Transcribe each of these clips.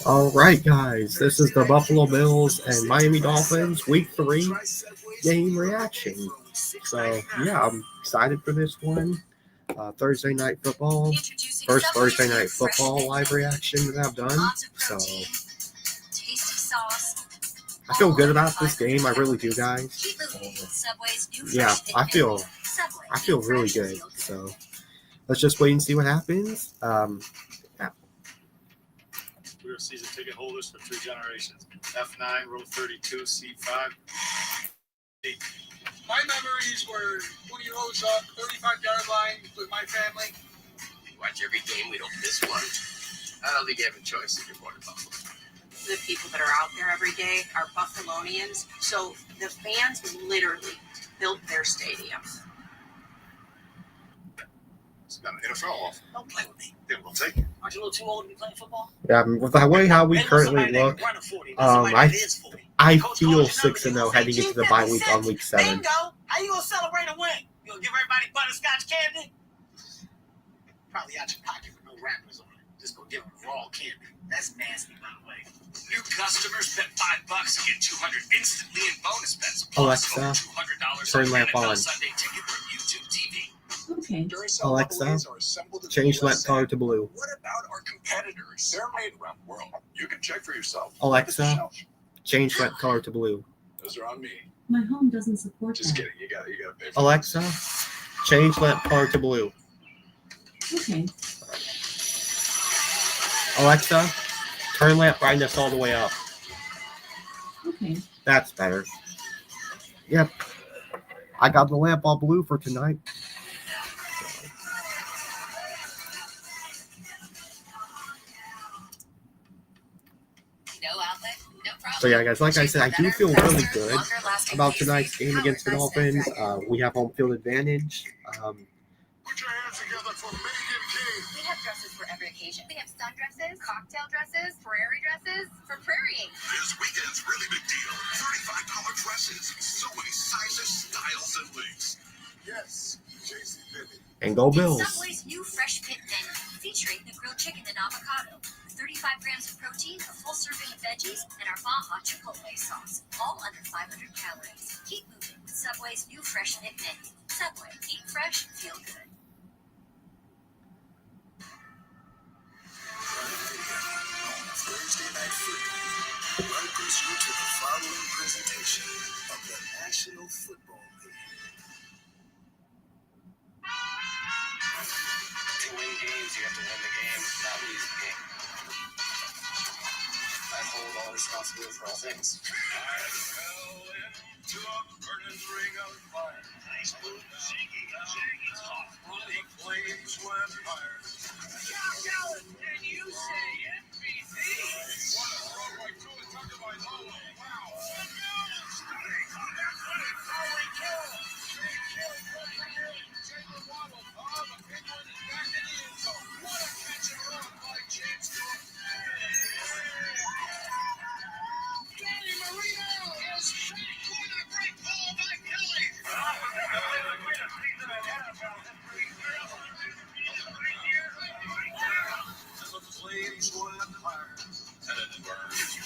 All right, guys, this is the Buffalo Bills and Miami Dolphins Week 3 game reaction. So, yeah, I'm excited for this one. Thursday Night Football, first Thursday Night Football live reaction that I've done. So, I feel good about this game. I really do, guys. Yeah, I feel really good. So, let's just wait and see what happens. Yeah. We were season ticket holders for 3 generations. F9, row 32, seat 5. My memories were 20 rows up, 35-yard line with my family. We watch every game. We don't miss one. I don't think you have a choice if you're born in Buffalo. The people that are out there every day are Buffalonians. So the fans literally built their stadiums. It's got an NFL offer. Don't play with me. Then we'll take it. Aren't you a little too old to be playing football? Yeah, with the way how we currently look, I feel 6-0 heading into the bye week on week 7. Bingo! How you gonna celebrate a win? You gonna give everybody butterscotch candy? Probably out your pocket with no wrappers on it. Just go give them raw candy. That's nasty, by the way. New customers bet $5 and get $200 instantly in bonus bets. Alexa, $200 turn lamp on. Sunday ticket from YouTube TV. Okay. Alexa, change lamp color to blue. What about our competitors? They're made around the world. You can check for yourself. Alexa, change lamp color to blue. Those are on me. My home doesn't support Just that. kidding. You got to pay for Alexa, change lamp color to blue. Okay. Alexa, turn lamp brightness all the way up. Okay. That's better. Yep. I got the lamp all blue for tonight. So yeah, guys, like I said, I do feel really good about tonight's game against the Dolphins. We have home field advantage. Put your hands together for Megan King. We have dresses for every occasion. We have sundresses, cocktail dresses, prairie dresses for prairieing. This weekend's really big deal. $35 dresses. So many sizes, styles, and lengths. Yes, Jason Bennett. And go Bills. Subway's new Fresh Fit menu, featuring the grilled chicken and avocado, 35 grams of protein, a full serving of veggies, and our Baja Chipotle sauce, all under 500 calories. Keep moving with Subway's new Fresh Fit menu. Subway, eat fresh, feel good. Thursday Night Football welcomes you to the following presentation of the National Football League. To win games, you have to win the game, not lose the game. I hold all responsibility for all things. I fell into a burning ring of fire. Nice move, Ziggy hot. The flames went higher. Josh Allen, and you say MVP? What a throw right to it, tucked by Lowe. Wow. Stunning. Holy kill. Big kill. Jalen Waddle. The big one is back in the end zone. What a catch and run by James Cook. Johnny Marino is back with a great ball by Kelly. The flames went higher, and it burns.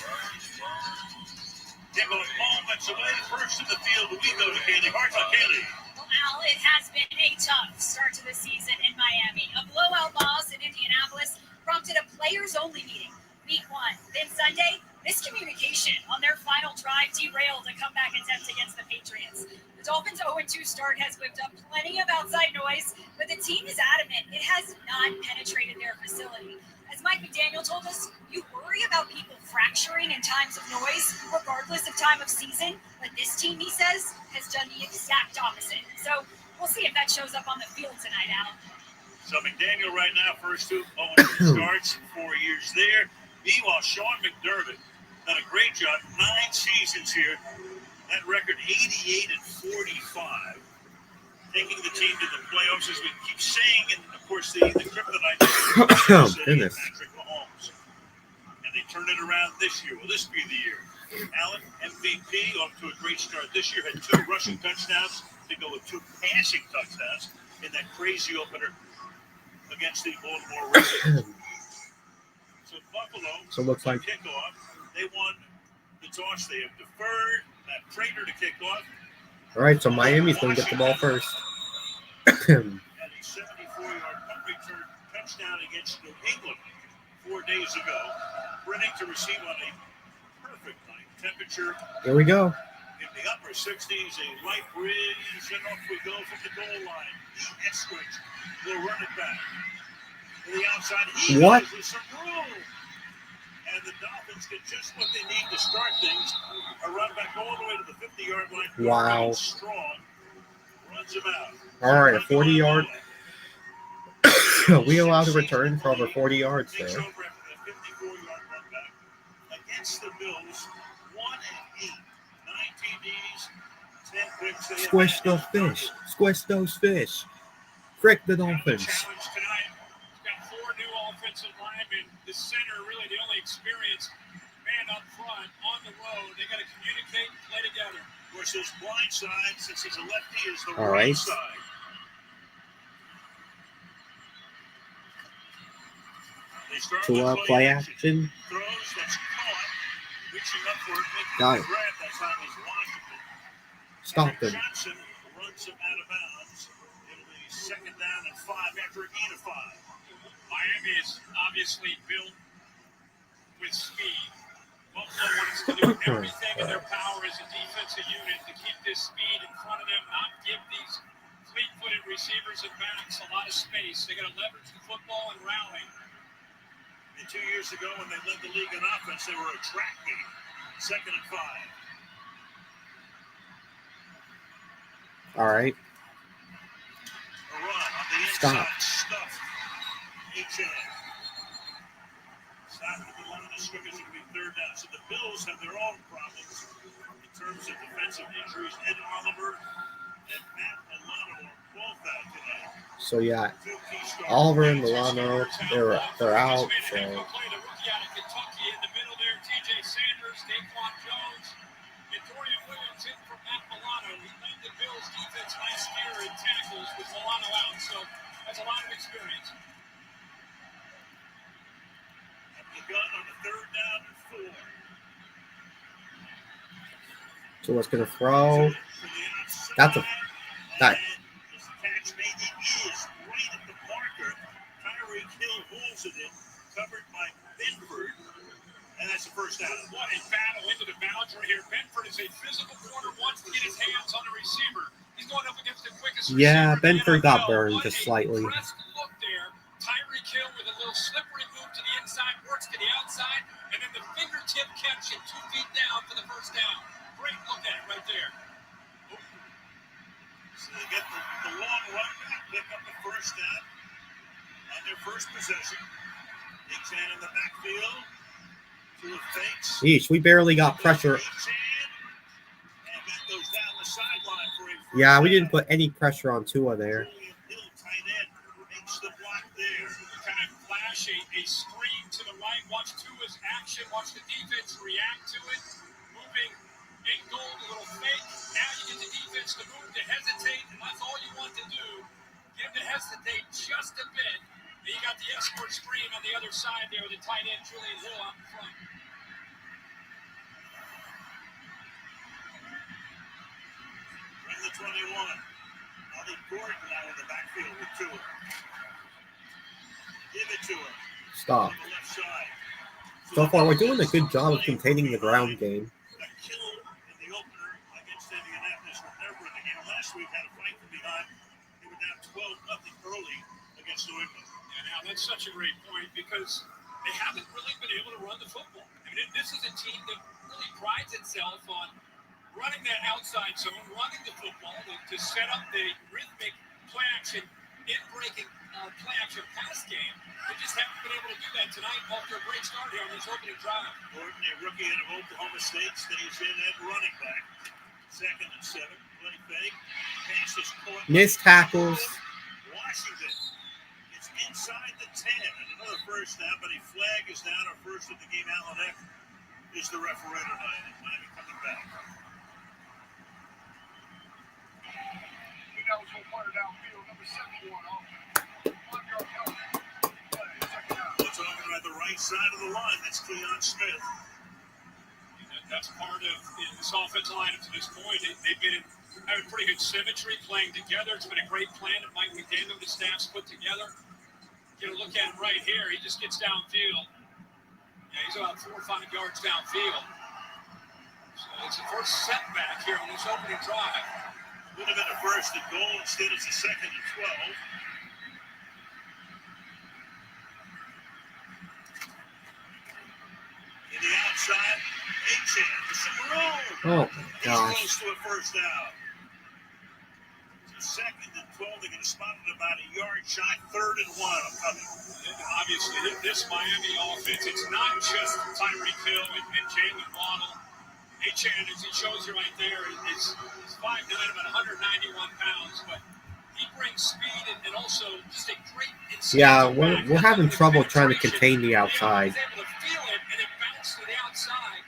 Nicholas moments away. First in the field, we go to Kaylee Hart. Kaylee. Well, Al, it has been a tough start to the season in Miami. A blowout loss in Indianapolis prompted a players-only meeting. Week 1. Then Sunday, miscommunication on their final drive derailed a comeback attempt against the Patriots. The Dolphins' 0-2 start has whipped up plenty of outside noise, but the team is adamant it has not penetrated their facility. As Mike McDaniel told us, you worry about people fracturing in times of noise, regardless of time of season. But this team, he says, has done the exact opposite. So we'll see if that shows up on the field tonight, Al. So McDaniel right now, first 0-2 starts, 4 years there. Meanwhile, Sean McDermott done a great job, 9 seasons here. That record, 88-45. Taking the team to the playoffs, as we keep saying, and of course the kryptonite Oh, goodness. Patrick Mahomes. And they turned it around this year. Will this be the year? Allen, MVP, off to a great start this year. Had 2 rushing touchdowns to go with 2 passing touchdowns in that crazy opener against the Baltimore Ravens. to Buffalo. So it looks like Kickoff. They won the toss. They have deferred that Prater to kick off. all right. So Miami's going to get the ball first. Had a 74-yard punt return touchdown against New England 4 days ago. Brenning to receive on a perfect night. Temperature Here we go. in the upper 60s, a light breeze, and off we go from the goal line. Ipswich will run it back. To the outside, he What? goes with some room. And the Dolphins get just what they need to start things. A run back all the way to the 50-yard line. Wow. Strong. Runs him out. All right, a 40-yard. We allowed to return for over 40 yards Takes there. over after the 54-yard run back against the Bills. 1-8, 9 TDs, 10 picks. They have Squish had those fish. Squish those fish. Frick the Dolphins. Challenge tonight. He's got 4 new offensive linemen. The center, really the only experienced man up front on the road. They got to communicate and play together. Of course, his blind side, since he's a lefty, is the All right right. side. They start To with play action. Throws, that's caught. Reaching up for it, making Got the it. grab. That time is Washington. Stop Henry them. Johnson runs him out of bounds. It'll be 2nd down and 5 after a gain of 5. Miami is obviously built with speed. Buffalo wants to do everything in their power as a defensive unit to keep this speed in front of them, not give these fleet-footed receivers and backs a lot of space. They got to leverage the football and rally. And 2 years ago, when they led the league in offense, they were a track meet. 2nd and 5. All right. A run on the Stop. inside. Stuffed. H.N. Stop at the line of scrimmage. It'll be 3rd down. So the Bills have their own problems in terms of defensive injuries. Ed Oliver and Matt Milano are both out tonight. So yeah, 2 key starters. Oliver and Milano, they're out. Just made a So heck of a play. The rookie out of Kentucky in the middle there. T.J. Sanders, Daquan Jones, and Dorian Williams in for Matt Milano. He led the Bills defense last year in tackles with Milano out. So that's a lot of experience. The gun on the 3rd down and 4. so what's gonna throw? To the outside. That's a that. And this catch made it is right at the marker. Tyreek Hill holds it in, covered by Benford, and that's the 1st down. What a battle into the boundary here. Benford is a physical corner, wants to get his hands on the receiver. He's going up against the quickest Yeah, receiver in the Benford got NFL. burned What just a slightly. pressed look there. Tyreek Hill with a little slippery move to the inside, works to the outside, and then the fingertip catch at 2 feet down for the 1st down. Great look at it right there. So they get the long run back, pick up the 1st down on their first possession. Big Chan in the backfield. 2 fakes. Yeesh, we barely got pressure. Big Chan, and he goes down the sideline for a first Yeah, we down. didn't put any pressure on Tua there. Julian Hill, tight end, makes the block there. Kind of flash a screen to the right. Watch Tua's action. Watch the defense react to it. Moving angle, a little fake. Now you get the defense to move, to hesitate, and that's all you want to do. Get him to hesitate just a bit. Then you got the escort screen on the other side there with the tight end Julian Hill out in front. From the 21. Ali Gordon now in the backfield with Tua. Give it to him. Stop. On the left side. So far, we're doing a good job of containing the ground game. Got killed in the opener against Indianapolis with their running game. Last week had a fight from behind. They were down 12-0 early against New England. Yeah, now that's such a great point because they haven't really been able to run the football. I mean, this is a team that really prides itself on running that outside zone, running the football to set up the rhythmic play action, in-breaking play action pass game. They just haven't been able to do that tonight after a great start here on this opening drive. Gordon, a rookie out of Oklahoma State, stays in at running back. 2nd and 7. Play fake. Pass is caught. Missed tackles. Washington. It's inside the 10. And another 1st down, but a flag is down. Our first of the game. Alan Eck is the referee tonight. And Miami coming back. You know, so far downfield, number 71 off. 1 yard penalty. We're talking about the right right side of the line. That's Cleon Smith. That's part of this offensive lineup to this point. They've been having pretty good symmetry, playing together. It's been a great plan that Mike McDaniel and the staff's put together. You know, look at him right here. He just gets downfield. Yeah, he's about 4 or 5 yards downfield. So it's the first setback here on this opening drive. Would have been a first and goal. Instead, it's a second and 12. In the outside, A-Chan for some room. Oh, He's gosh. close to a first down. So second and 12. They're going to spot it about a yard shy. 3rd and 1 coming. And obviously, this Miami offense, it's not just Tyreek Hill and Jalen Waddle. A-Chan, as he shows you right there, is 5'9", about 191 pounds, but he brings speed and also just a great instinctive Yeah, back. we're having trouble trying to contain the outside. He's able to feel it and it bounced to the outside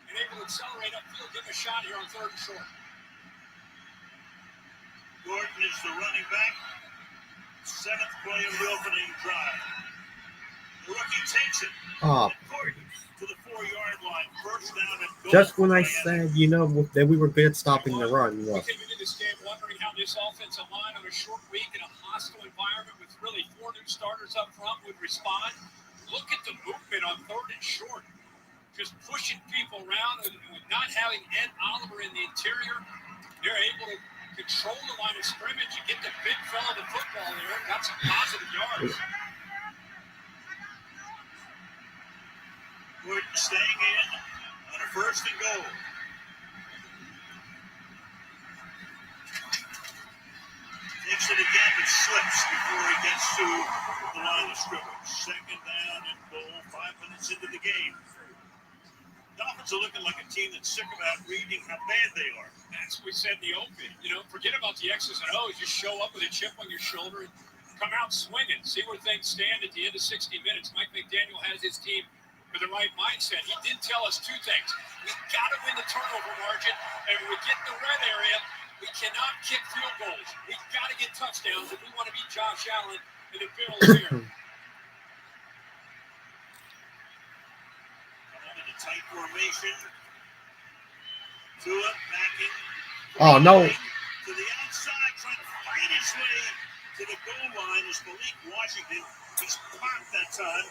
and able to accelerate upfield, give him a shot here on 3rd and short. Gordon is the running back. 7th play of the opening drive. The rookie takes it. Oh, Gordon to the 4-yard line. First down and goal. just when I said, that we were good at stopping the run. We Look. came into this game wondering how this offensive line on a short week in a hostile environment with really 4 new starters up front would respond. Look at the movement on 3rd and short. Just pushing people around and not having Ed Oliver in the interior. They're able to control the line of scrimmage. You get the big fella of the football there. Got some positive yards. Gordon staying in on a first and goal. Takes it again, but slips before he gets to the line of scrimmage. 2nd down and goal. 5 minutes into the game. Dolphins are looking like a team that's sick about reading how bad they are. That's what we said in the open. Forget about the X's and O's. Just show up with a chip on your shoulder and come out swinging. See where things stand at the end of 60 minutes. Mike McDaniel has his team with the right mindset. He did tell us 2 things. We got to win the turnover margin, and when we get in the red area, we cannot kick field goals. We got to get touchdowns if we want to beat Josh Allen and the Bills here. Tight formation. Tua backing. Oh, no. To the outside, trying to fight his way to the goal line is Malik Washington. He's popped that time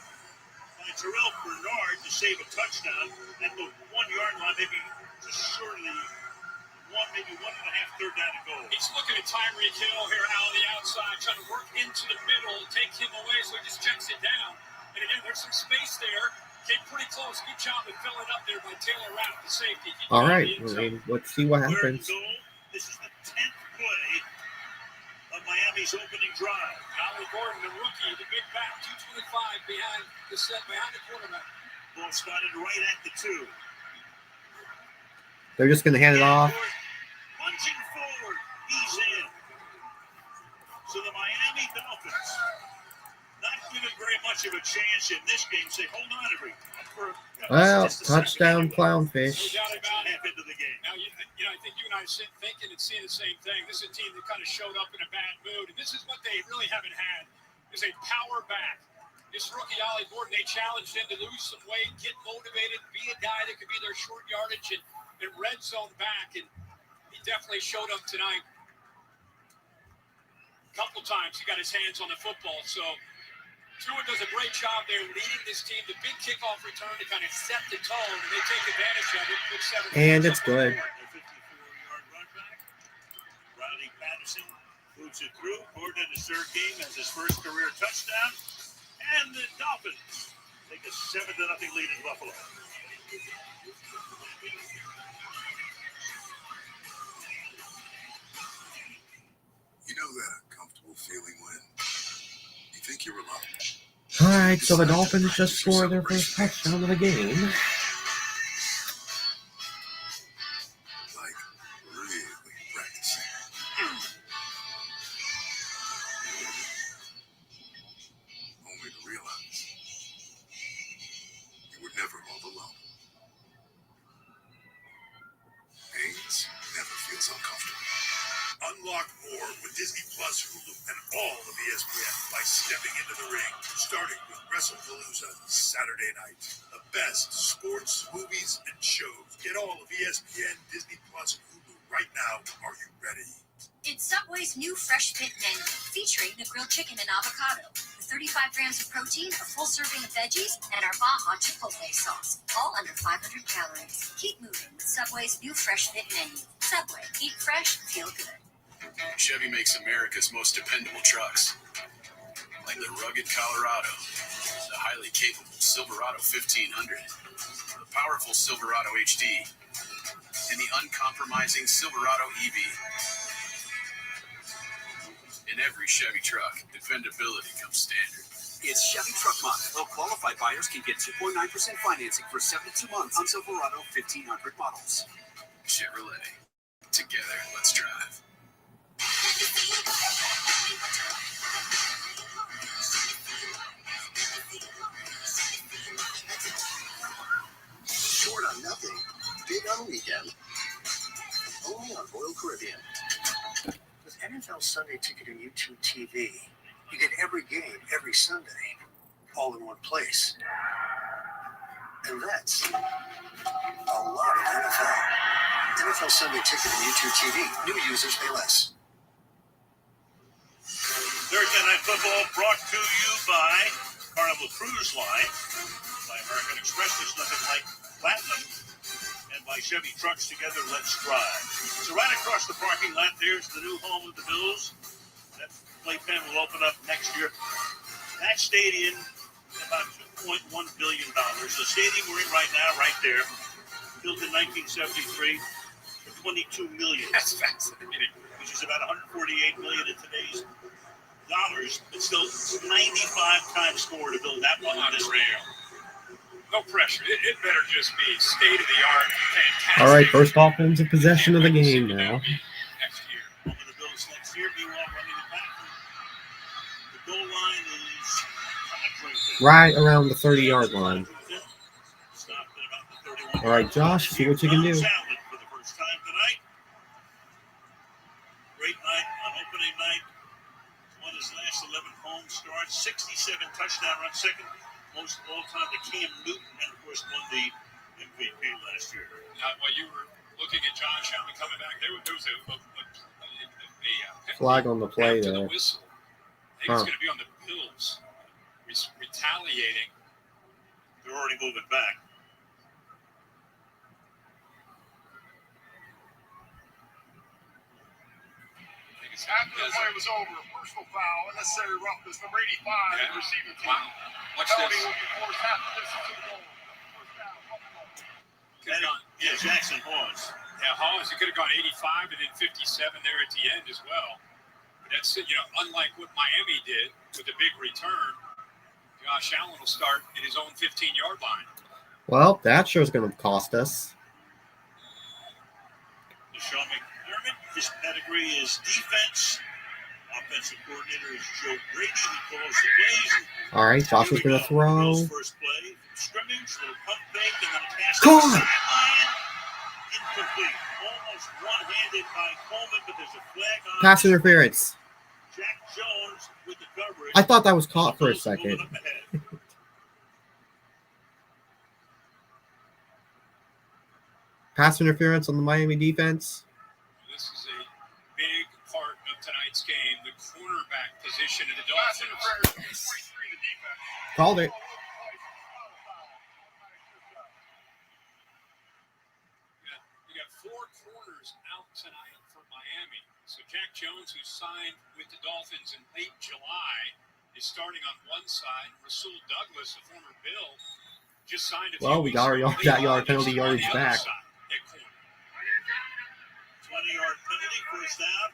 by Terrell Bernard to save a touchdown at the 1-yard line, maybe just shortly maybe 1.5 third down to go. He's looking at Tyreek Hill here out on the outside, trying to work into the middle, take him away, so he just checks it down. And again, there's some space there. Came pretty close. Good job of filling up there by Taylor Rapp, the safety. All right, let's see what happens. This is the 10th play of Miami's opening drive. Ollie Gordon, the rookie, the big back, 225 behind the quarterback. Ball spotted right at the 2. They're just going to hand it off. Punching forward, he's in. So the Miami Dolphins, not given very much of a chance in this game, say, hold on, Well, touchdown, clownfish. No doubt about it. Half into the game. Now, I think you and I are thinking and seeing the same thing. This is a team that kind of showed up in a bad mood, and this is what they really haven't had, is a power back. This rookie, Ollie Gordon, they challenged him to lose some weight, get motivated, be a guy that could be their short yardage and red zone back, and he definitely showed up tonight. A couple times he got his hands on the football, so Tua does a great job there leading this team. The big kickoff return to kind of set the tone, and they take advantage of it. And it's good. A 54-yard run back. Riley Patterson moves it through. Gordon in his 3rd game has his first career touchdown. And the Dolphins take a 7-0 lead in Buffalo. You know that uncomfortable feeling when you think you're alone. All right, so the Dolphins just scored their first touchdown of the game. Like, really practicing. Only to realize you were never all alone. Haynes never feels uncomfortable. Unlock more with Disney Plus, Hulu, and all of ESPN by stepping into to the ring, starting with WrestlePalooza Saturday night. The best sports, movies, and shows. Get all of ESPN, Disney Plus, and Hulu right now. Are you ready? It's Subway's new Fresh Fit menu, featuring the grilled chicken and avocado, with 35 grams of protein, a full serving of veggies, and our Baja Chipotle sauce, all under 500 calories. Keep moving with Subway's new Fresh Fit menu. Subway, eat fresh, feel good. Chevy makes America's most dependable trucks, like the rugged Colorado, the highly capable Silverado 1500, the powerful Silverado HD, and the uncompromising Silverado EV. In every Chevy truck, dependability comes standard. It's Chevy Truck Month. Well, qualified buyers can get 2.9% financing for 72 months on Silverado 1500 models. Chevrolet. Together, let's drive. Short on nothing, big on weekend. Only on Royal Caribbean. With NFL Sunday Ticket and YouTube TV, you get every game every Sunday, all in one place. And that's a lot of NFL. NFL Sunday Ticket and YouTube TV. New users pay less. Thursday Night Football brought to you by Carnival Cruise Line, by American Express, there's nothing like Platinum, and by Chevy Trucks. Together, let's drive. So right across the parking lot, there's the new home of the Bills. That playpen will open up next year. That stadium, about $2.1 billion. The stadium we're in right now, right there, built in 1973 for $22 million. That's fascinating. Which is about $148 million in today's dollars. It's still 95 times more to build that one. This Unreal. No pressure. It better just be state of the art, fantastic. All right, first offensive possession of the game now. Next year. Over the Bills next year, meanwhile running it back. The goal line is Right around the 30-yard line. Stopped at about the 31. All right, Josh, see what you can do. For the first time tonight. Great night on opening night. Won his last 11 home starts, 67 touchdown runs, second most of all time to Cam Newton, and of course won the MVP last year. While you were looking at Josh Allen coming back, there was a Flag on the play after there. the whistle. I think it's going to be on the Bills retaliating. They're already moving back. After the play was over, personal foul, unnecessary roughness, number 85, Yeah. receiving team. Wow. Watch Penalty this. will be forced half the distance to the goal. First down, Buffalo. Could've gone, Yeah, Jackson Hawes. yeah, Hawes, he could have gone 85 and then 57 there at the end as well. But that's, unlike what Miami did with the big return, Josh Allen will start at his own 15-yard line. Well, that sure is going to cost us. Sean McDermott, his pedigree is defense. Offensive coordinator is Joe Brady. He calls the plays. All right, Joshua's going to throw. Bill's first play, scrimmage, little pump fake, and then a pass to Come the on. sideline. Incomplete. Almost one-handed by Coleman, but there's a flag on. Pass interference. Jack Jones with the coverage. I thought that was caught for a Bills moving second. up ahead. Pass interference on the Miami defense. This is a big part of tonight's game, the cornerback position of the Pass Dolphins. interference, number 23, the defense. Called it. You got four corners out tonight for Miami. So Jack Jones, who signed with the Dolphins in late July, is starting on one side. Rasul Douglas, a former Bill, just signed a few Well, we weeks got our ago. that yard penalty On the yardage other back. side at corner. 20-yard penalty, first down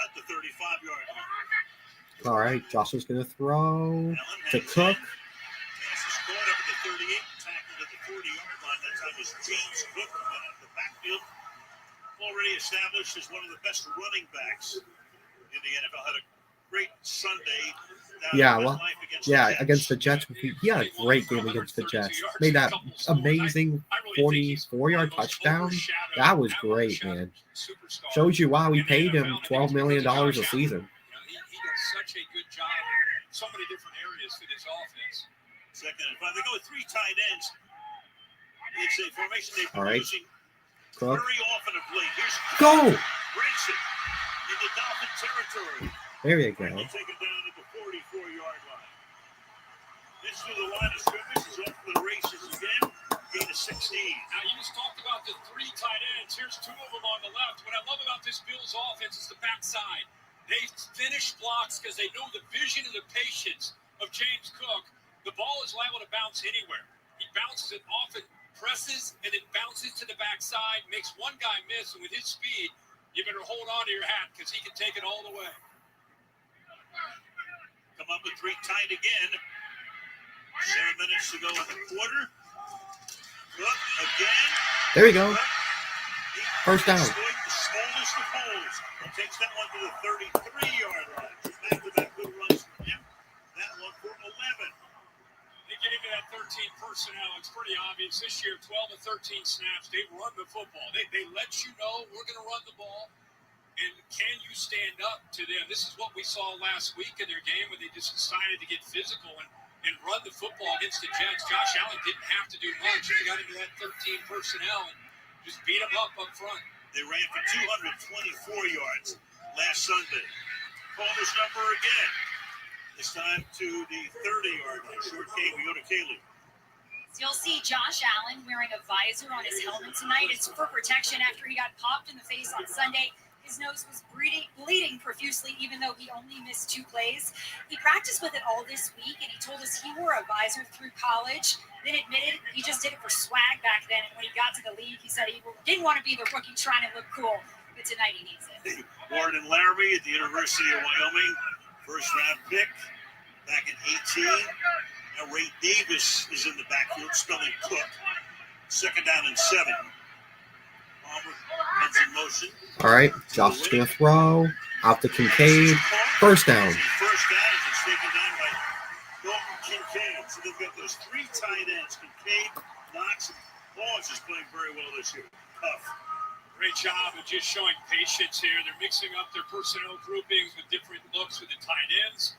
at the 35-yard line. All right, Joshua's going to throw Allen to hangs Cook. in. Pass is caught up at the 38, tackled at the 40-yard line. That time was James Cook who went out of the backfield. Already established as one of the best running backs in the NFL. Had a great Sunday. Yeah, well, against the Jets. He had a great game against the Jets. Made that amazing 44-yard touchdown. That was great, man. Shows you why we paid him $12 million a season. He does such a good job in so many different areas. serious for this offense. Second and 5. They go with 3 tight ends. It's a formation they've been All right. using Cook. very often of late. Here's Go! breaks it into Dolphin territory. There you go. They take it down at the 44-yard line. This through the line of scrimmage is off to the races again. Gain of 16. Now, you just talked about the 3 tight ends. Here's 2 of them on the left. What I love about this Bills offense is the backside. They finish blocks because they know the vision and the patience of James Cook. The ball is liable to bounce anywhere. He bounces it often, presses, and then bounces to the backside, makes one guy miss, and with his speed, you better hold on to your hat because he can take it all the way. Come up with 3 tight again. 7 minutes to go in the quarter. Cook again. There you go. First down. The smallest of holes. Takes that one to the 33-yard line. Back-to-back good runs from him. That one for 11. They get into that 13 personnel. It's pretty obvious. This year, 12 to 13 snaps, they run the football. They let you know we're going to run the ball. And can you stand up to them? This is what we saw last week in their game when they just decided to get physical and run the football against the Jets. Josh Allen didn't have to do much. They got into that 13 personnel and just beat them up front. They ran for 224 yards last Sunday. Call this number again. This time to the 30-yard line. Short game, we go to Kaylee. You'll see Josh Allen wearing a visor on his helmet tonight. It's for protection after he got popped in the face on Sunday. His nose was bleeding profusely, even though he only missed 2 plays. He practiced with it all this week, and he told us he wore a visor through college, then admitted he just did it for swag back then. And when he got to the league, he said he didn't want to be the rookie trying to look cool, but tonight he needs it. Warden Laramie at the University of Wyoming, first-round pick back in 18. Now Ray Davis is in the backfield, spelling Cook. Second down and 7. In motion. All right. Josh is going to throw. Out to Kincaid. First down. First down is taken down by Dalton Kincaid. So they've got those 3 tight ends. Kincaid, Knox, and Ball's is playing very well this year. Tough. Great job of just showing patience here. They're mixing up their personnel groupings with different looks with the tight ends.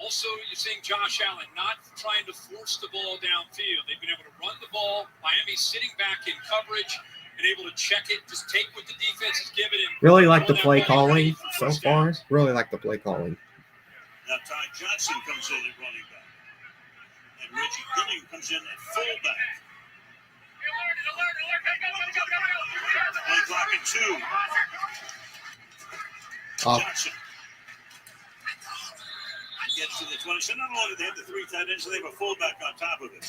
Also, you're seeing Josh Allen not trying to force the ball downfield. They've been able to run the ball. Miami's sitting back in coverage and able to check it, just take what the defense is giving him. Really like the play calling so far. Really like the play calling. Now Ty Johnson comes in at running back. And Reggie Gilliam comes in at fullback. Play clock at 2. Johnson gets to the 20. So not only do they have the 3 tight ends, they have a fullback on top of it.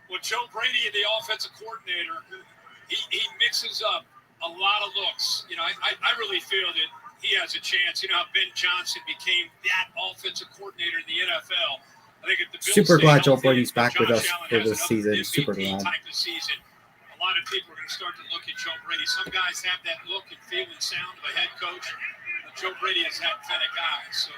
Well, Joe Brady, the offensive coordinator, he mixes up a lot of looks. You know, I really feel that he has a chance. You know how Ben Johnson became that offensive coordinator in the NFL. I think if the Bills super glad Joe healthy, Brady's back with us Allen for has this another season. MVP Super glad. type of season, a lot of people are going to start to look at Joe Brady. Some guys have that look and feel and sound of a head coach. But Joe Brady is that kind of guy. So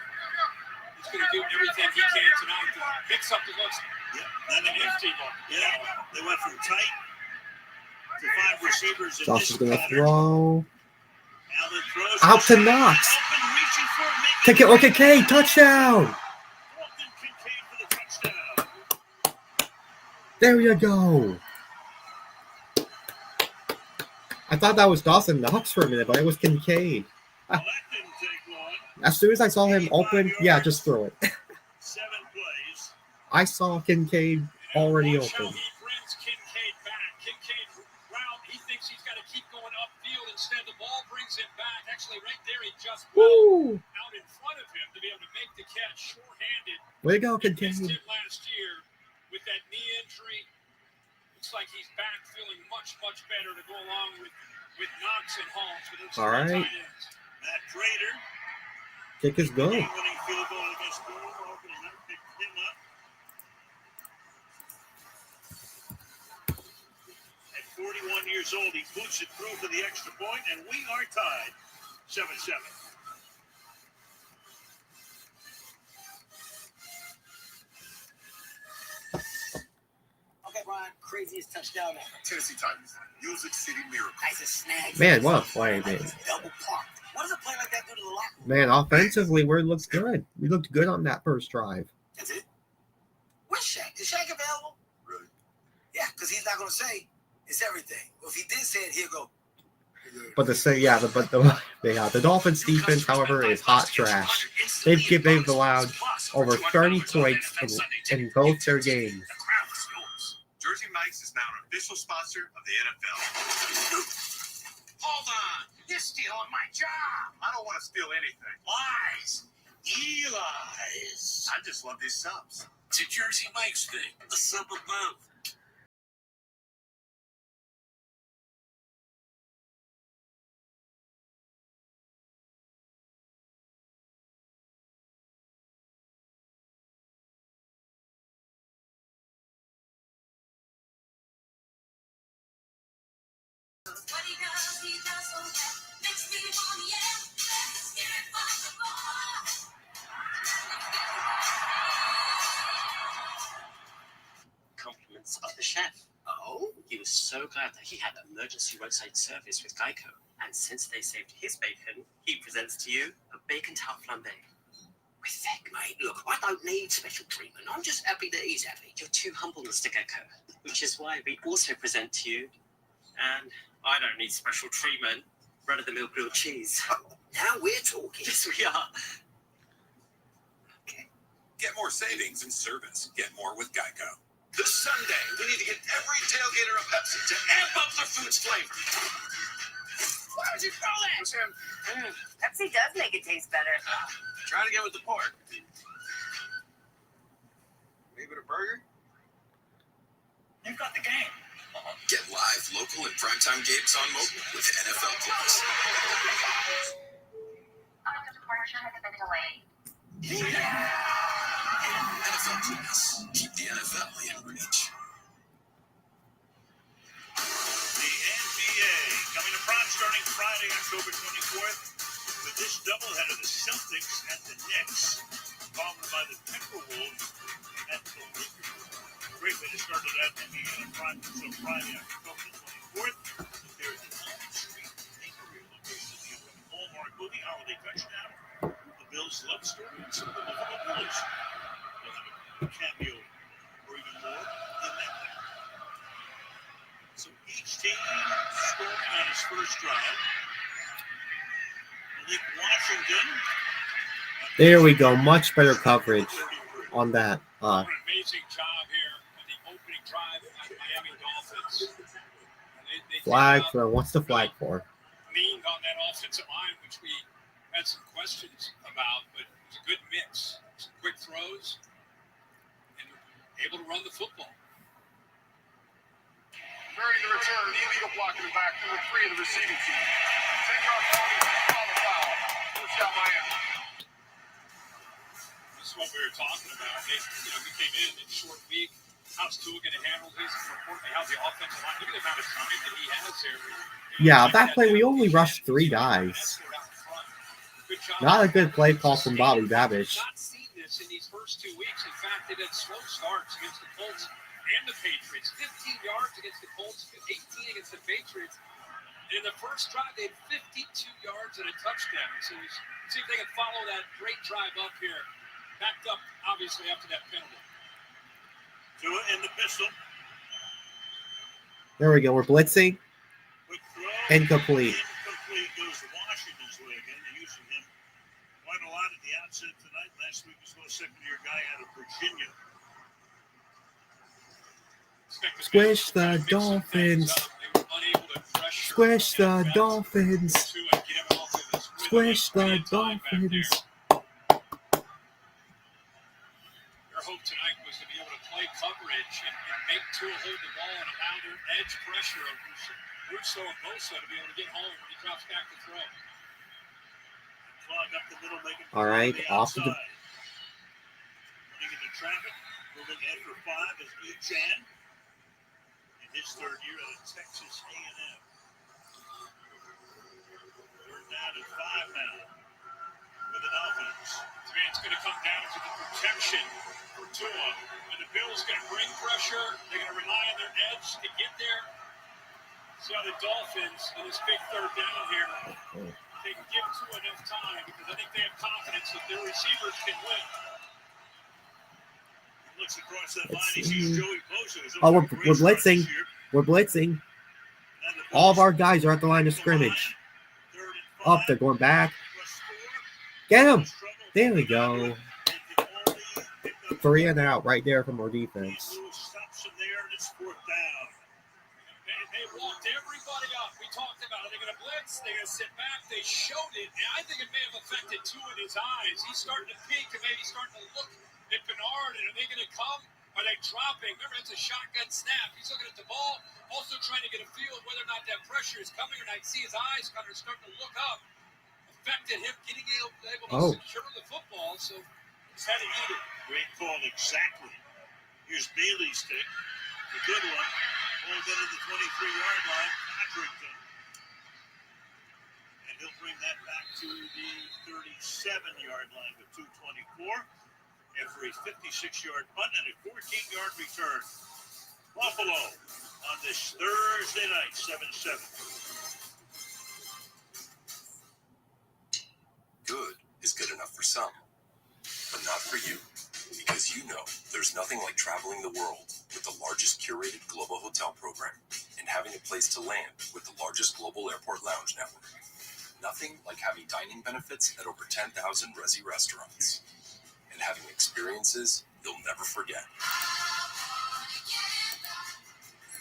he's going to do everything he can tonight to mix up the looks. Yeah, And an empty look. Yeah, they went from tight to 5 receivers. Josh is going to throw. Allen throws. Out to Knox. Open, reaching for it, making Take it, look at K. Touchdown. Dalton Kincaid for the touchdown. There you go. I thought that was Dawson Knox for a minute, but it was Kincaid. Well, that didn't take long. As soon as I saw him open, yeah, just throw it. 7 plays. I saw Kincaid already Watch how open. he brings Kincaid back. Kincaid route, he thinks he's got to keep going upfield. Instead, the ball brings him back. Actually, right there, he just Woo! out in front of him to be able to make the catch short-handed. Way to go, Missed Kincaid. him last year with that knee injury. Looks like he's back feeling much, much better to go along with Knox and Holmes. For those All right. tight ends. Matt Prater. Kick is good. Game-winning field goal against Baltimore. Opening up, picked him up. At 41 years old, he boots it through for the extra point, and we are tied 7-7. Okay, Brian, craziest touchdown ever. Tennessee Titans, Music City Miracle. Nice and snag. Man, what a play, man. Double parked. What does a play like that do to the locker room? Man, offensively, we looked good. We looked good on that first drive. That's it. because he's not going to say it's everything. Well, if he did say it, he'll go. But the Dolphins defense, however, is hot trash. They've allowed over 30 points in both their games. Jersey Mike's is now an official sponsor of the NFL. Hold on. You're stealing my job. I don't want to steal anything. Lies. Eli's. I just love these subs. It's a Jersey Mike's thing. The sub above. What he does so well. Makes me want, yeah. Let's get it from the ball. Compliments of the chef. Oh? He was so glad that he had emergency roadside service with Geico. And since they saved his bacon, he presents to you a bacon tart flambe. With thick, mate. Look, I don't need special treatment. I'm just happy that he's happy. You're too humble, Mr. Gecko. Which is why we also present to you, and I don't need special treatment, run-of-the-mill grilled cheese. Oh, now we're talking. Yes, we are. Get more savings and service. Get more with Geico. This Sunday, we need to get every tailgater a Pepsi to amp up their food's flavor. Why would you call that? What's him? Pepsi does make it taste better. Try to get with the pork. Maybe a burger? You've got the game. Get live, local, and primetime games on mobile with NFL Plus. Our departure has been delayed. NFL Plus. Keep the NFL in reach. The NBA coming to prime starting Friday, October 24th, with this doubleheader, the Celtics at the Knicks, followed by the Timberwolves at the Lakers. Great way to start it out in the prime so Friday, October 24th. There is an Elm Street Bakery location in the upcoming Hallmark movie Holiday Touchdown. The Bills' love story and some of the Buffalo Bills. They'll have a cameo or even more than that. So each team scoring on its first drive. Malik Washington. There we go. Much better coverage on that. An amazing job here on the opening drive by the Miami Dolphins. They Flag for what's the flag for? leaned on that offensive line, which we had some questions about, but it was a good mix. Some quick throws and able to run the football. Ready to return. The illegal block in the back. Number 3 of the receiving team. 10-yard penalty. Call the foul. First down Miami. This is what we were talking about. We came in short week. How's Tua going to handle this? More importantly, how's the offensive line? Look at the amount of time that he has here. Yeah, that play we only rushed 3 guys. Not a good play call from Bobby Babbage. Not seen this in these first 2 weeks. In fact, it had slow starts against the Colts and the Patriots. 15 yards against the Colts, 18 against the Patriots. And in the first drive, they had 52 yards and a touchdown. So we'll see if they can follow that great drive up here. Backed up, obviously, after that penalty. Tua in the pistol. There we go. We're blitzing. Quick throw. Incomplete. Incomplete goes to Washington's way again. They're using him quite a lot at the outset tonight. Last week was a second-year guy out of Virginia. Squish the Dolphins. Squish the Dolphins. Squish the Dolphins. Their hope tonight was to be able to play coverage and make Tua hold the ball and allow their edge pressure of Russo and Bosa to be able to get home when he drops back to throw. Clog up the middle, making All right, off to the. Running into traffic, moving ahead for 5 is Echan. In his third year at Texas A&M. Third down and 5 now with the Dolphins. It's going to come down to the protection for Tua. And the Bills going to bring pressure. They're going to rely on their edge to get there. See how the Dolphins, in this big third down here, they can give Tua enough time because I think they have confidence that their receivers can win. Look Looks across that line. Let's He see. sees Joey Bosa, who's Oh, on a we're great start blitzing. this year. We're blitzing. And the All of Bills our guys are at the line of scrimmage. 3rd and Up, 5. they're going back. Plus 4. Get him. Struggle There we from go. They can only pick up 3 and out right there from our St. defense. Louis stops him there, and it's 4th down. They walked everybody up. We talked about it. They're going to blitz. They're going to sit back. They showed it. And I think it may have affected Tua in his eyes. He's starting to peek and maybe starting to look at Bernard. And are they going to come? Are they dropping? Remember, it's a shotgun snap. He's looking at the ball, also trying to get a feel of whether or not that pressure is coming or not. See his eyes kind of starting to look up. Affected him getting able to secure the football. So he's had to eat it. Great call, exactly. Here's Bailey's stick. A good one. Pulled into the 23-yard line. Codrington. And he'll bring that back to the 37-yard line with 2:24. After a 56-yard punt and a 14-yard return. Buffalo on this Thursday night, 7-7. Good is good enough for some, but not for you. Because you know there's nothing like traveling the world with the largest curated global hotel program and having a place to land with the largest global airport lounge network. Nothing like having dining benefits at over 10,000 Resi restaurants and having experiences you'll never forget.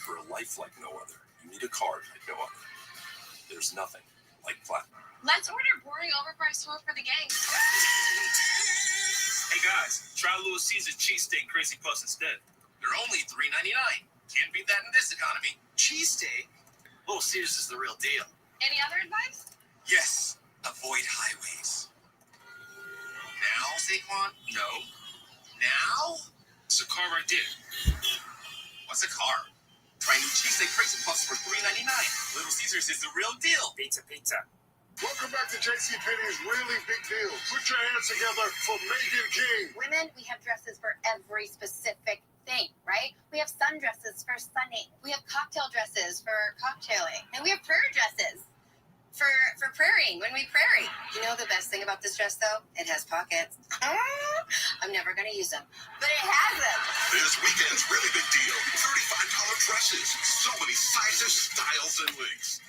For a life like no other, you need a card like no other. There's nothing like Platinum. Let's order boring overpriced food for the gang. Hey guys, try Little Caesar cheesesteak crazy puffs instead. They're only $3.99. Can't beat that in this economy. Cheesesteak? Little Caesars is the real deal. Any other advice? Yes, avoid highways. Now, Saquon? No. Now? It's a car right there. What's a car? Try new cheesesteak crazy puffs for $3.99. Little Caesars is the real deal. Pizza, pizza. Welcome back to JCPenney's Really Big Deal. Put your hands together for Megan King. Women, we have dresses for every specific thing, right? We have sundresses for sunning. We have cocktail dresses for cocktailing. And we have prayer dresses for praying when we prairie. You know the best thing about this dress, though? It has pockets. I'm never going to use them, but it has them. This weekend's Really Big Deal. $35 dresses. So many sizes, styles, and lengths.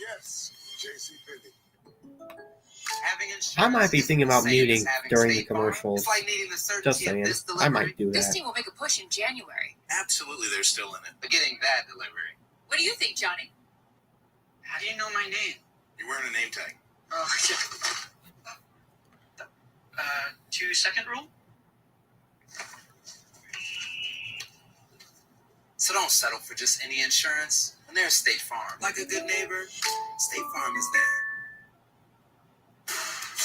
Yes, JCPenney. I might be thinking about muting during the commercials. It's like needing the certainty Just of saying. this I delivery. might do This that. team will make a push in January. Absolutely, they're still in it. But getting that delivery. What do you think, Johnny? How do you know my name? You're wearing a name tag. Oh, yeah. 2-second rule? So don't settle for just any insurance. When there's State Farm. Like a good neighbor, State Farm is there.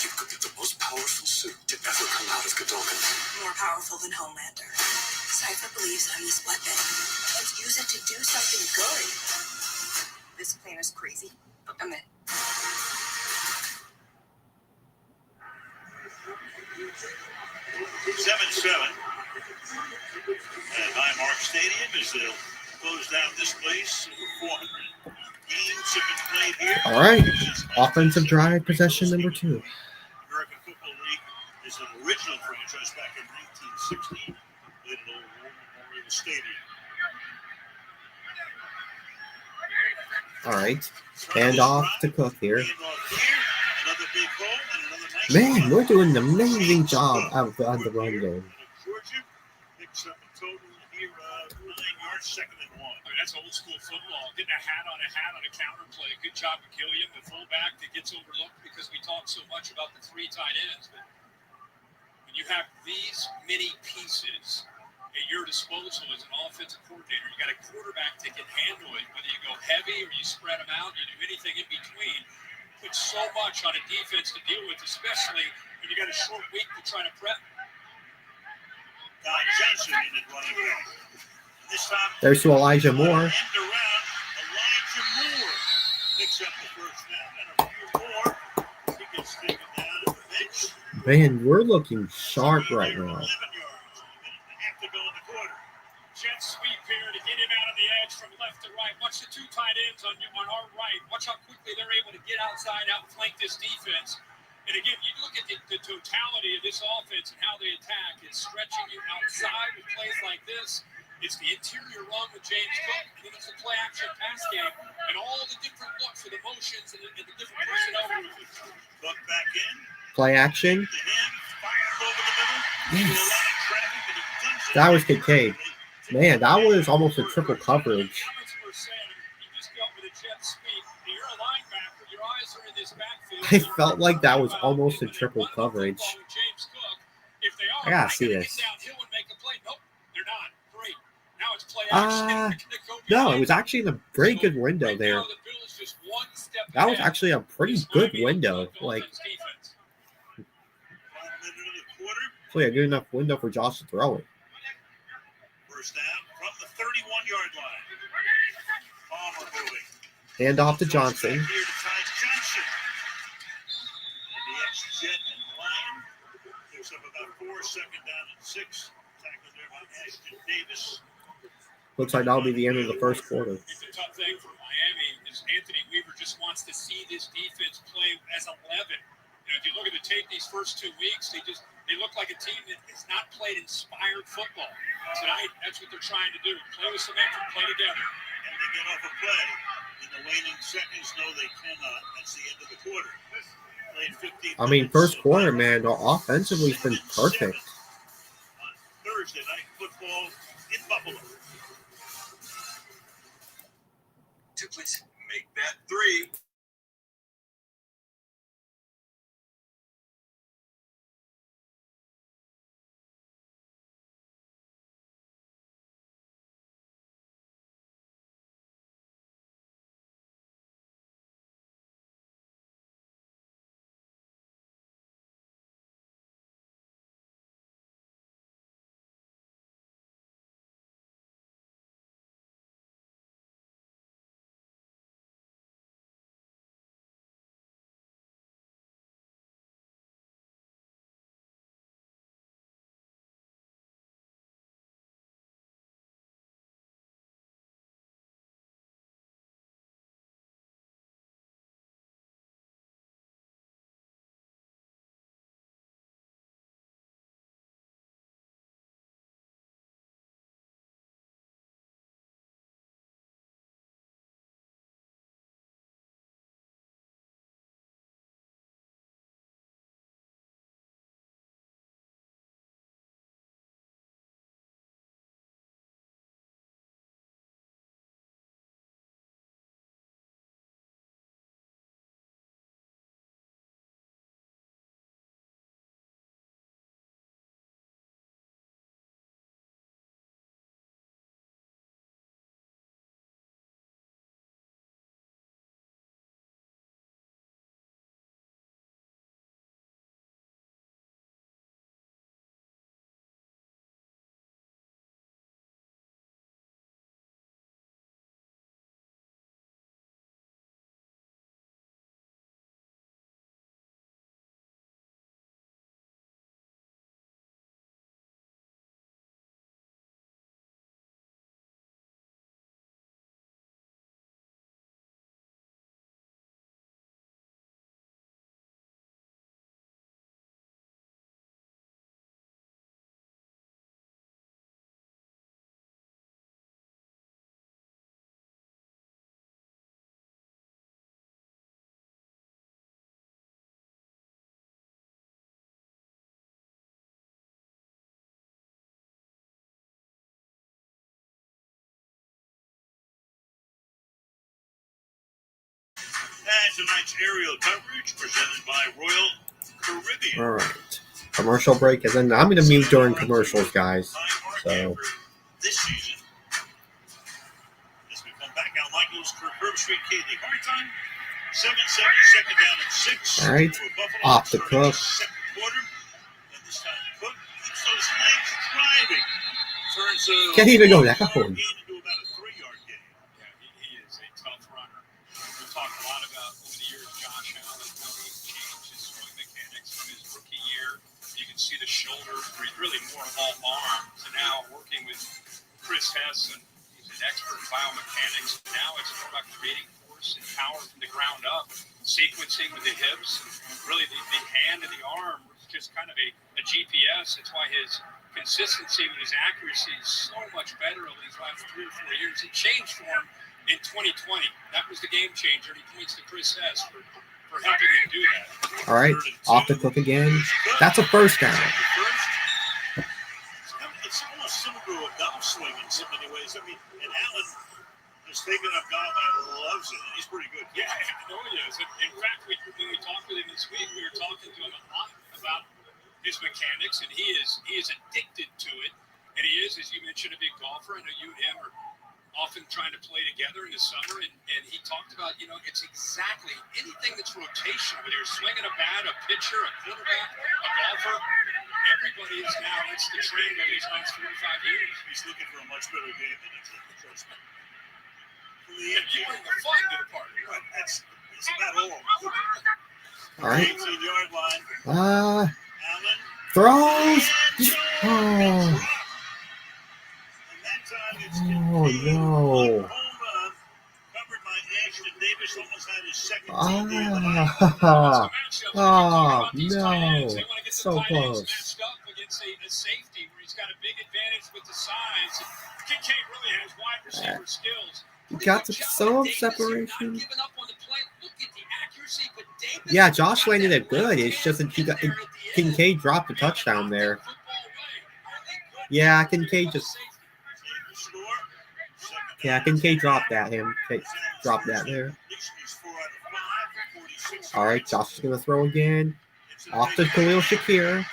You could be the most powerful suit to ever come out of Godolphin. More powerful than Homelander. Cypher believes I'm his weapon. Let's use it to do something good. This plan is crazy. I'm in. 7-7 at Highmark Stadium as they'll close down this place. Over 400 games have been played here. All right. Offensive drive, possession number 2. American Football League is an original franchise back in 1916. Played at Old War Memorial Stadium. All right. Hand off to Cook here. Handoff here. Another big hole and another nice Man, run. we're doing an amazing job on the run game. Georgia picks up a total here of 9 yards, 2nd and 1. I mean, that's old school football. Getting a hat on a counter play. Good job of Gilliam, the fullback that gets overlooked because we talk so much about the 3 tight ends. But when you have these many pieces at your disposal as an offensive coordinator, you got a quarterback that can handle it, whether you go heavy or you spread them out, you do anything in between. Put so much on a defense to deal with, especially when you got a short week to try to prep. Don Johnson in it running back. This time, There's to Elijah Moore. end around. Elijah Moore picks up the first down and a few more. He gets taken down at the bench. Man, we're looking sharp right now. 11 yards. A minute and a half to go in the quarter. Jet sweep here to get him out of the edge from left to right. Watch the 2 tight ends on our right. Watch how quickly they're able to get outside, outflank this defense. And again, you look at the totality of this offense and how they attack is stretching you outside with plays like this. It's the interior run with James Cook, and then it's the play action pass game, and all the different looks with the motions and the different personnel movements. Look back in. Play action. To him, fires over the middle. Yes. A lot of traffic, but he dumps it That was in. Kincaid. Man, that was almost a triple coverage. Comments were saying he just dealt with a jet sweep. You're a linebacker. Your eyes are in this backfield. I felt like that was almost a triple coverage. James Cook. If they are, I gotta see this. downhill and make a play. Nope, they're not. Great. Now it's play action. No, it was actually in a very good window there. That was actually a pretty good window. Like, actually a good enough window for Josh to throw it. First down from the 31-yard line. Palmer moving. Hand off to Johnson. Here to Ty Johnson. And the ex-Jet and Lion. There's up about 4, second down and 6. Tackled there by Ashton Davis. Looks like that'll be the end of the first quarter. It's a tough thing for Miami. Is Anthony Weaver just wants to see this defense play as 11. If you look at the tape these first 2 weeks, they look like a team that has not played inspired football. Tonight, that's what they're trying to do. Play with some effort, play together. And they get off a play. In the waning seconds, no, they cannot. That's the end of the quarter. Played 15 I mean, first quarter, man, offensively has been perfect. On Thursday night football in Buffalo. Please make that 3. And tonight's aerial coverage presented by Royal Caribbean. All right. Commercial break, and then I'm going to mute during commercials, guys. So. This season, as we come back, Al Michaels, Herb Street, Kaylee Hartine, 7-7, second down and 6. All right. For Buffalo. Off the Cook. Second quarter, and this time Cook keeps those legs driving. Turns Can't even go down. into about a 3-yard gain. Yeah, he is a tough runner. We've talked a lot about over the years Josh Allen, how he's changed his swing mechanics from his rookie year. You can see the shoulders where he's really more all arms. And now working with Chris Hess, and he's an expert in biomechanics. Now it's more about creating force and power from the ground up, sequencing with the hips. And really the hand and the arm is just kind of a GPS. That's why his consistency with his accuracy is so much better over these last 3 or 4 years. It changed for him in 2020. That was the game changer. And he points to Chris Hess for helping him do that. All right, off the Cook again. That's a first down. It's almost similar to a golf swing in so many ways. I mean, and Allen is taking up golf and loves it. He's pretty good. Yeah, I know he is. In fact, when we talked with him this week, we were talking to him a lot about his mechanics, and he is addicted to it. And he is, as you mentioned, a big golfer. I know you and him are often trying to play together in the summer, and he talked about, it's exactly anything that's rotational, whether you're swinging a bat, a pitcher, a quarterback, a golfer. Everybody is now, it's the trend of these last 4 or 5 years. He's looking for a much better game than it's trust me. And you bring the fun to the party. Right, that's about all. All right. 18-yard line. Allen. Throws. Oh. And that time it's Oh, no. covered by Ashton Davis, almost had his second Ah. Oh, no. So close. Matched up against a safety where he's got a big advantage with the size. Kincaid really has wide receiver skills. You got some separation. Yeah, Josh landed it good. It's just that Kincaid dropped a touchdown there. Yeah, Kincaid dropped that. Dropped that there. All right, Josh is going to throw again. Off to Khalil Shakir.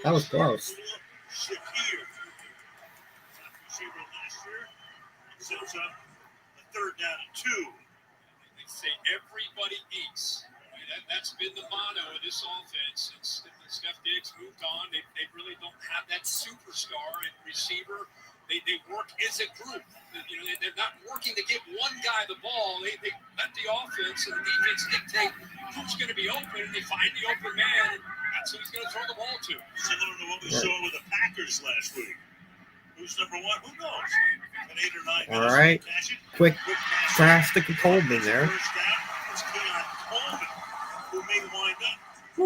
That was close. Sets up a 3rd down and 2. They say everybody eats. I mean, that's been the motto of this offense since Steph Diggs moved on. They really don't have that superstar at receiver. They work as a group. They're not working to give one guy the ball. They let the offense and the defense dictate who's going to be open, and they find the open man, and that's who he's going to throw the ball to. Similar to what we saw with the Packers last week. Who's number 1? Who knows? An 8 or 9 All right. Quick pass to Coleman there. First down. It's Keon Coleman who may wind up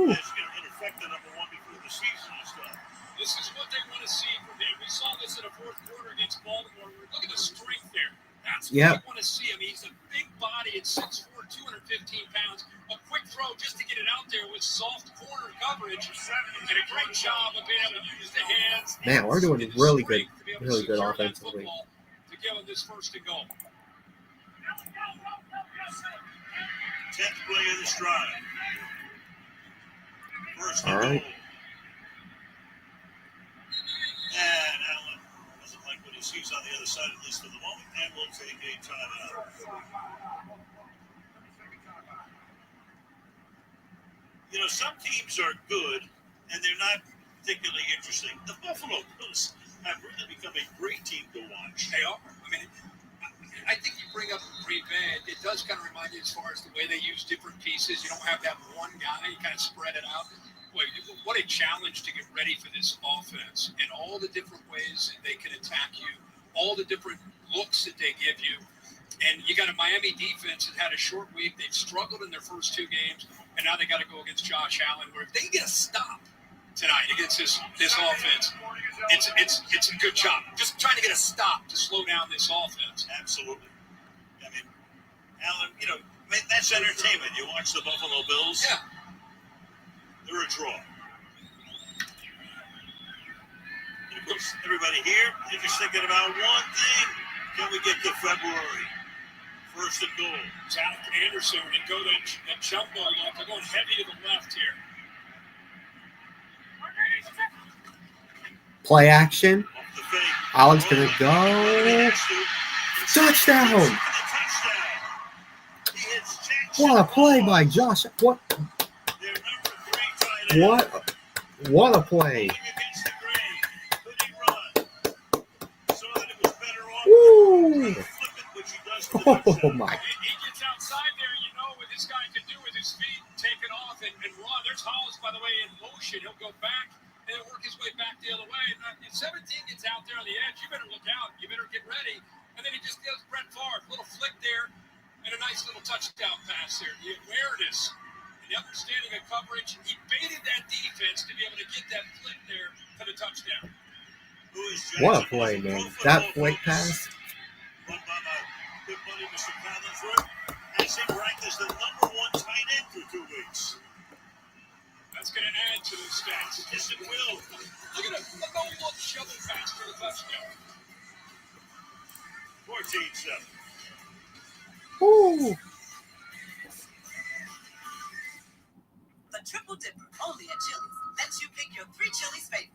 as in effect the number 1 before the season is done. This is what they want to see from him. We saw this in the 4th quarter against Baltimore. Look at the strength there. That's what they want to see. I mean, he's a big body at 6'4", 215 pounds. A quick throw just to get it out there with soft corner coverage. And a great job of being able to use the hands. Man, we're doing really good offensively. To give him this first to go. 10th play of the stride. First All right. And Allen doesn't like what he sees on the other side, at least for the moment, and will take a timeout. Some teams are good, and they're not particularly interesting. The Buffalo Bills have really become a great team to watch. They are. I mean, I think you bring up Green Bay. It does kind of remind you as far as the way they use different pieces. You don't have that one guy. You kind of spread it out. Boy, what a challenge to get ready for this offense and all the different ways that they can attack you, all the different looks that they give you. And you got a Miami defense that had a short week. They've struggled in their first 2 games, and now they got to go against Josh Allen. Where if they get a stop tonight against this offense, it's a good job. Just trying to get a stop to slow down this offense. Absolutely. I mean, Allen, that's entertainment. You watch the Buffalo Bills. Yeah. They're a draw. And of course, everybody here, they're just thinking about one thing. Can we get to February? First and goal. Zach Anderson would go that jumbo look. They're going heavy to the left here. Play action. Allen's going to go. Touchdown. What a play by Josh. What a play. Woo. Oh, my. He gets outside there, what this guy can do with his feet, take it off and run. There's Hollis, by the way, in motion. He'll go back and then work his way back the other way. And if 17 gets out there on the edge, you better look out. You better get ready. And then he just gives Brett Favre a little flick there and a nice little touchdown pass there. The awareness and Yep, standing in coverage. He baited that defense to be able to get that flip there for the touchdown. What a play, man. That flick pass. Run by my good buddy, Mr. Collinsworth, has him ranked as the #1 tight end through 2 weeks. That's going to add to the stats. Yes, it will. Look at a no-look shovel pass for the touchdown. 14-7. Ooh. The Triple Dipper, only at Chili's, lets you pick your 3 Chili's favorites.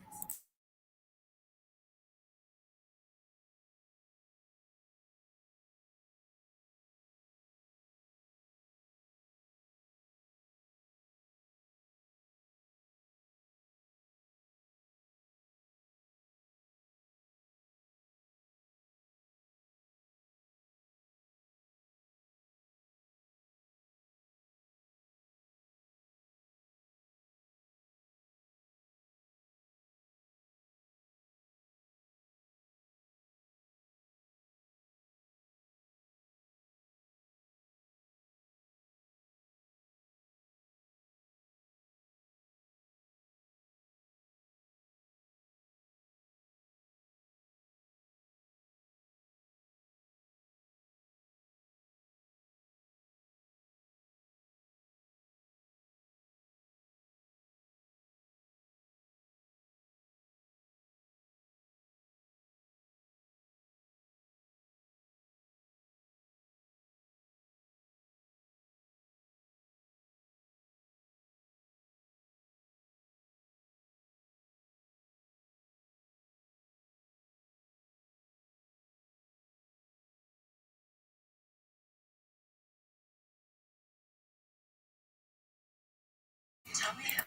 Tell me how.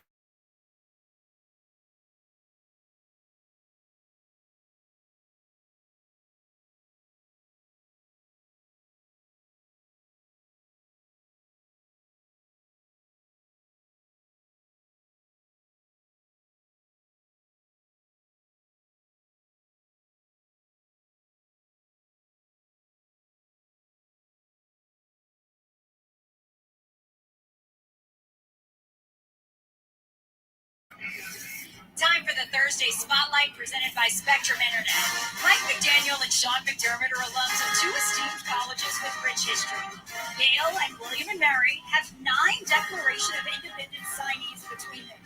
Time for the Thursday Spotlight presented by Spectrum Internet. Mike McDaniel and Sean McDermott are alums of 2 esteemed colleges with rich history. Yale and William & Mary have 9 Declaration of Independence signees between them.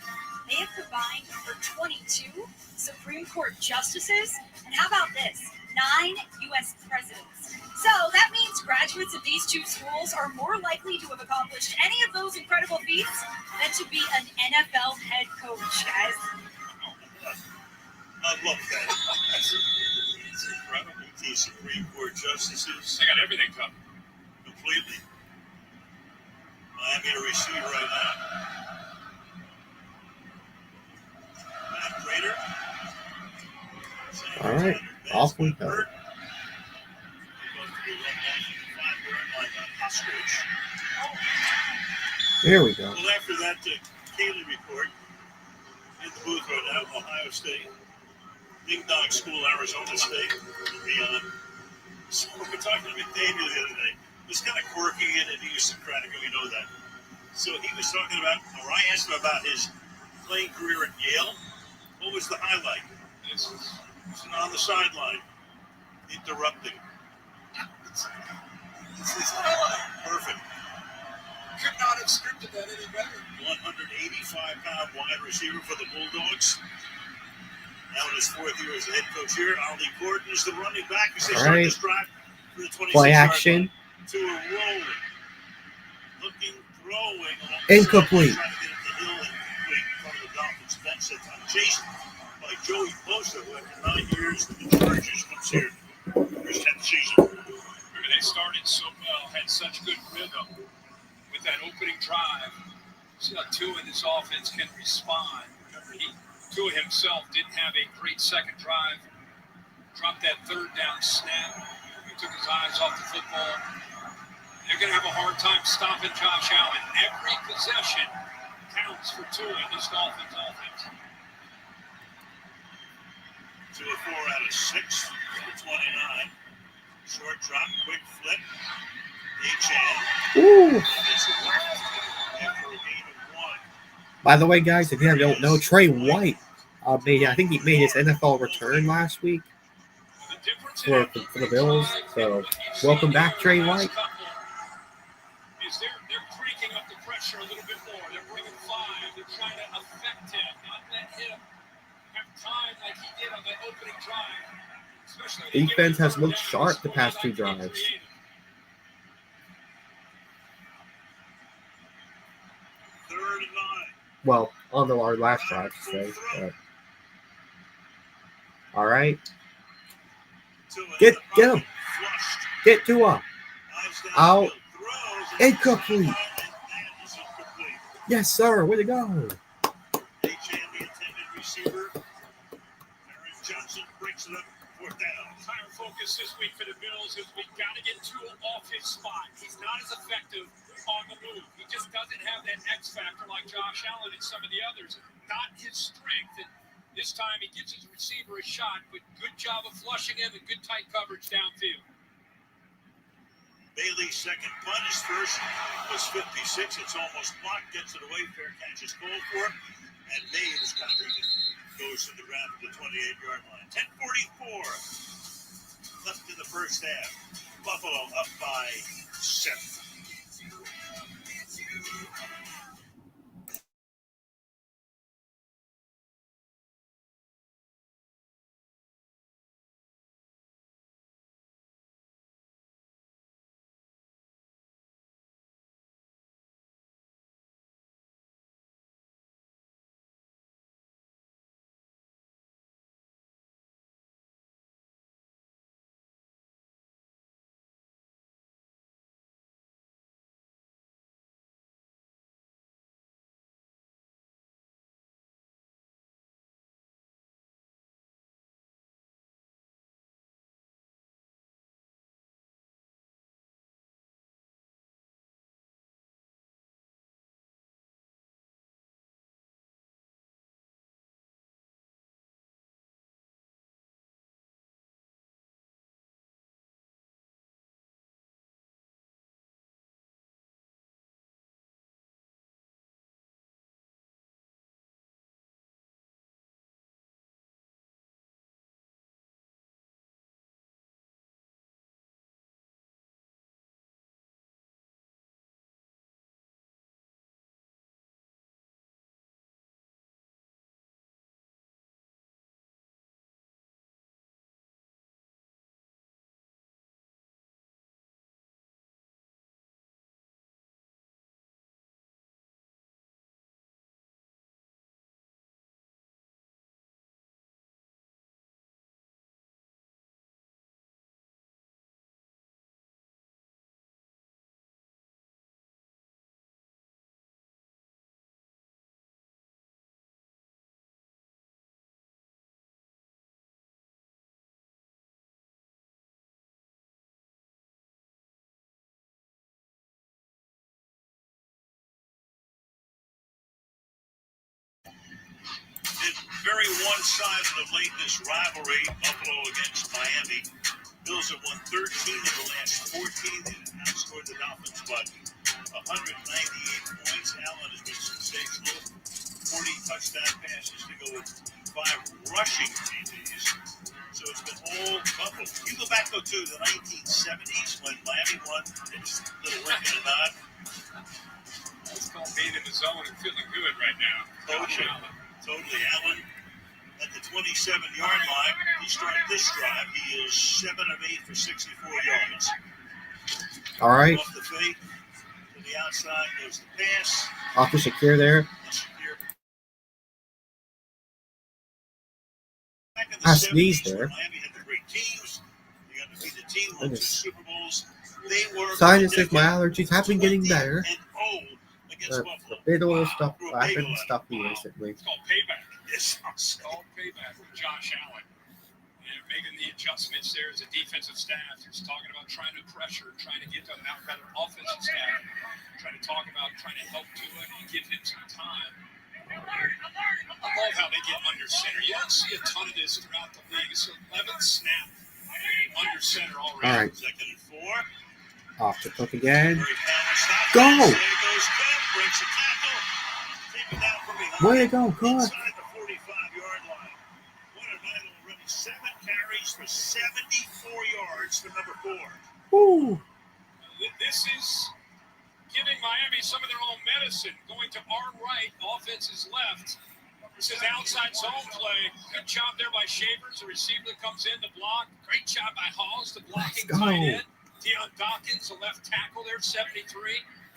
They have combined for 22 Supreme Court justices, and how about this? 9 U.S. presidents. So that means graduates of these 2 schools are more likely to have accomplished any of those incredible feats than to be an NFL head coach, guys. I love that. It's incredible. These Supreme Court justices. They got everything covered. Completely. Miami to receive right now. Matt Prater. All right. Off we go. There we go. Well, after that Kaylee report, in the booth right now, Ohio State, Ding Dong School, Arizona State, and beyond. So we were talking to McDaniel the other day. It was kind of quirky and idiosyncratic, and we know that. So he was talking about, or I asked him about his playing career at Yale. What was the highlight? This was on the sideline, interrupting. It's his highlight. Perfect. Could not have scripted that any better. 185-pound wide receiver for the Bulldogs. Now in his 4th year as a head coach here, Ali Gordon is the running back. As they start this drive for the 26-yard Play action. To a rolling, looking, throwing. Incomplete. Trying to get it to Hill and complete in front of the Dolphins bench that time. Chased by Joey Bosa, who after 9 years with the Chargers comes here for his 10th season. Remember, they started so well, had such good rhythm with that opening drive. See how Tua in this offense can respond. Remember, Tua himself didn't have a great second drive. Dropped that 3rd down snap. He took his eyes off the football. They're going to have a hard time stopping Josh Allen. Every possession counts for Tua in this Dolphins offense. 2 of 4 out of 6 for 29. Short drop, quick flip. H-Chan. Ooh. After a gain of By the way, guys, if you don't know, Trey White I think he made his NFL return last week for the Bills. So welcome back, Trey White. Is they're cranking up the pressure a little bit more. They're bringing 5. They're trying to affect him, not let him have time like he did on that opening drive. Defense has looked sharp the past 2 drives. Well, on our last drive, to say. All right. Get him. Get Tua. Out. Incomplete. Yes, sir. Way to go. Johnson breaks it up, 4th down. Higher focus this week for the Bills is we got to get Tua off his spot. He's not as effective on the move. He just doesn't have that X factor like Josh Allen and some of the others. Not his strength. And this time he gives his receiver a shot, but good job of flushing him and good tight coverage downfield. Bailey's second punt, his first was 56. It's almost blocked, gets it away. Fair catch is called for. And May is covered and goes to the ground at the 28-yard line. 10:44 left in the first half. Buffalo up by 7. Very one-sided of late this rivalry, Buffalo against Miami. Bills have won 13 of the last 14 and outscored the Dolphins by 198 points. Allen has been sensational. 40 touchdown passes to go with 5 rushing TDs. So it's been all Buffalo. You go back, though, to the 1970s when Miami won. It's a little wink and a nod. That's called being in the zone and feeling good right now. Totally. Allen at the 27-yard line. He started this drive. He is 7 of 8 for 64 yards. All right. Off the fake. To the outside goes the pass. Off to Shakir there. I sneezed there. Miami had the great teams. They got to beat the team, won 2 Super Bowls. They were Sinuses, my allergies have been getting better. A bit of stuff. I've been stuffy recently. It's called payback. It's called payback with Josh Allen. And making the adjustments there as a defensive staff. He's talking about trying to pressure, trying to get to an outright offensive staff, trying to talk about trying to help Tua and give him some time. I love how they get under center. You don't see a ton of this throughout the league. So 11th snap under center already. All right. Second and 4. Off to Cook again. Go! There goes Cook, breaks a tackle. Taken down for Way to go, Cook. Inside the 45-yard line. What a night already. 7 carries for 74 yards for number 4. Woo. This is giving Miami some of their own medicine. Going to our right, offense is left. This is outside zone play. Good job there by Shavers. The receiver that comes in to block. Great job by Halls, the blocking Let's go. tight end. Deion Dawkins, the left tackle there, 73.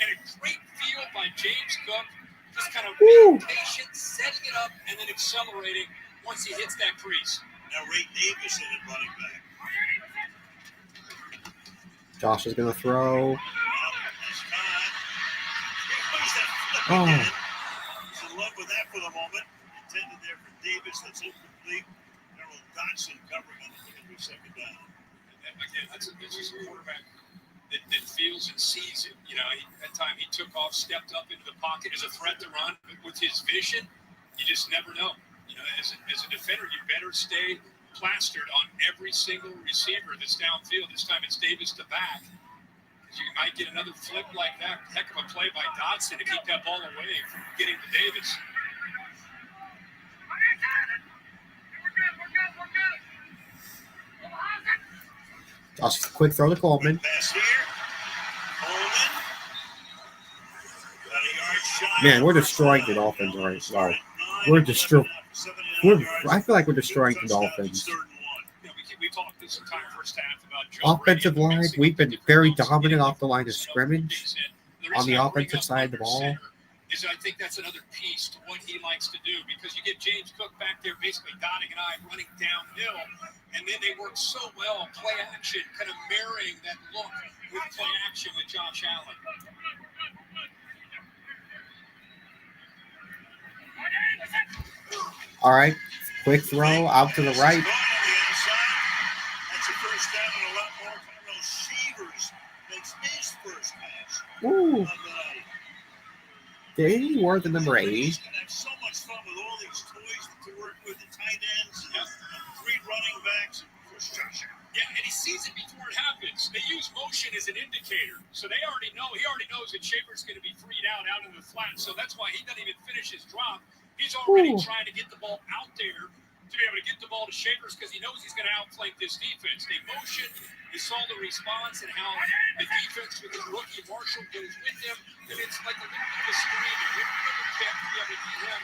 And a great feel by James Cook. Just kind of being patient, setting it up, and then accelerating once he hits that crease. Now Ray Davis in it running back. Josh is going to throw. Oh. He's in love with that for the moment. Intended there for Davis. That's incomplete. Harold Dotson covering on the second down. And again, that's just a quarterback that feels and sees it. You know, at time he took off, stepped up into the pocket as a threat to run. But with his vision, you just never know. You know, as a defender, you better stay plastered on every single receiver that's downfield. This time it's Davis to back. You might get another flip like that. Heck of a play by Dotson to keep that ball away from getting to Davis. Josh, quick throw to Coleman. Pass here. Coleman. Got a yard shy. Man, we're destroying the Dolphins right now. We're destroying. I feel like we're destroying the Dolphins. We talked this entire first half about Joe Offensive Brady. line, we've been very dominant off the line of scrimmage on the offensive side of the ball. Is I think that's another piece to what he likes to do, because you get James Cook back there basically dotting an I, running downhill, and then they work so well, play action, kind of marrying that look with play action with Josh Allen. All right, quick throw out to the right. That's a first down and a lot more. Carlos Shavers makes his first pass. Ooh. They were the number 8. He's going to have so much fun with all these toys to work with, the tight ends, and 3 running backs, and of course Josh Allen. Yeah, and he sees it before it happens. They use motion as an indicator. So they already know, he already knows that Shavers going to be freed out in the flat. So that's why he doesn't even finish his drop. He's already trying to get the ball out there to be able to get the ball to Shavers, because he knows he's going to outflank this defense. They motion. You saw the response and how the defense with the rookie Marshall goes with him. And it's like a little bit of a screen, a little bit of a kick to be able to get him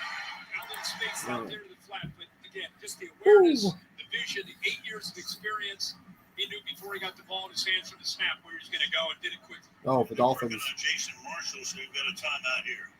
out in space out there to the flat. But again, just the awareness, the vision, the 8 years of experience. He knew before he got the ball in his hands from the snap where he was going to go, and did it quickly. Oh, the Dolphins. Jason Marshall, so we've got a timeout here.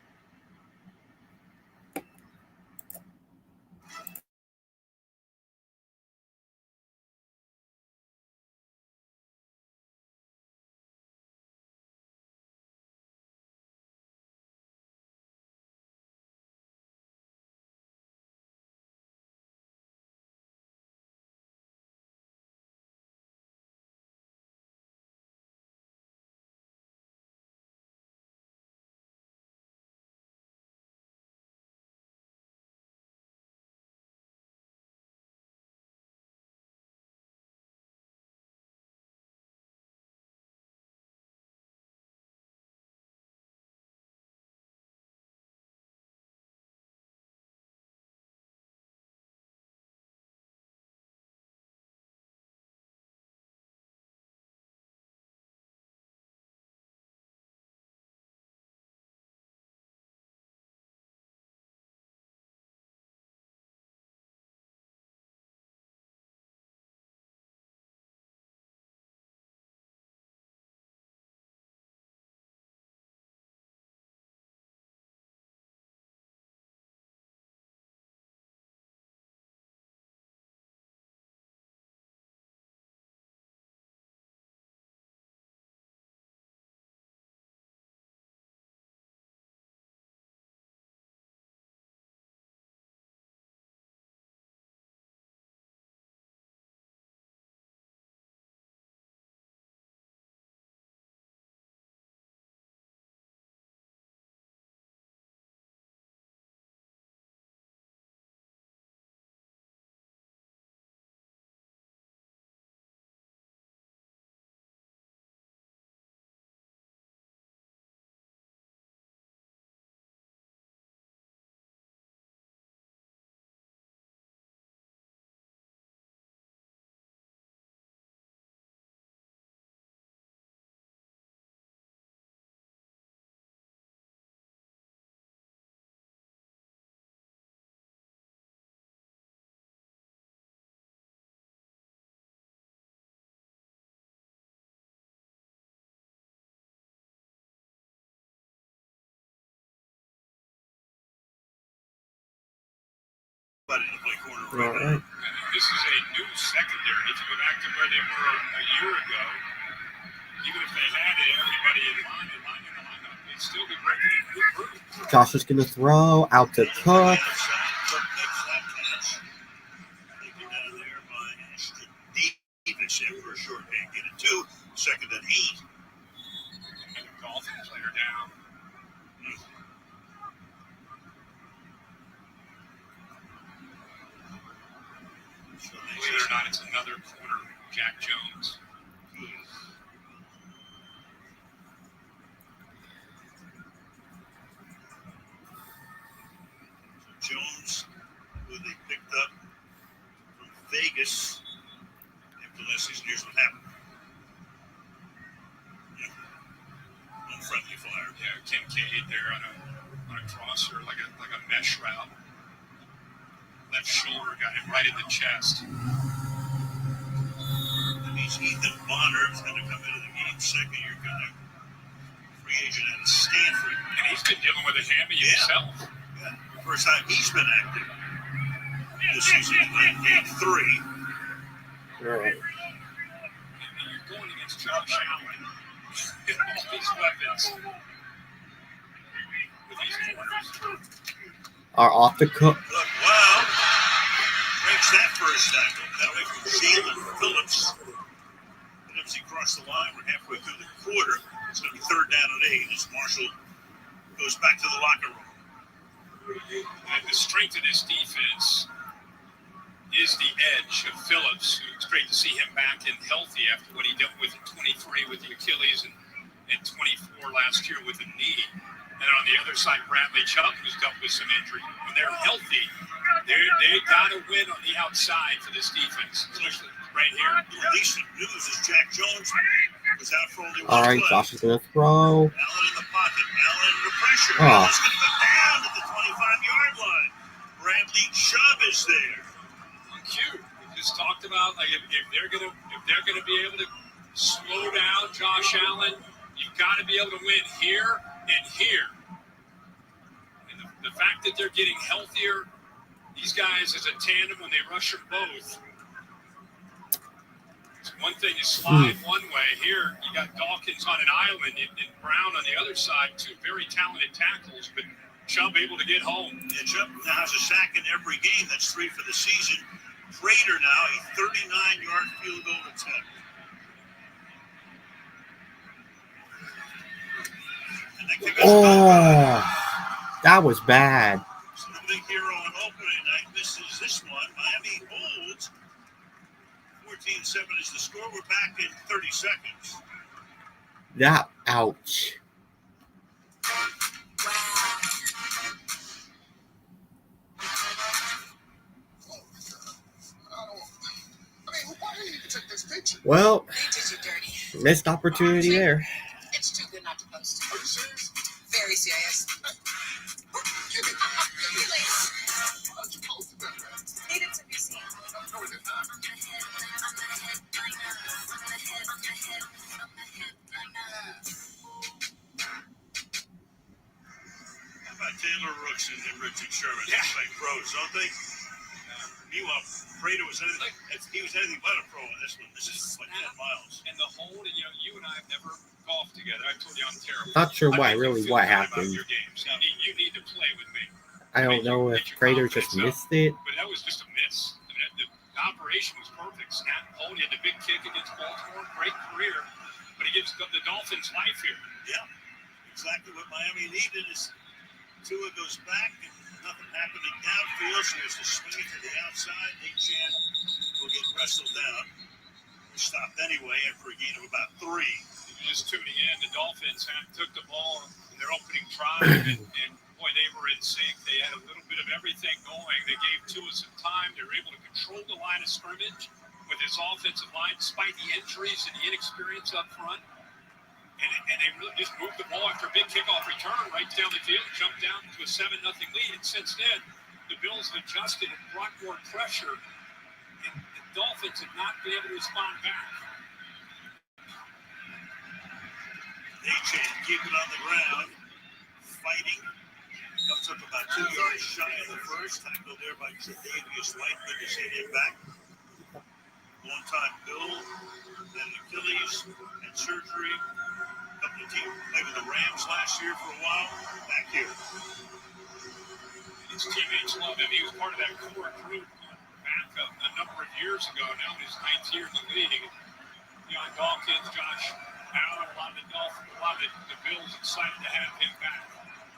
play corner All right right. now. This is a new secondary. If you go back to where they were a year ago, even if they had everybody in line in the lineup, they'd still be breaking a new group. Josh is going to throw out to Cook. Outside, Cook makes that catch. Taken down there by Ashton Davis after a short man. Get it 2. Second and 8. And the Dolphin player down. So Believe it or not, it's another corner, Jack Jones. Jones, who they picked up from Vegas after last season. Here's what happened. Unfriendly fire. Yeah, Kincaid there on a crosser, like a mesh route. Left shoulder got him right in the chest. And he's Ethan Bonner, who's going to come into the game second-year guy. Free agent out of Stanford. And he's been dealing with a hammy himself. Yeah. First time he's been active this season. He's played game 3. All right. And you're going against Josh Allen. All these weapons. With these corners. Are off to Cook. Look, wow. Breaks that first tackle. That way from Jalen Phillips. Phillips, he crossed the line. We're halfway through the quarter. It's going to be 3rd down and 8 as Marshall goes back to the locker room. And the strength of this defense is the edge of Phillips. It's great to see him back and healthy after what he dealt with in 23 with the Achilles and 24 last year with the knee. And on the other side, Bradley Chubb, who's dealt with some injury. When they're healthy, they got to win on the outside for this defense, especially right here. The decent news is Jack Jones was out for only 1 All right, play. Josh is going to throw. Allen in the pocket. Allen under pressure. Oh. Allen's going to go down at the 25-yard line. Bradley Chubb is there. Cute. We just talked about like if they're gonna be able to slow down Josh Allen, you've got to be able to win here and here. And the fact that they're getting healthier, these guys as a tandem when they rush them both. It's one thing you slide one way. Here you got Dawkins on an island and Brown on the other side, 2 very talented tackles, but Chubb able to get home. And Chubb now has a sack in every game. That's 3 for the season. Prater now a 39-yard field goal attempt. And that kick is That was bad. so the big hero on opening night misses this one. Miami holds. 14-7 is the score. We're back in 30 seconds. That, ouch. Well, missed opportunity there. It's too good not to post. Are you serious? Very serious. Needed to be seen. No, it did not. How about Taylor Rooks and Richard Sherman? Yeah. They play pros, don't they? Meanwhile, Prater was anything. He was anything but a pro in this one. This is like 10 miles. And the hold, you and I have never golfed together. I told you I'm terrible. Not sure I why, make you really, feel what good about happened. your games. You need to play with me. I don't know if Prater just missed it. But that was just a miss. I mean, the operation was perfect. Snap and hold. He had the big kick against Baltimore. Great career. But he gives the Dolphins life here. Yeah, exactly what Miami needed is Tua goes back and nothing happening downfield. So there's the swing to the outside. Nate Chan will get wrestled down. Stopped anyway after a gain of about 3. Just tuning in, the Dolphins took the ball in their opening drive, and boy, they were in sync. They had a little bit of everything going. They gave Tua some time. They were able to control the line of scrimmage with his offensive line, despite the injuries and the inexperience up front. And they really just moved the ball after a big kickoff return right down the field, jumped down to a 7-0 lead. And since then, the Bills have adjusted and brought more pressure, and the Dolphins have not been able to respond back. Nate Chan keeping on the ground, fighting. Comes up about 2 yards shy of the first. Tackle there by Tre'Davious White. Good to see him back. One-time Bill, then Achilles, and surgery. A couple of teams played with the Rams last year for a while. Back here. His teammates love him. He was part of that core group back a number of years ago. Now in his 9th year in the league. Deion Dawkins, Josh Allen, a lot of the Bills excited to have him back.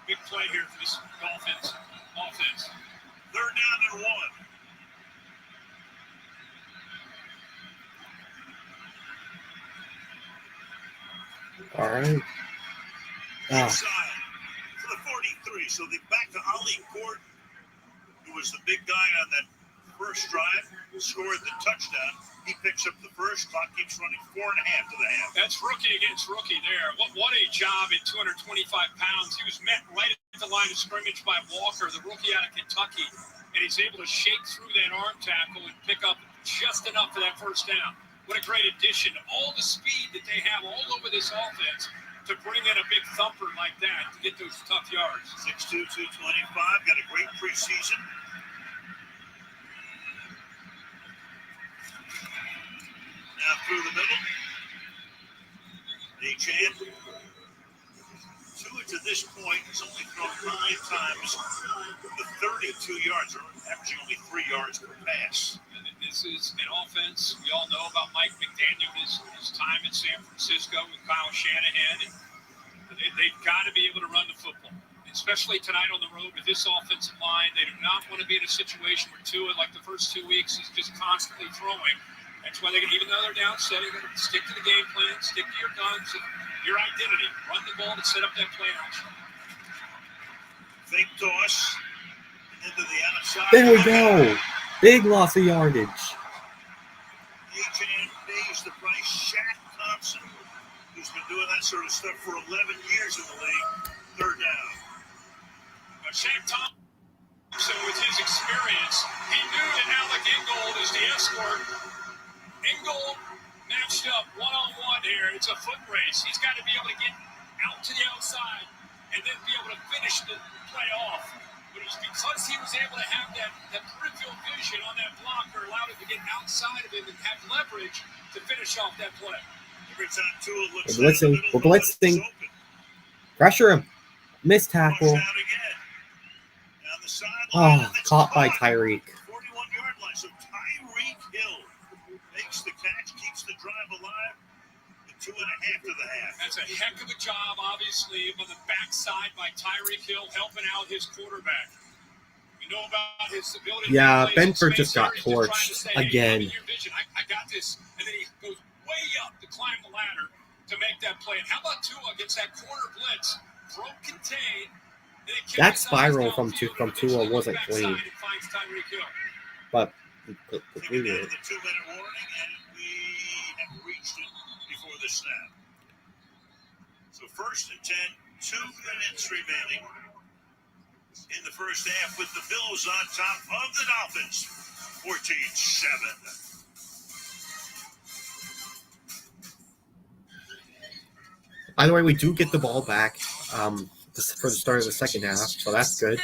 Big play here for this Dolphins offense. 3rd down and 1. All right. Inside to the 43. So they back to Ali Gordon, who was the big guy on that first drive, scored the touchdown. He picks up the first. Clock keeps running 4.5 to the half. That's rookie against rookie there. What a job at 225 pounds. He was met right at the line of scrimmage by Walker, the rookie out of Kentucky, and he's able to shake through that arm tackle and pick up just enough for that first down. What a great addition. All the speed that they have all over this offense to bring in a big thumper like that to get those tough yards. 6'2", 225. Got a great preseason. Now through the middle. Achane. Tua to this point has only thrown 9 times the 32 yards, or averaging only 3 yards per pass. And this is an offense we all know about Mike McDaniel, his time in San Francisco with Kyle Shanahan. And they've got to be able to run the football, especially tonight on the road with this offensive line. They do not want to be in a situation where Tua, like the first 2 weeks, is just constantly throwing. That's why they, even though they're down setting, stick to the game plan, stick to your guns, and your identity. Run the ball to set up that play action. Fake toss into the outside. There we go. Big loss of yardage. Achane pays the price. Shaq Thompson, who's been doing that sort of stuff for 11 years in the league. 3rd down. But Shaq Thompson, with his experience, he knew that Alec Ingold is the escort. Ingold matched up one-on-one here. It's a foot race. He's got to be able to get out to the outside and then be able to finish the play off. But it was because he was able to have that peripheral vision on that blocker, allowed him to get outside of him and have leverage to finish off that play. Every time Tua looks We're blitzing. We're blitzing. Pressure him. Missed tackle. Oh, caught by Tyreek. 41-yard line. So Tyreek Hill makes the catch, keeps the drive alive. 2.5 to the half. That's a heck of a job, obviously, on the backside by Tyreek Hill, helping out his quarterback. We know about his ability. Yeah, Benford just got torched again. I got this, and then he goes way up to climb the ladder to make that play. And how about Tua against that corner blitz? Throw contain. That spiral from Tua wasn't clean, but he completed it. The 2-minute warning, and we have reached it before the snap. So 1st and 10, 2 minutes remaining in the first half with the Bills on top of the Dolphins, 14-7. By the way, we do get the ball back for the start of the second half, so that's good.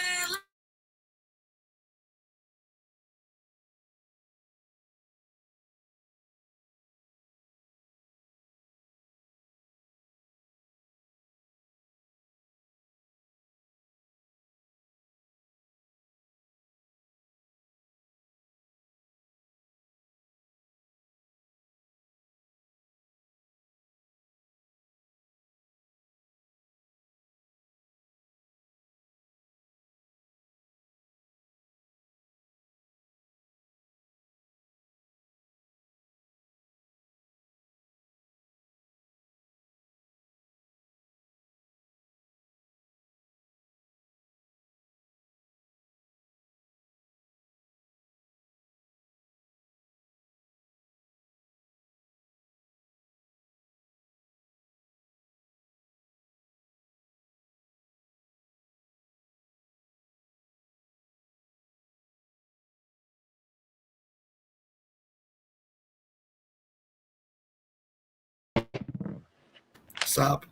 Stop.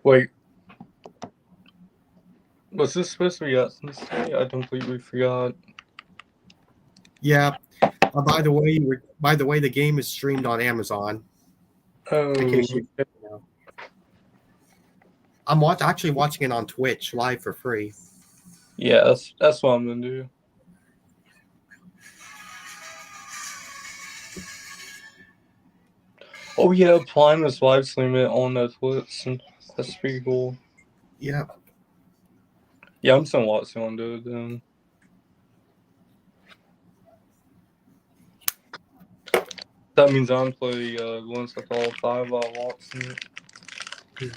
Wait. Was this supposed to be at Cincinnati? I completely forgot. Yeah. By the way, the game is streamed on Amazon. In case Oh, you know. I'm actually watching it on Twitch live for free. yeah, that's what I'm gonna do. Oh yeah, Prime is live streaming on Netflix, and that's pretty cool. Yeah. Yeah, I'm just gonna watch it on there then. That means I'm play once with all 5 while watching it. Trying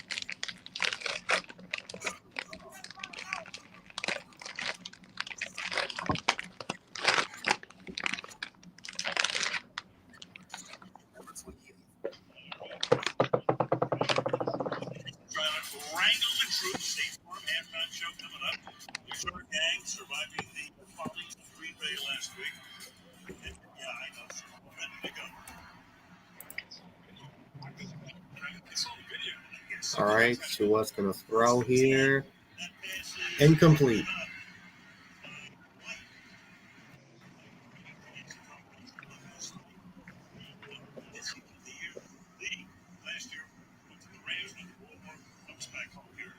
to wrangle the troops. State Farm halftime show coming up. The short gang surviving the follies of Green Bay last week. And, yeah, I know. So ready to go. All right. Tua's gonna throw here. Incomplete. Last year, went to the Rams, went to Baltimore, comes back home here.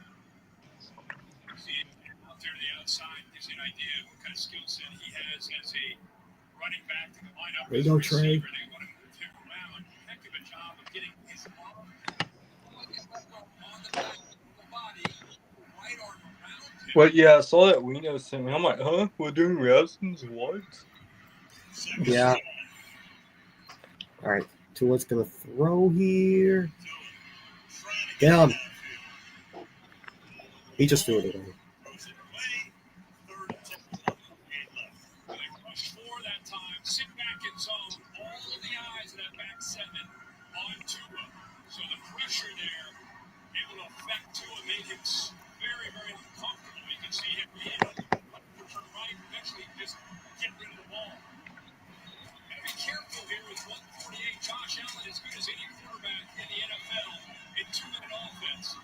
See, out there to the outside gives you an idea of what kind of skill set he has as a running back to line up There you as a go, Trey. receiver. They want to move him around. Heck of a job of getting his arm on the back of the body, right arm around him. But yeah, I saw that Reno sent me. I'm like, huh? We're doing reactions? What? Yeah. All right. Tua's gonna throw here. Get him. He just threw it away. For that time, sit back in zone. All of the eyes of that back seven on Tua. So the pressure there able to affect Tua, made him very, very uncomfortable. You can see him right, eventually just get rid of the ball. Gotta be careful here with 148. Josh Allen as good as any quarterback in the NFL in 2-minute offense.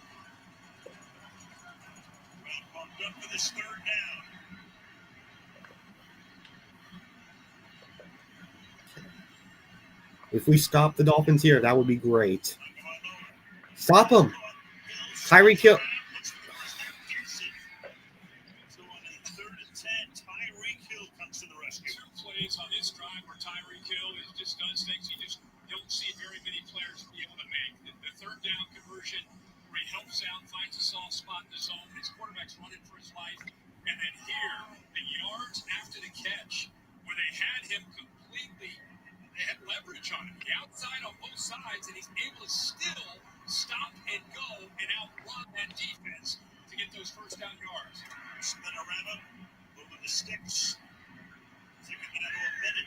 Bumped up for this third down. If we stop the Dolphins here, that would be great. Stop him. Tyreek Hill. So on a 3rd and 10, Tyreek Hill comes to the rescue. 2 plays on this drive where Tyreek Hill just does things you just don't see very many players be able to make. The third down conversion where he helps out, finds a soft spot in the zone. His quarterback's running for his life. And then here, the yards after the catch, where they had him completely, they had leverage on him, the outside on both sides, and he's able to still stop and go and outrun that defense to get those first down yards. Spin around him, moving the sticks. Taking it into a minute.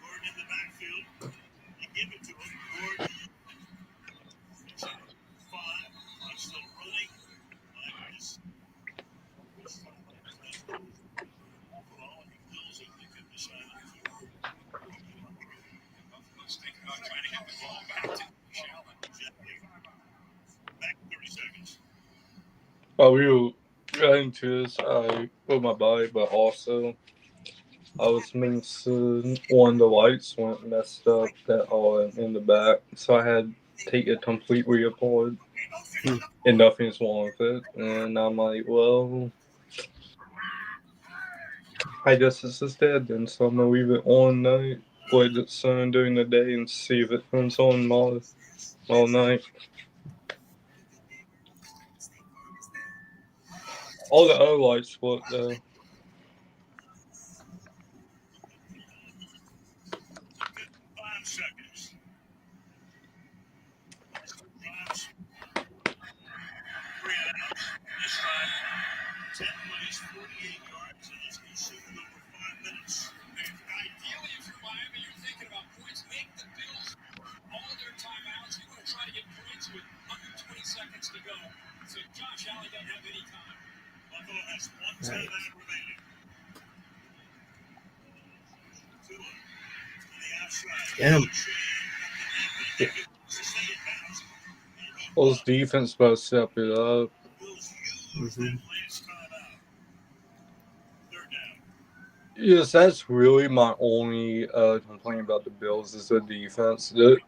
Gordon in the backfield. They give it to him. Gordon. 5. He's still running. This Thinking about trying to get the ball back to Allen. Back 30 seconds. While we were getting to this, I put my body, but also I was missing one of the lights went messed up that in the back, so I had to take it completely apart, and nothing's wrong with it. And I'm like, well, I guess it's just dead then, so I'm gonna leave it on night, let it sun during the day, and see if it turns on all night. All the other lights work though. 5 seconds. This time, 10 plays, 48 yards, and it's consumed over 5 minutes. Ideally, if you're Miami, you're thinking about points. Make the Bills all their timeouts. You want to try to get points with under 20 seconds to go. So Josh Allen doesn't have any time. Buffalo has 1 timeout remaining. Tua to the outside. Get him. Those defense both step it up. Yes, that's really my only complaint about the Bills is the defense. They're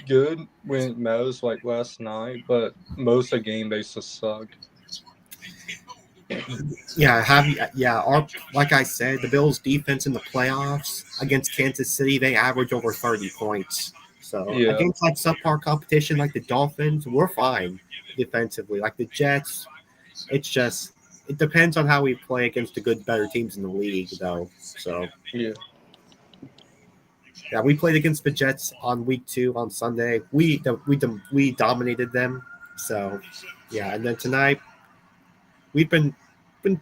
good when it matters, like last night, but most of the game they just suck. Like I said, the Bills' defense in the playoffs against Kansas City, they average over 30 points. So against like subpar competition like the Dolphins, we're fine defensively. Like the Jets, it depends on how we play against the better teams in the league, though. So yeah, we played against the Jets on week 2 on Sunday. We dominated them. So yeah, and then tonight we've been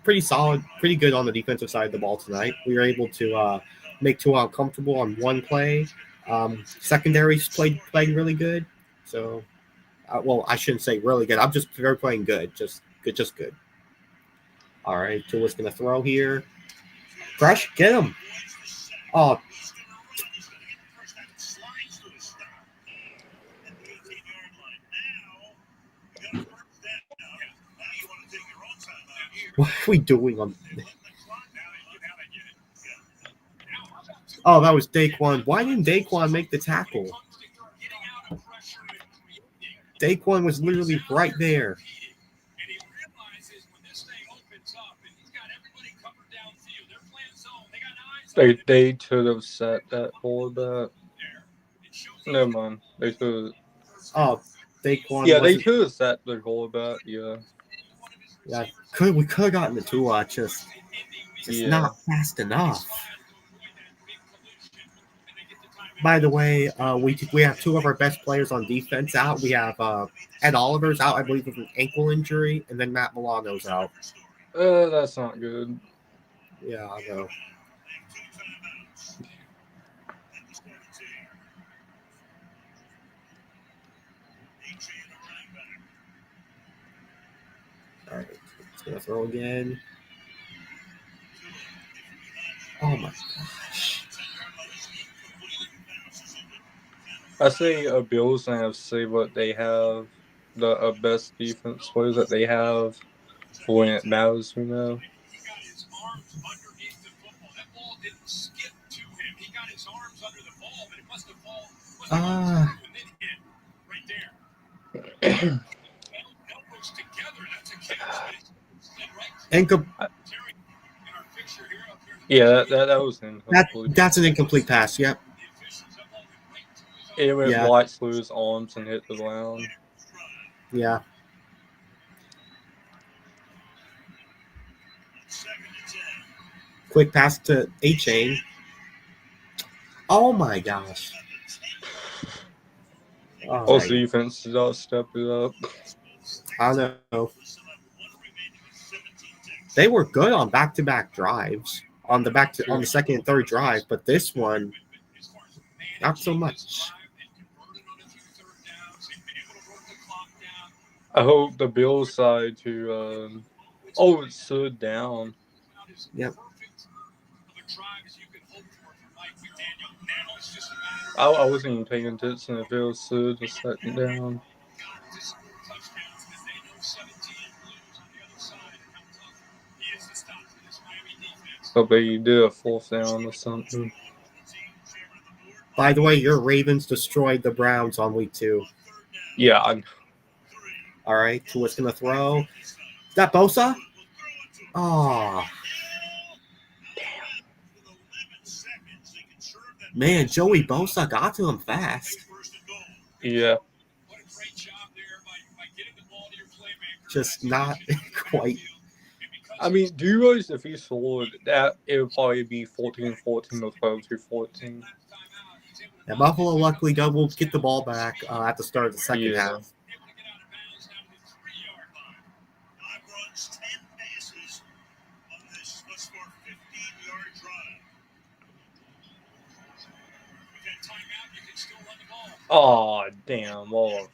pretty solid, pretty good on the defensive side of the ball tonight. We were able to make Tua uncomfortable on one play. Secondaries played really good. So, well, I shouldn't say really good. They're playing good, just good. All right, Tua's gonna throw here. Fresh, get him. Oh, what are we doing on? Oh, that was Daquan. Why didn't Daquan make the tackle? Daquan was literally right there. They should have set that quarterback. Never mind. They should have. Oh, Daquan. Yeah, they should have set the quarterback. Yeah. Yeah, we could have gotten the Tua, just not fast enough. By the way, we have 2 of our best players on defense out. We have Ed Oliver's out, I believe, with an ankle injury, and then Matt Milano's out. That's not good. Yeah, I know. All right, it's gonna throw again. Oh my gosh! I say Bills have to say what they have, the best defense players that they have for when it matters. You know. He got his arms underneath the football. That ball didn't skip to him. He got his arms under the ball, but it must have fallen. And then hit right there. Elbows together. That's a catch. Yeah, that was incomplete. That's an incomplete pass. Yep. It went right through his arms and hit the ground. Yeah. Quick pass to A-Chain. Oh my gosh. All defense did step it up. I know. They were good on back-to-back drives on the second and third drive, but this one, not so much. I hope the Bills side to. It's stood down. Yep. I wasn't even paying attention if it was stood or second down. But they did a 4th down or something. By the way, your Ravens destroyed the Browns on week 2. Yeah. All right, Tua's going to throw. Is that Bosa? Oh. Man, Joey Bosa got to him fast. Yeah. Just not quite. I mean, do you realize if he scored that, it would probably be 14-14 or 12-14? Yeah, Buffalo luckily will get the ball back at the start of the second half. Oh, damn. Well,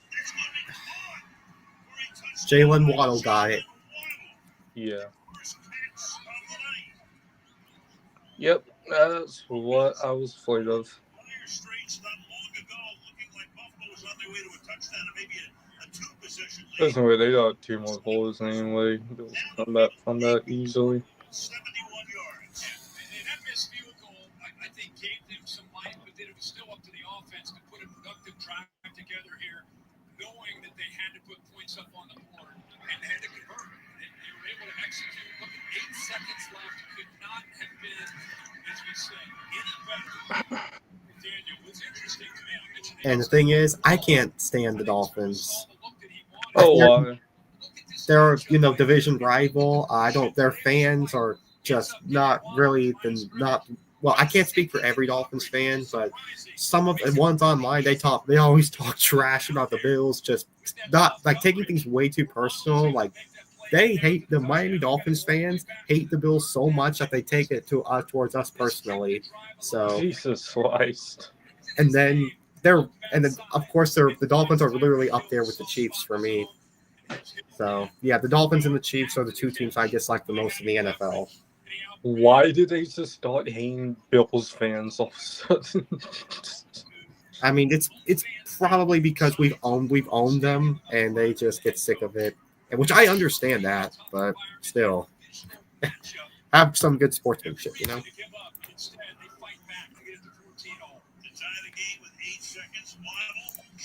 Jalen Waddle got it. Yeah. Yep, that's what I was afraid of. Not long ago, looking like Buffalo was on their way to a touchdown and maybe a 2 There's no way they got 2 more goals anyway. Bills come back from that easily. 71 yards. And that missed field goal, I think, gave them some life, but then it was still up to the offense to put a productive drive together here, knowing that they had to put points up on the board and they had to convert. They were able to execute. Look at 8 seconds left. Could not have been, as we said, any better. Daniel, what's interesting to me, I mentioned And the thing is, I can't stand the Dolphins. Oh, why? They're division rival. I don't. Their fans are just not really not. Well, I can't speak for every Dolphins fan, but some of the ones online they always talk trash about the Bills, just not like taking things way too personal. Like they hate the Miami Dolphins fans hate the Bills so much that they take it towards us personally. So Jesus Christ. and then of course the Dolphins are literally up there with the Chiefs for me. So yeah, the Dolphins and the Chiefs are the two teams I dislike the most in the NFL. Why did they just start hating Bills fans all of a sudden? I mean, it's probably because we've owned them and they just get sick of it, which I understand that, but still, have some good sportsmanship, you know.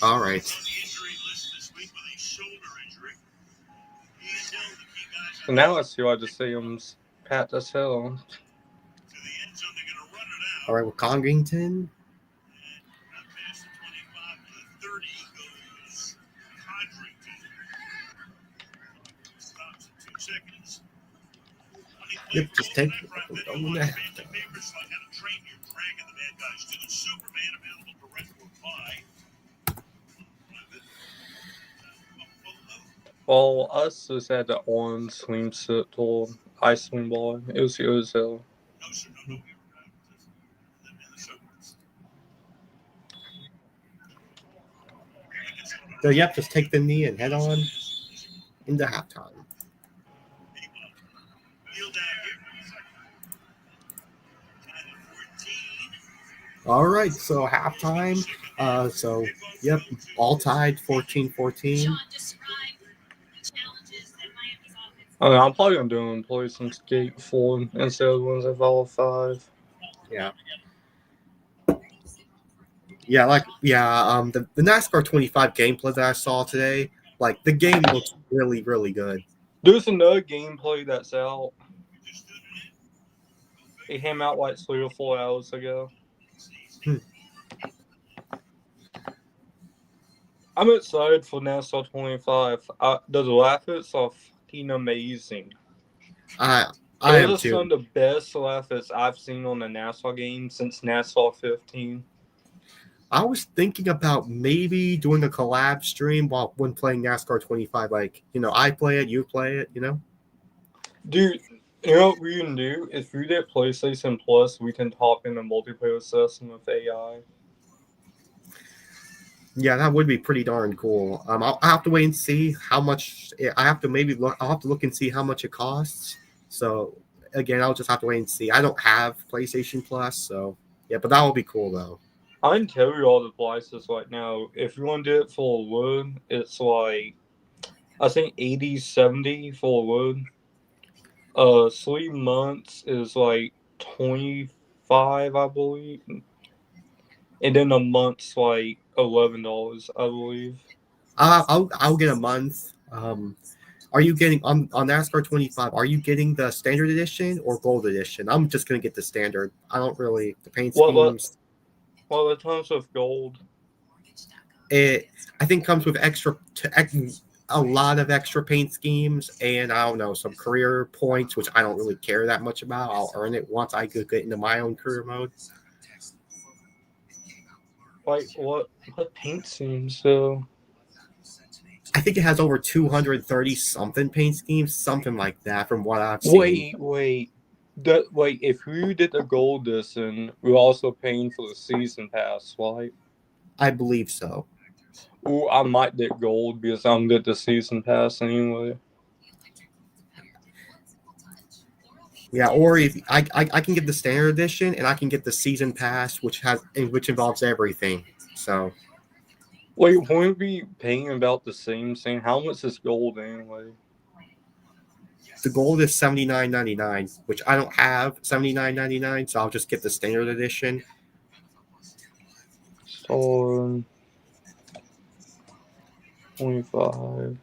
All right. So now I see why the stadium's packed as hell. All right, well, Congington. Yep, just take it. Well, us just had the orange swimsuit or ice swim ball. It was good as hell. So yep, just take the knee and head on into halftime. All right, so halftime. So yep, all tied 14-14. I'm probably gonna do employ some skate 4 instead of ones at Vol 5. Yeah. Yeah, the NASCAR 25 gameplay that I saw today, like the game looks really, really good. There's another gameplay that's out. It came out like 3 or 4 hours ago. I'm excited for NASCAR 25. The graphics are fucking amazing. I am Those are too. some of the best graphics I've seen on a NASCAR game since NASCAR 15. I was thinking about maybe doing a collab stream when playing NASCAR 25. Like, I play it, you play it, Dude, you know what we can do? If we get PlayStation Plus, we can hop in a multiplayer session with AI. Yeah, that would be pretty darn cool. I'll have to wait and see how much. I have to maybe look. I'll have to look and see how much it costs. So again, I'll just have to wait and see. I don't have PlayStation Plus, so yeah, but that will be cool though. I can tell you all the prices right now. If you want to do it for a wood, it's like, I think 80, 70 for a wood. 3 months is like 25, I believe. And then a month's like $11, I believe. I'll get a month. Are you getting on NASCAR 25? Are you getting the standard edition or gold edition? I'm just gonna get the standard. I don't really the paint schemes. Well, it comes with gold. It I think comes with a lot of extra paint schemes and I don't know some career points, which I don't really care that much about. I'll earn it once I get into my own career mode. Like what paint schemes though? I think it has over 230 something paint schemes, something like that, from what I've seen. Wait. If you did the gold edition, we're also paying for the season pass, right? I believe so. Ooh, I might get gold because I'm good the season pass anyway. Yeah, or if I can get the standard edition and I can get the season pass, which involves everything. So Wait, won't we be paying about the same thing? How much is gold anyway? The gold is $79.99, which I don't have $79.99, so I'll just get the standard edition. So 25.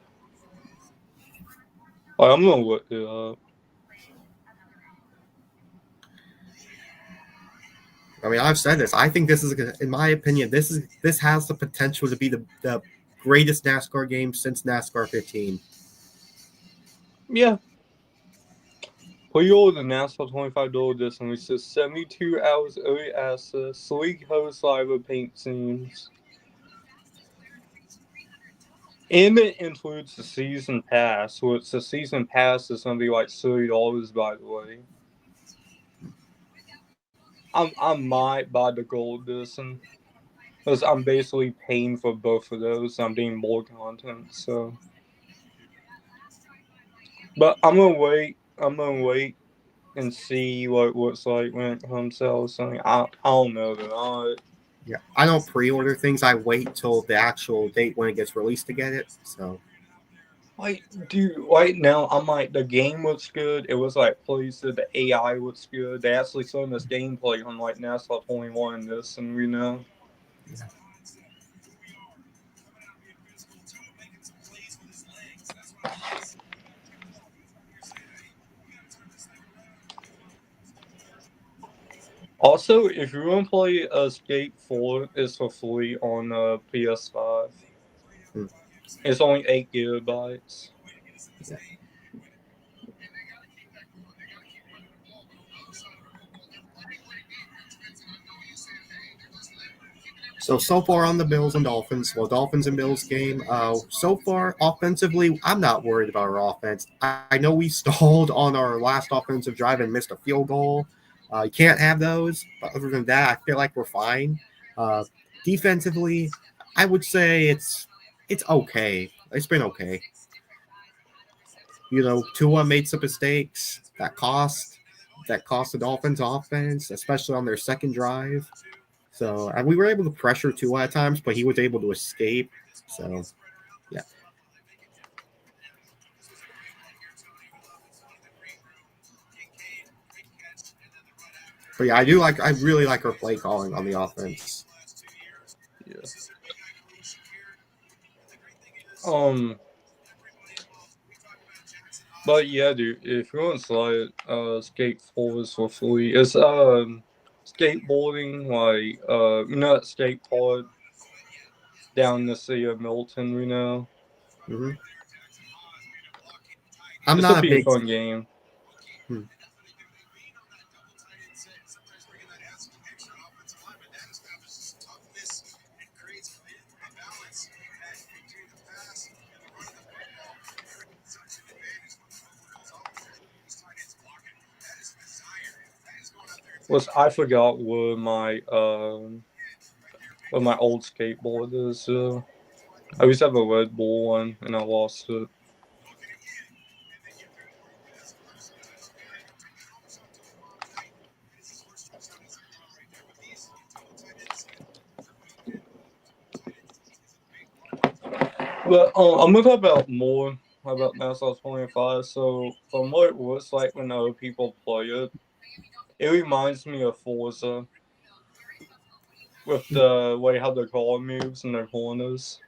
I'm gonna look it up. I mean, I've said this. I think this is, in my opinion, this has the potential to be the greatest NASCAR game since NASCAR 15. Yeah. Pre-order the NASCAR $25 edition, which says 72 hours early access, sleek host live with paint scenes. And it includes the season pass, which the season pass is gonna be like $30, by the way. I might buy the gold edition because I'm basically paying for both of those. I'm getting more content, so. But I'm gonna wait. And see what it looks like when it comes out or something. I don't know though. Yeah, I don't pre-order things. I wait till the actual date when it gets released to get it. So, Like, dude, right now I'm like, the game looks good. It was like pleased that the AI looks good. They actually showing this gameplay on like NASA 21 and this, and we know. Also, if you want to play Skate 4, it's for free on PS5. It's only 8 gigabytes. So far on the Bills and Dolphins, well, Dolphins and Bills game. So far offensively, I'm not worried about our offense. I know we stalled on our last offensive drive and missed a field goal. You can't have those. But other than that, I feel like we're fine. Defensively, I would say it's okay. It's been okay. Tua made some mistakes that cost the Dolphins offense, especially on their second drive. So, and we were able to pressure Tua at times, but he was able to escape. So, yeah. But yeah, I really like our play calling on the offense. Yeah. But yeah, dude, if you want to slide Skate 4 is for free. It's skateboarding, like that skate park down the city of Milton, Mm-hmm. It's a pretty fun game. I forgot where my old skateboard is. I used to have a Red Bull one, and I lost it. But I'm gonna talk about more about NASCAR 25. So from what it looks like when other people play it, it reminds me of Forza with the way how the car moves and their corners.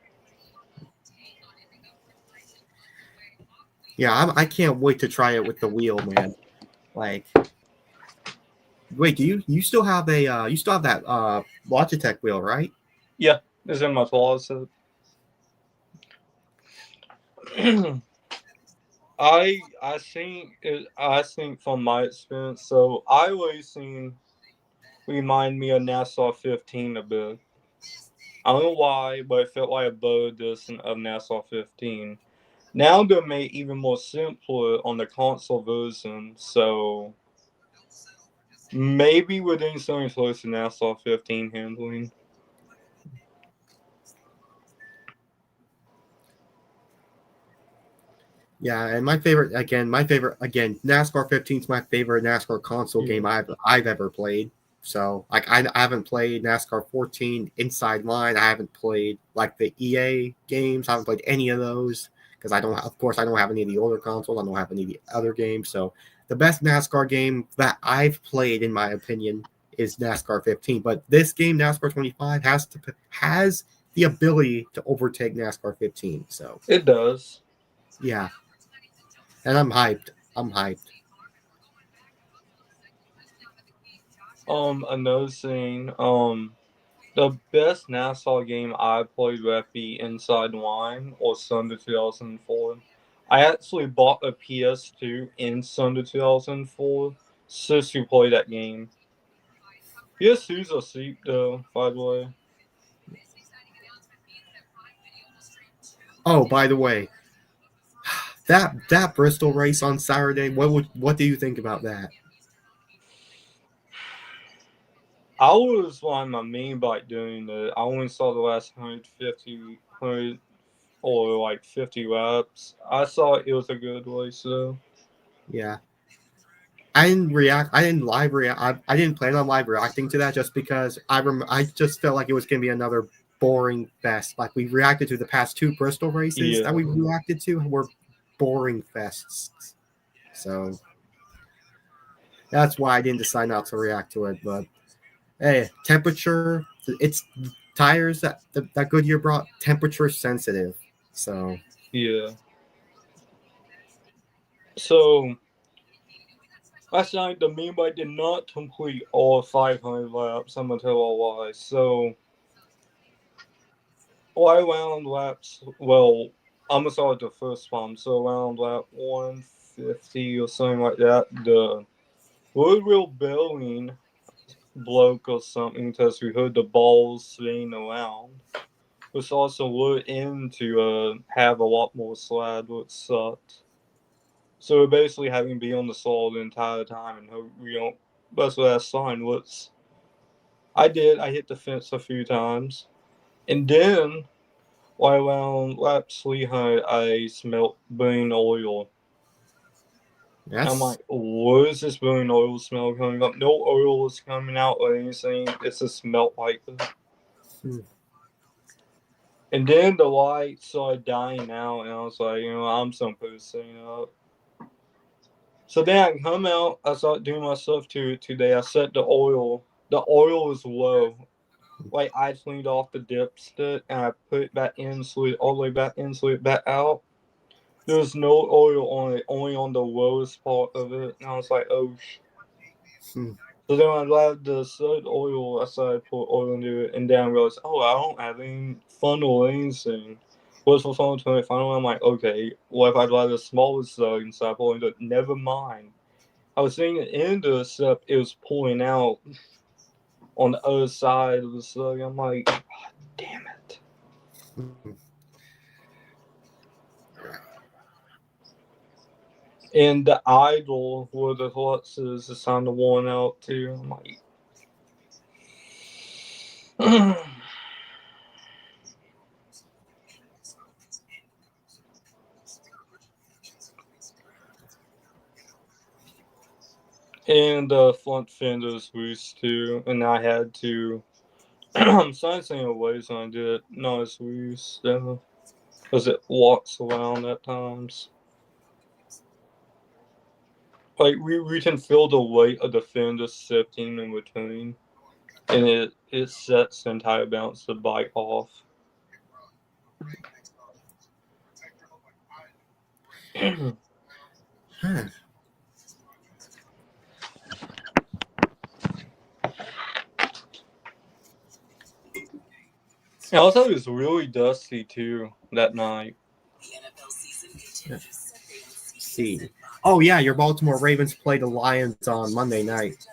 Yeah, I can't wait to try it with the wheel, man. Like, wait, do you still have that Logitech wheel, right? Yeah, it's in my closet. I think from my experience, so iRacing remind me of NASCAR 15 a bit. I don't know why, but it felt like a better edition of NASCAR 15. Now they made even more simpler on the console version, so maybe we're doing something close to NASCAR 15 handling. Yeah, and my favorite again, NASCAR 15 is my favorite NASCAR console game I've ever played. So like I haven't played NASCAR 14 Inside Line. I haven't played like the EA games. I haven't played any of those because I don't have any of the older consoles. I don't have any of the other games. So the best NASCAR game that I've played, in my opinion, is NASCAR 15. But this game, NASCAR 25, has the ability to overtake NASCAR 15. So It does. yeah, and I'm hyped. Another thing, the best NASCAR game I played would be Inside Line or Sunday 2004. I actually bought a PS2 in Sunday 2004 just to play that game. PS2's a seat though, by the way. Oh, by the way, that Bristol race on Saturday. What do you think about that? I was on my main bike doing it. I only saw the last 150 or like 50 laps. I saw it was a good race though. Yeah. I didn't react. I didn't live react. I didn't plan on live reacting to that just because I just felt like it was going to be another boring fest. Like we reacted to the past two Bristol races that we reacted to were boring fests. So that's why I didn't decide not to react to it. But hey, temperature. It's tires that Goodyear brought temperature sensitive. So yeah. So last night the main bike did not complete all 500 laps. I'm gonna tell all why. So around laps. Well, I'm gonna start with the first one. So around lap 150 or something like that, the wheel bearing bloke or something because we heard the balls swinging around. Which also led in to have a lot more slide, which sucked. So we're basically having to be on the saw the entire time and hope we don't bust that sign, which I did. I hit the fence a few times. And then, while around lap 300, I smelled burning oil. yes. I'm like, what is this burning oil smell coming up? No oil is coming out or anything. It's just smelled like it. And then the light started dying out, and I was like, I'm some posting up. So then I come out, I started doing my stuff today. I set the oil. The oil is low. Like I cleaned off the dipstick and I put it back in, slid all the way back in, slid it back out. There's no oil on it, only on the lowest part of it. And I was like, oh So then when I grabbed the sled oil, I started to put oil into it, and then I realized, I don't have any funnel or anything. What's for funnel to my funnel? I'm like, okay, what if I grab the smallest slug and start pulling it? Never mind. I was seeing the end of the step, it was pulling out on the other side of the slug. I'm like, God damn it. And the idle where the clutch is kind of worn out too. I'm like, and the front fender's loose too, and I had to. I'm sizing away so I did it not as loose though, because it walks around at times. Like we can feel the weight of the fender shifting in between, and it sets the entire bounce the bike off. And also, it was really dusty too that night. See. Oh yeah, your Baltimore Ravens play the Lions on Monday night.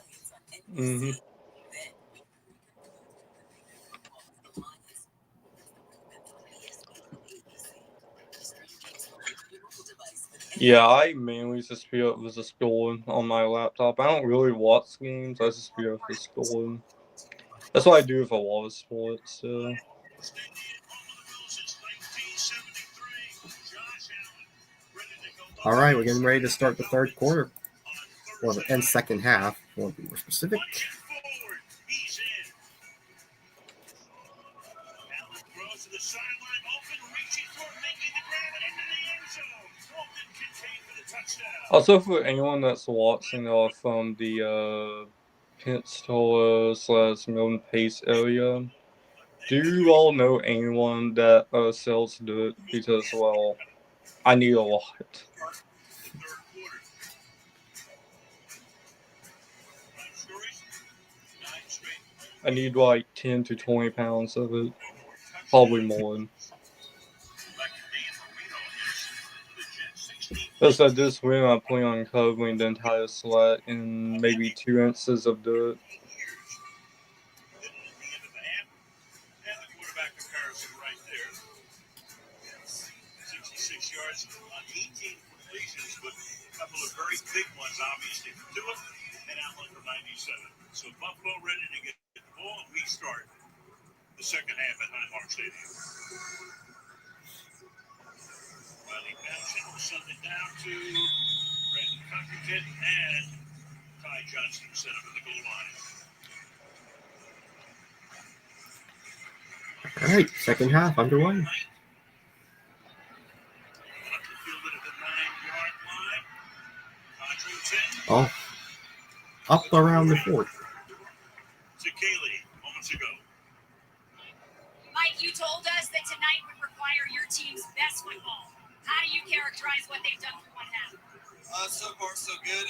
Mm-hmm. Yeah, I mainly just feel it was a schooling on my laptop. I don't really watch games. I just feel it was schooling. That's what I do if I was sports. So. All right, we're getting ready to start the third quarter, and second half. Want to be more specific? Also, for anyone that's watching from the Pensacola / Milton Pace area, do you all know anyone that sells dirt? Because, well, I need a lot. I need like 10 to 20 pounds of it. Probably more. Just at this win, I plan on covering the entire slot in maybe 2 inches of dirt. And the quarterback comparison right there. 66 yards on 18 completions, but a couple of very big ones, obviously, for Tua, and Allen for 97. So Buffalo ready to get the ball, and we start the second half at Highmark Stadium. Wiley Patterson will send it down to Brandon Cockerton, and Ty Johnson set up at the goal line. All right, second half underway. Oh, up around the 4th. To Kaylee, moments ago. Mike, you told us that tonight would require your team's best football. How do you characterize what they've done for one half? So far, so good,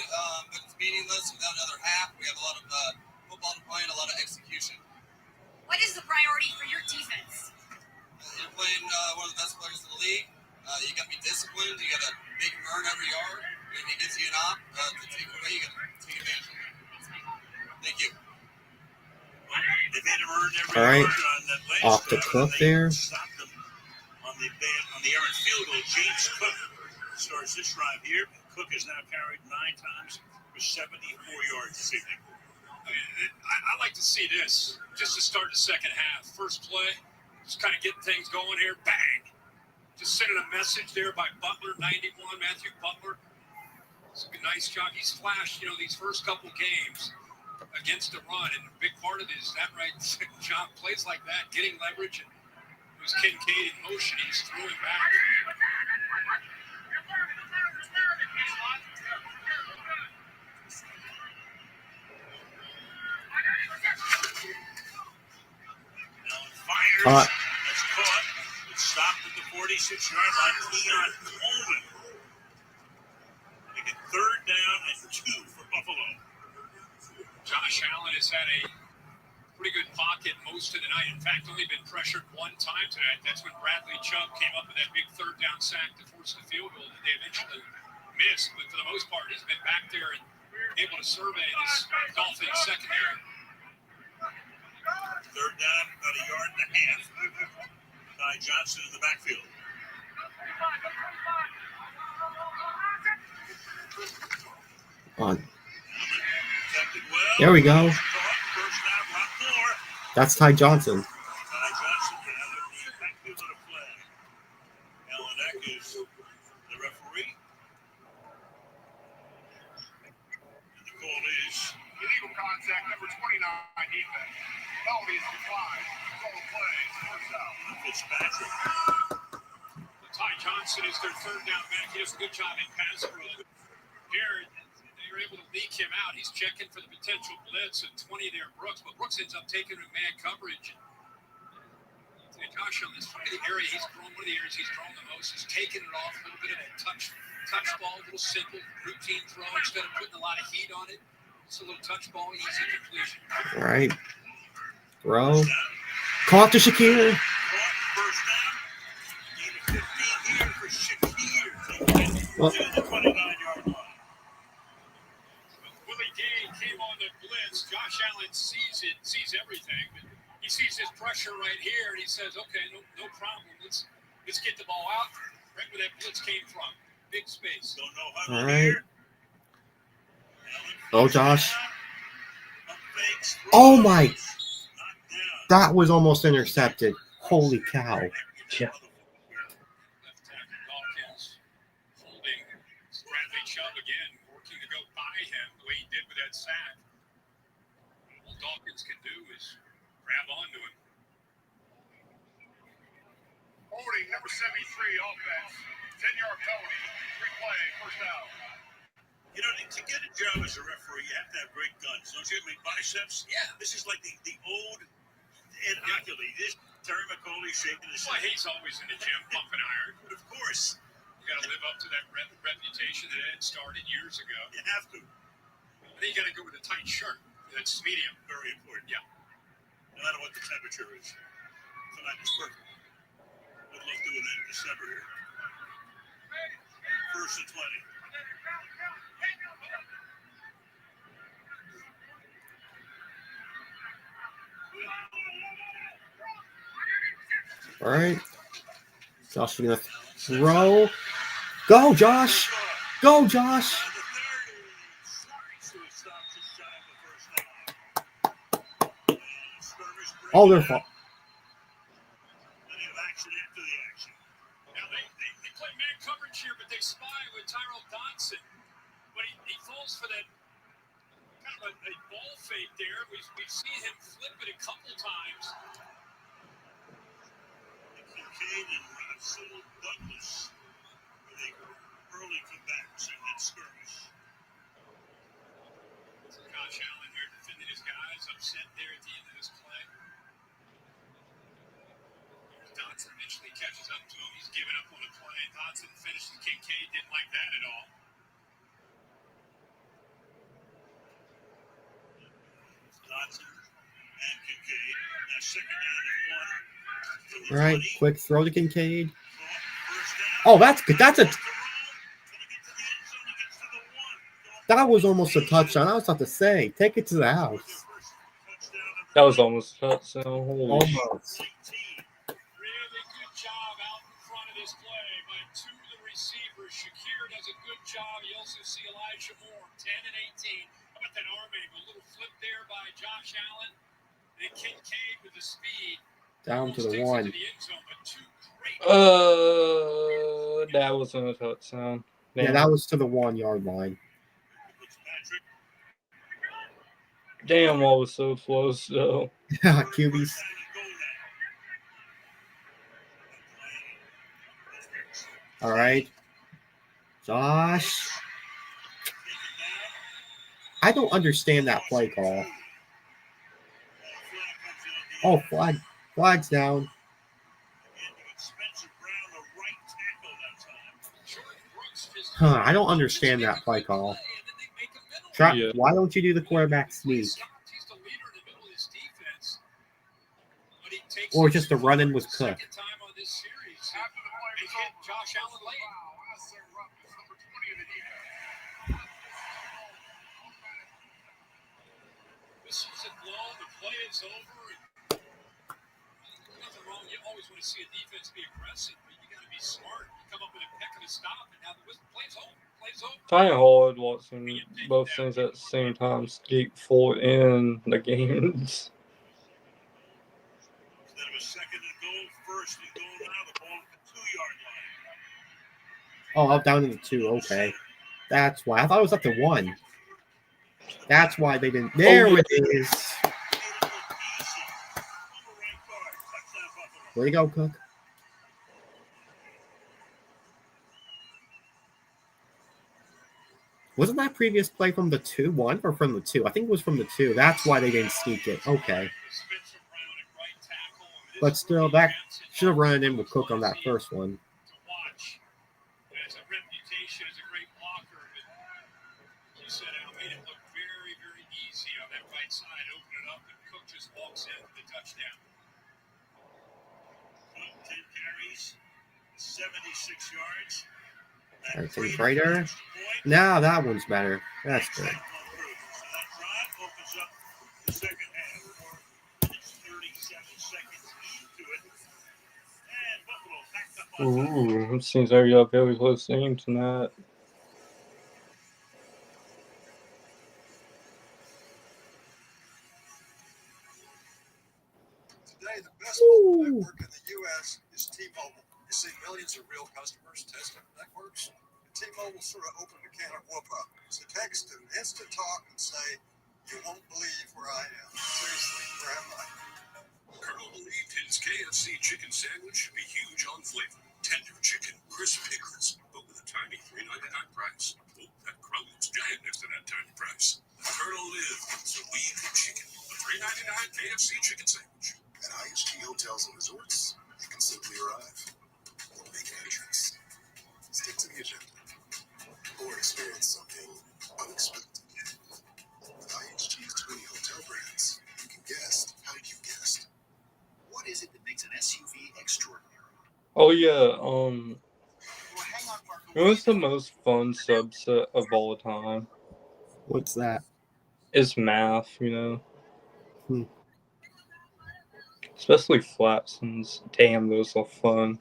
but it's meaningless without another half. We have a lot of football to play and a lot of execution. What is the priority for your defense? You're playing one of the best players in the league. You got to be disciplined. You got to make him earn every yard. If he gets you an op to take away, you got to take advantage of it. Thank you. They made him earn every All right, yard on that last off the drive, Cook and they there. stopped him on the errant field goal. James Cook starts this drive here. Cook has now carried 9 times for 74 yards this evening. I like to see this just to start the second half. First play, just kind of getting things going here. Bang! Just sending a message there by Butler, 91, Matthew Butler. It's a nice job. He's flashed, these first couple games against the run, and a big part of it is that right, John, plays like that, getting leverage, and it was Kincaid in motion. He's throwing back. Caught. That's caught. It's stopped at the 46-yard line. Keon Coleman. They get 3rd down and 2 for Buffalo. Josh Allen has had a pretty good pocket most of the night. In fact, only been pressured one time tonight. That's when Bradley Chubb came up with that big 3rd down sack to force the field goal that they eventually missed. But for the most part, he's been back there and able to survey this Dolphins secondary. 3rd down, about 1.5 yards. Ty Johnson in the backfield. On. There we go. That's Ty Johnson. Ty Johnson out of the backfield of the flag. Alan Eck is the referee. And the call is illegal contact, number 29 defense. Penalty is declined. Call play. First out. Fitzpatrick. Ty Johnson is their 3rd down back. He does a good job in pass pro. Garrett, they were able to leak him out. He's checking for the potential blitz at 20 there, Brooks. But Brooks ends up taking him man coverage. And Josh, on this one of the areas he's thrown the most is taking it off, a little bit of that touch ball, a little simple, routine throw instead of putting a lot of heat on it. It's a little touch ball, easy completion. All right. Throw. Caught to Shakir. First down. Need a 15 here for Shakir. To the 29-yard line. Willie Gay came on the blitz. Josh Allen sees everything. But he sees his pressure right here, and he says, okay, no problem. Let's get the ball out right where that blitz came from. Big space. Don't know how. All right. Oh, Josh. Oh, my. That was almost intercepted. Holy cow. Yeah. Left tackle Dawkins holding Bradley Chubb again, working to go by him the way he did with that sack. All Dawkins can do is grab onto him. Holding, number 73 offense. 10-yard penalty. Free play. First out. You know, to get a job as a referee, you have to have great guns, don't you? I mean, biceps. Yeah. This is like the old Ed Ockley. This Terry McCauley shaking his Well, head. he's always in the gym pumping iron. But of course, You got to live up to that reputation that Ed started years ago. you have to. And then you got to go with a tight shirt. That's medium. Very important. Yeah. No matter what the temperature is. Tonight is perfect. Good luck doing that in December here. First and 20. All right. Josh is going to throw. Go, Josh. Go, Josh. Oh, they're fault. Plenty of action after the action. Now they play man coverage here, but they spy with Tyrell Dodson. But he falls for that kind of a ball fake there. We've seen him flip it a couple times. Kincaid and Russell Douglas with the early comebacks in that skirmish. Josh Allen here defending his guys, upset there at the end of this play. Dodson eventually catches up to him. He's giving up on the play. Dodson finishes. Kincaid didn't like that at all. Dodson and Kincaid. Now second down and 1. All right, quick throw to Kincaid. Oh, that's good. That's a. That was almost a touchdown. I was about to say, take it to the house. That was almost a touchdown. Holy shit. Almost. Really good job out in front of this play by two of the receivers. Shakir does a good job. You also see Elijah Moore, 10 and 18. How about that arm angle? A little flip there by Josh Allen. And Kincaid with the speed. Down to the 1. That wasn't a touchdown. Yeah, that was to the 1 yard line. Damn, I was so close though. QBs. All right. Josh. I don't understand that play call. Oh, flag's down. Huh, I don't understand that play call. Why don't you do the quarterback sneak? Or just the run-in was cooked. Josh Allen late. This is a blow. The play is over. Nothing wrong. You always want to see a defense be aggressive, but you got to be smart. You come up with a heck of a stop, and now the play's over. Kind of hard watching both things at the same time. Skate for in the games. Instead of a second and goal, first and goal now, the ball at the 2-yard line. Oh, up down to the 2. Okay. That's why. I thought it was up to 1. That's why they didn't. There it is. Way to go, Cook. Wasn't that previous play from the 2-1 or from the 2? I think it was from the 2. That's why they didn't sneak it. Okay. But still, that should have run in with Cook on that first one. Everything's brighter. Now that one's better. That's good. Ooh, it seems like we got a very close game tonight. Today, the best mobile network in the U.S. is T-Mobile. You see millions of real customers testing networks. T-Mobile sort of opened a can of whoop-up. So text an instant talk and say, "You won't believe where I am." Seriously, where am I? Colonel believed his KFC chicken sandwich should be huge on flavor. Tender chicken, crisp pickles, but with a tiny $3.99 price. Oh, that crumb looks giant. KFC chicken sandwich. At IHG Hotels and Resorts, you can simply arrive or make an entrance. Stick to the agenda or experience something unexpected. With IHG's 20 hotel brands, you can guest how you guest. What is it that makes an SUV extraordinary? Oh yeah, it was the most fun subset of all time. What's that? It's math, you know. Hmm. Especially Flatsons. Damn, those are fun.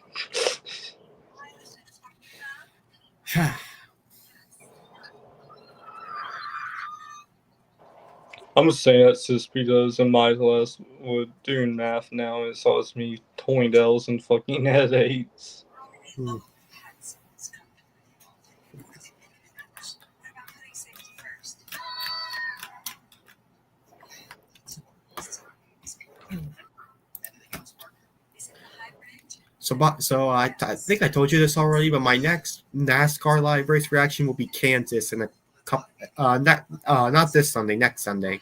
I'm just saying that just because in my class with doing math now, it caused me $20 and fucking headaches. Hmm. So I think I told you this already, but my next NASCAR live race reaction will be Kansas in a couple. Not this Sunday, next Sunday.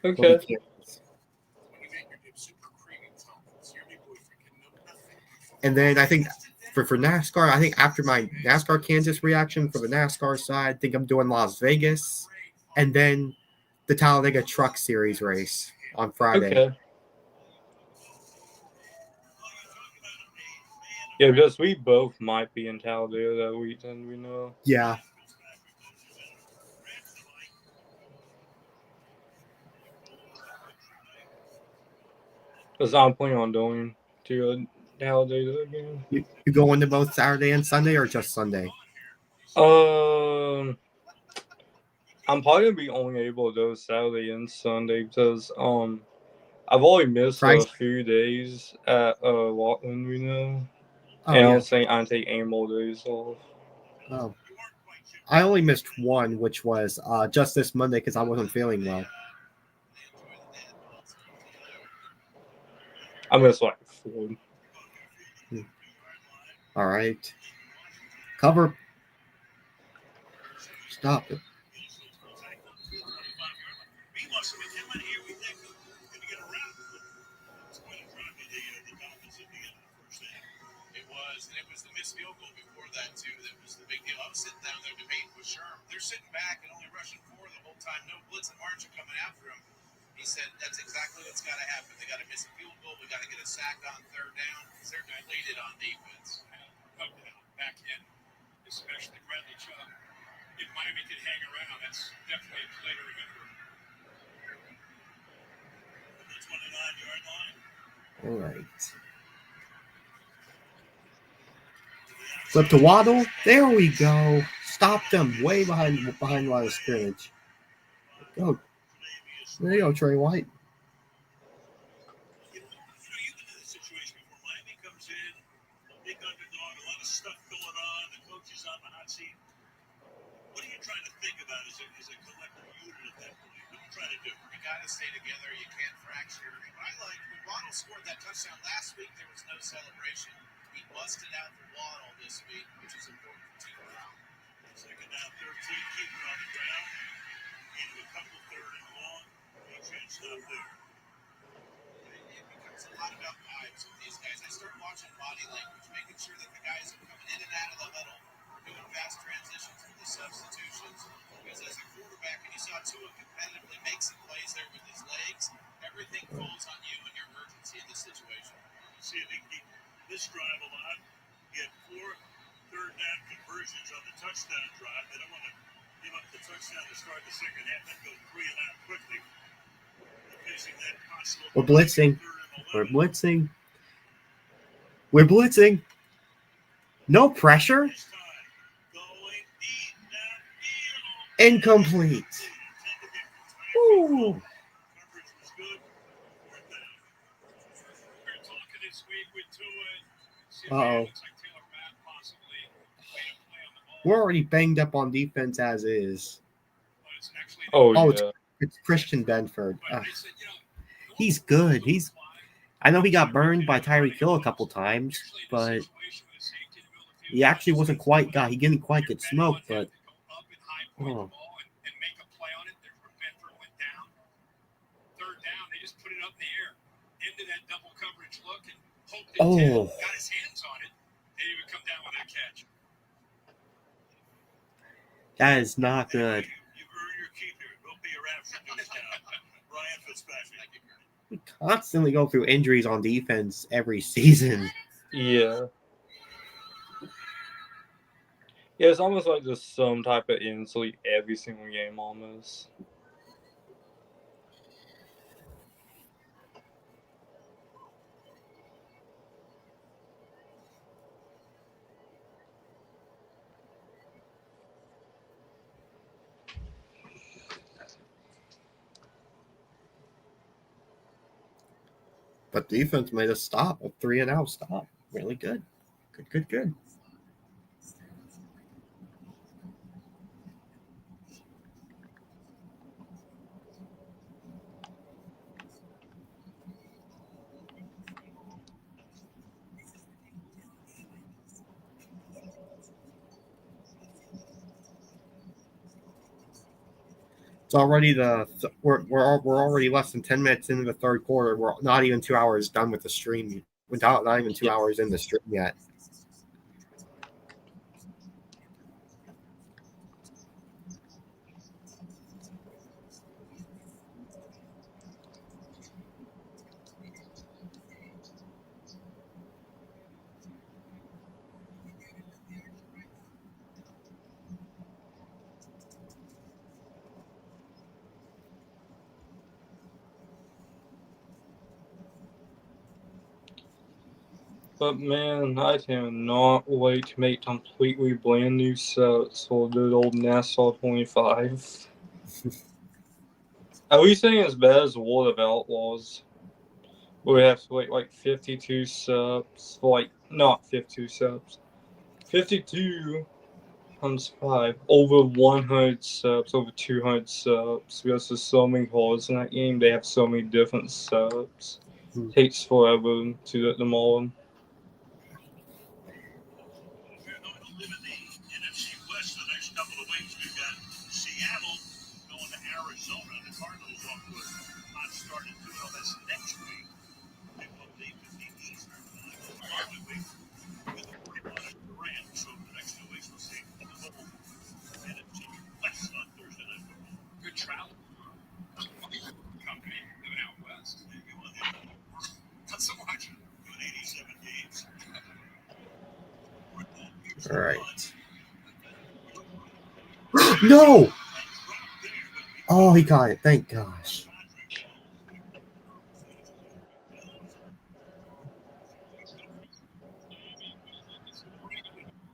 Will be Okay. Kansas. And then I think for NASCAR, I think after my NASCAR Kansas reaction for the NASCAR side, I think I'm doing Las Vegas, and then the Talladega Truck Series race on Friday. Okay. Yeah, because we both might be in Talladega that weekend, we know. Yeah. Because I'm planning on going to Talladega again. You going to both Saturday and Sunday, or just Sunday? I'm probably gonna be only able to go Saturday and Sunday because I've only missed a few days at Walkland, you know. Oh, and yeah. I'm saying I take 8 more days off. Oh. I only missed one, which was just this Monday because I wasn't feeling well. I missed like 4. All right. Cover. Stop it. It was the missed field goal before that too. That was the big deal. I was sitting down there debating with Sherm. They're sitting back and only rushing 4 the whole time. No blitz and margin coming after him. He said that's exactly what's got to happen. They got to miss a field goal. We got to get a sack on 3rd down. They're depleted on defense. No doubt. Back in, especially Bradley Chubb. If Miami can hang around, that's definitely a play to remember. The 29-yard line. All right. Flip to Waddle. There we go. Stopped them way behind line of scrimmage. Go. There you go, Trey White. You've been in this situation before. Miami comes in, big underdog, a lot of stuff going on. The coach is on the hot seat. What are you trying to think about as a collective unit at that point? What are you trying to do? You got to stay together. You can't fracture. I like when Waddle scored that touchdown last week. There was no celebration. He busted out for Waddle this week, which is important for team morale. Second down, 13, keep it on the ground. Into a couple 3rd and long. Big chance not there. It becomes a lot about vibes with these guys. I start watching body language, making sure that the guys are coming in and out of the huddle, doing fast transitions with the substitutions. Because as a quarterback, and you saw Tua competitively make some plays there with his legs, everything falls on you and your urgency in this situation. See if he can keep this drive alive. He had 4 third down conversions on the touchdown drive. They don't want to give up the touchdown to start the second half and go 3 and out quickly. Facing that possible. We're blitzing. We're blitzing. We're blitzing. No pressure. Incomplete. Ooh. Uh-oh. We're already banged up on defense as is. Oh yeah. It's Christian Benford. He's good. I know he got burned by Tyreek Hill a couple times, but he actually wasn't quite he didn't quite get smoked, but just put it up in the air into that double coverage look and hoped that Oh. Ted got his hands on it and he would come down with that catch. That is not good. You earn your keep here. Don't be a rapture news now. Ryan Fitzpatrick. We constantly go through injuries on defense every season. Yeah. Yeah, it's almost like just some type of injury every single game almost. But defense made a stop, a 3-and-out stop. Really good. Good. It's already we're already less than 10 minutes into the third quarter. We're not even 2 hours done with the stream. Without not even 2 hours in the stream yet. But man, I cannot wait to make completely brand new sets for the old Nassau 25. Are we saying as bad as World of Outlaws? We have to wait like 52 subs, not 52 subs. 52 times 5. Over 100 subs, over 200 subs. Because there's so many holes in that game, they have so many different subs. Takes forever to get them all in. We're going to live in the NFC West the next couple of weeks. We've got Seattle going to Arizona. The Cardinals off to a hot start in 2-0. That's next week. They will leave at the Eastern time. The following week, with the 49ers and the Rams. So the next 2 weeks, we'll see the whole NFC West on Thursday Night Football. Good travel. Company living out west. You want the Not so much. doing 87 games. All right. No! Oh, he got it. Thank gosh.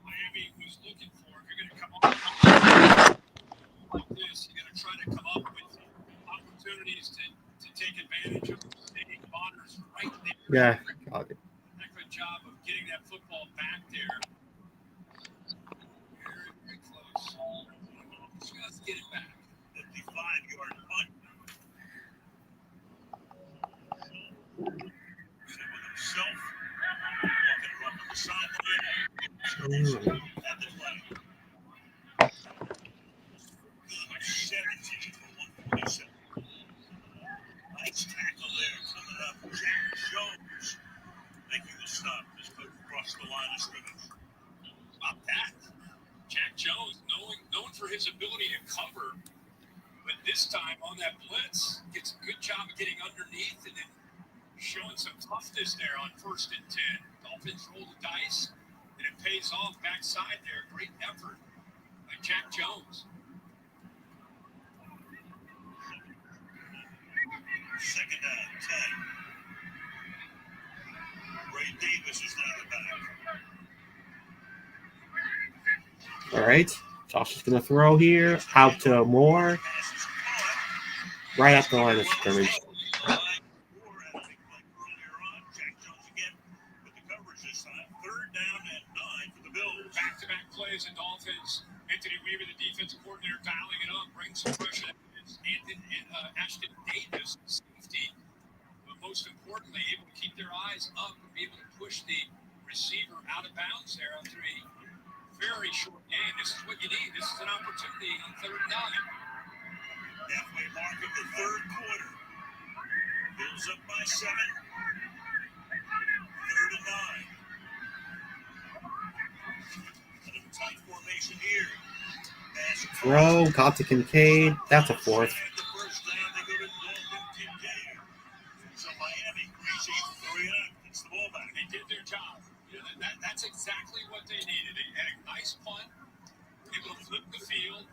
Miami was looking for, if you're going to come up like this, you got to try to come up with opportunities to take advantage of the honors right there. Yeah, got it. Good job of getting that football back there. Very close. Just get it back. 55-yard punt. Himself walking around the sideline. At the play. 17 for 147. Nice tackle there coming up. Jack Jones making the stop. Just put across the line of scrimmage. About that. Jack Jones, known for his ability to cover, but this time on that blitz, gets a good job of getting underneath and then showing some toughness there on 1st and 10. Dolphins roll the dice, and it pays off backside there. Great effort by Jack Jones. Second down, 10. Ray Davis is now the back. All right. Josh is going to throw here. Out to Moore. Right at the line of scrimmage. Back-to-back plays in Dolphins. Anthony Weaver, the defensive coordinator, dialing it up, brings some pressure. Ashton Davis, safety, but most importantly, able to keep their eyes up and be able to push the receiver out of bounds there after a very short game. This is what you need. This is an opportunity on 3rd and 9. Halfway mark of the third quarter. Dolphins up by 7. 3rd and 9. Kind of a tight formation here. Throw, got to Kincaid. That's a 4th. The first down, they go to Dalton Kincaid. So Miami, crazy, hurry up, gets the ball back. They did their job. You know, that's exactly what they needed. They had a nice punt, able to flip the field.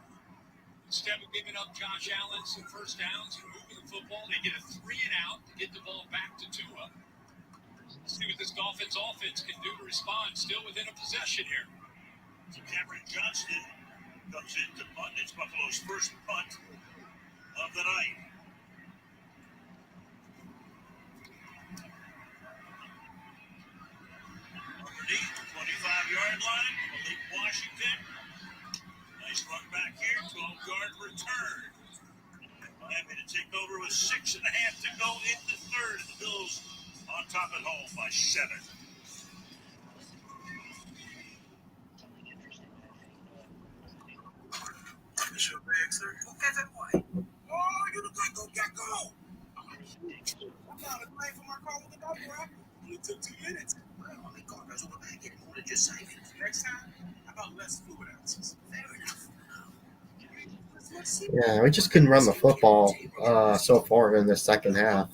Instead of giving up Josh Allen some first downs and moving the football, they get a 3 and out to get the ball back to Tua. Let's see what this Dolphins offense can do to respond, still within a possession here. So Cameron Johnston comes in to punt. It's Buffalo's first punt of the night. Underneath the 25-yard line, Malik Washington. Nice run back here, 12-yard return. Miami to take over with 6.5 to go in the third. The Bills on top at home by 7. It's your bag, sir. Okay, that way. Oh, you look like go get go. I'm not a claim for my car with the dog wrap. Only took 2 minutes. Well, my car goes over back in more than just savings. Next time, how about less fluid ounces? Fair enough. Yeah, we just couldn't run the football so far in the second half.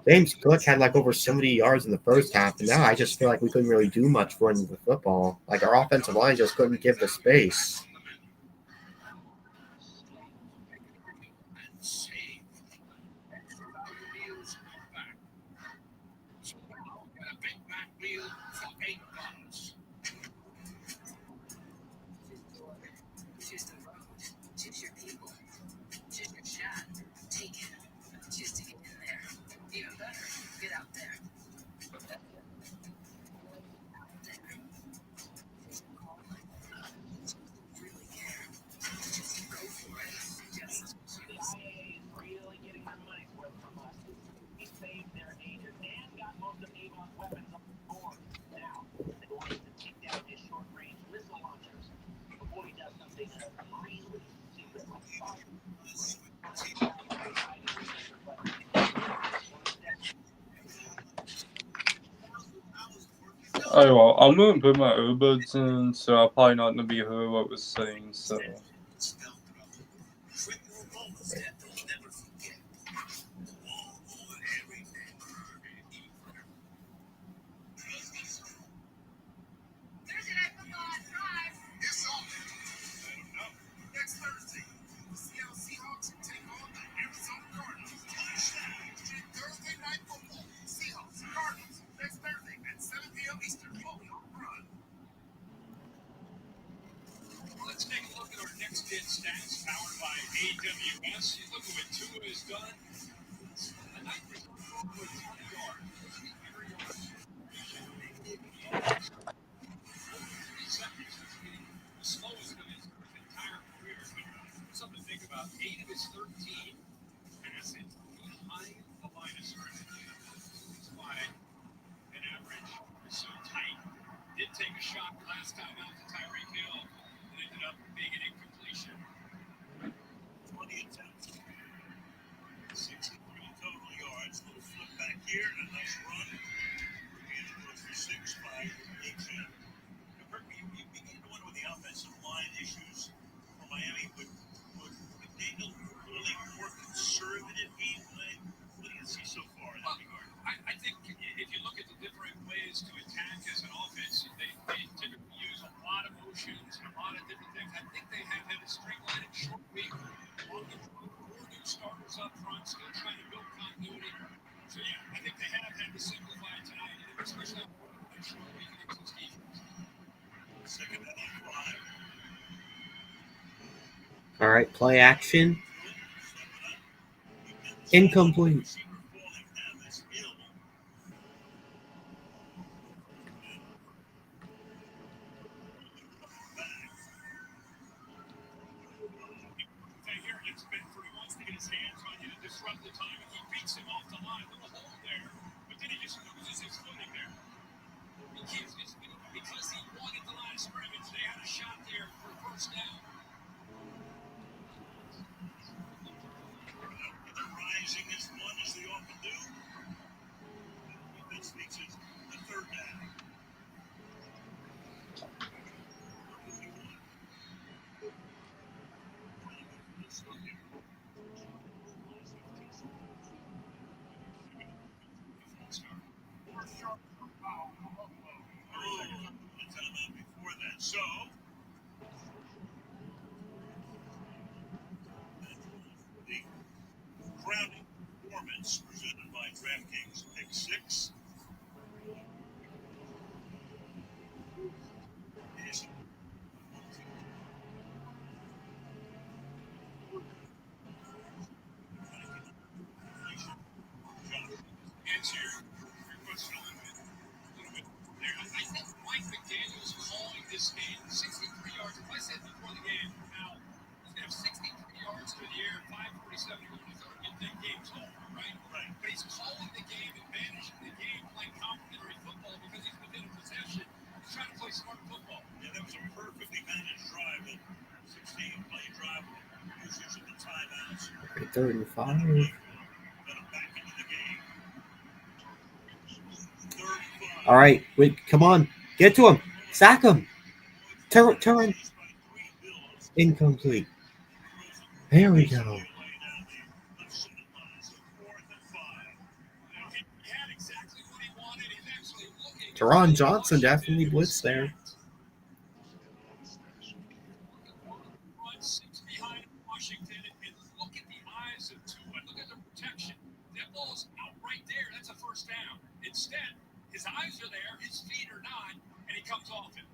James Cook had like over 70 yards in the first half, and now I just feel like we couldn't really do much running the football. Like our offensive line just couldn't give the space. Choose your people. Choose your shot. Take it. Choose to get in there. Even better, get out there. Really care. Just go for it. Just CIA is really getting their money's worth from us. We saved their agent and got most of Avon's weapons on board. Now, they're going to take down his short-range missile launchers before he does something really secret like fire. Oh well, I'm gonna put my earbuds in, so I'll probably not gonna be heard what was saying. So. Thursday night football at 5. It's on. Next Thursday, the Seattle Seahawks take on the Arizona Cardinals. Thursday night football, Seahawks, Cardinals, next Thursday at 7 p.m. Eastern, only on Run. Let's take a look at our next gen stats powered by AWS. You look at what Tua has done. A night for 20 yards. The slowest of his entire career. Something to think about. 8 of his 13 passes behind the line of scrimmage. That's why an average is so tight. Did take a shot last time out to Tyreek Hill and ended up being an incompletion. 20 attempts. 63 total yards. Little flip back here and a nice run. And it goes for 6 by H.M. You begin to wonder with the offensive line issues for Miami. Would McDaniel really more conservative game plan? What do you see so far in that regard? I think if you look at the different ways to attack as an offense, they typically use a lot of motions and a lot of different things. I think they have had a streamline and short week. On the road, 4 new starters up front, still trying to build continuity. So yeah, I think they have had to simplify it tonight, especially on a short week against this defense. Second and 5. All right, play action. Incomplete. Here it's Benford. He wants to get his hands on you to disrupt the timing. He beats him off the line. Little hole there, but then he just loses his footing there. Because he won at the line of scrimmage, they had a shot there for first down. The rising is Third and 5. All right, wait, come on, get to him, sack him, turn, incomplete. There we go. Teron Johnson definitely blitzed there. Six behind Washington, and look at the eyes of Tua. Look at the protection. That ball's out right there. That's a first down. Instead, his eyes are there, his feet are not, and he comes off it.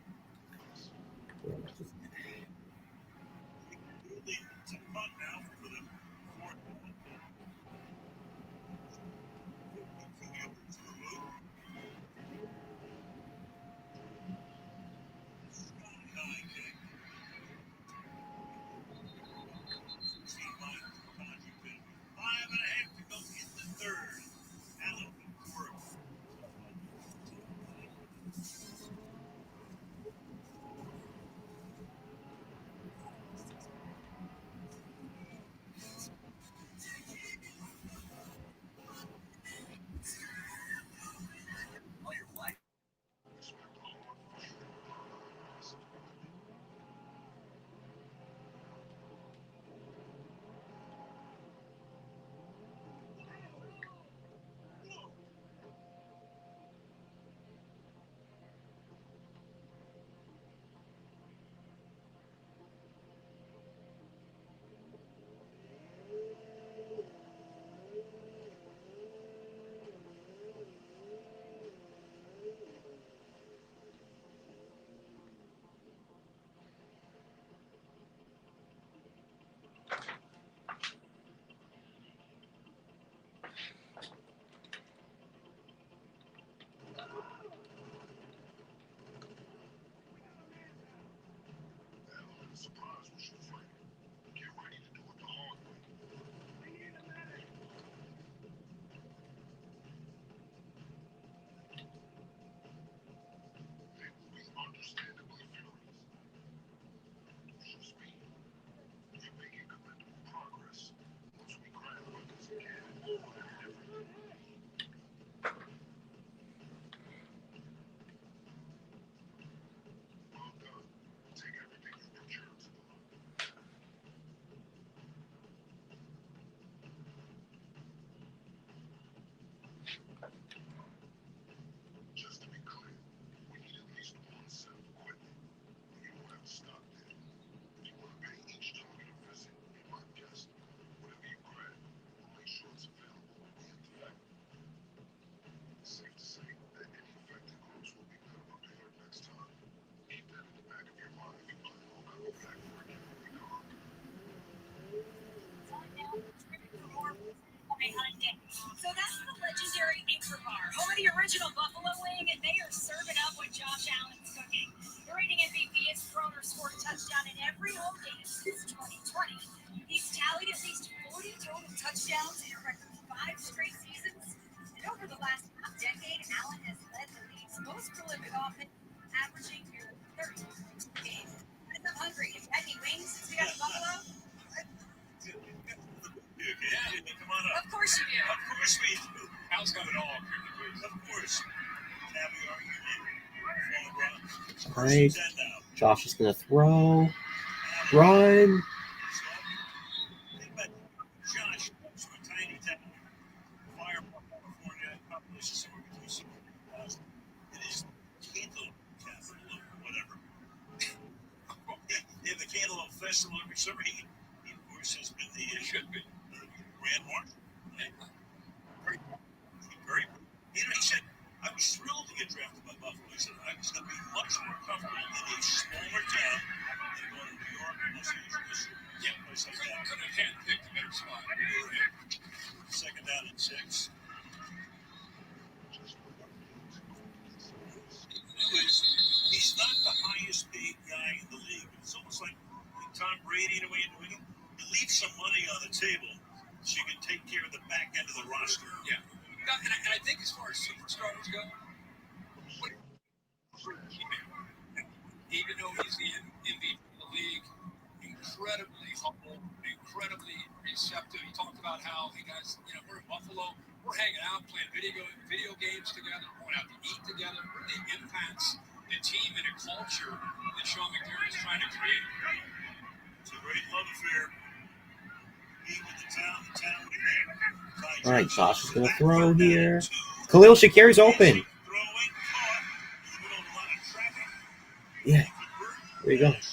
So that's the legendary Anchor Bar, home of the original Buffalo Wing, and they are serving up what Josh Allen's cooking. The reigning MVP has thrown or scored a touchdown in every home game since 2020. He's tallied at least 40 total touchdowns in a record 5 straight seasons. And over the last decade, Allen has led the league's most prolific offense, averaging nearly 30 points per game. And I'm hungry. Have you had any wings since we got to Buffalo? Yeah, come on up. Of course you do. Of course we do. Al's got it all. Of course. Caviar, you name it. All right, Josh is going to throw, run. Josh, from a tiny town, Fire, California, population somewhere between 7,000. It is Cantaloupe capital of whatever. They have the Cantaloupe Festival every summer. He of course, has been the should be Grand Marshal. Very, he said, I was thrilled to get drafted by Buffalo. He said, I was going to be much more comfortable in a smaller town than going to New York or Los Angeles. Yeah, place like that. Couldn't have handpicked a better spot. Second down and 6. He's not the highest paid guy in the league. It's almost like Tom Brady, the way you're doing it. You leave some money on the table so you can take care of the back end of the roster. Yeah. And I think as far as superstars go, even though he's the MVP of the league, incredibly humble, incredibly receptive. He talks about how, hey guys, we're in Buffalo, we're hanging out, playing video games together, going out to eat together. Really impacts the team and a culture that Sean McDermott is trying to create. It's a great love affair. He with the town with him. All right, Josh is going to throw here. Khalil Shakari's open. Yeah, there you go. They've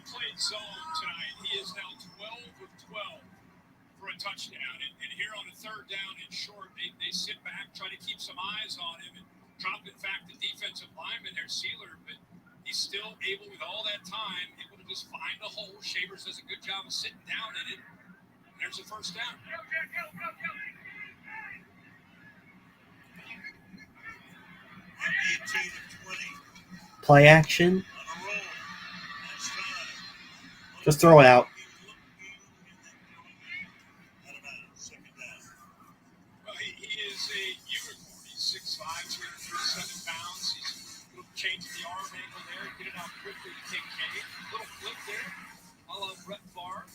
played zone tonight. He is now 12 of 12 for a touchdown. And here on a third down and short, they sit back, try to keep some eyes on him, and drop, in fact, the defensive lineman there, Sealer, but he's still able, with all that time, able to just find the hole. Shavers does a good job of sitting down in it. And there's a first down. 18 of 20. Play action. Just throw it out. Well, he is a unicorn. He's 6'5", 237 pounds. He's changing the arm angle there, get it out quickly to Kincaid. Little flip there. I love Brett Favre.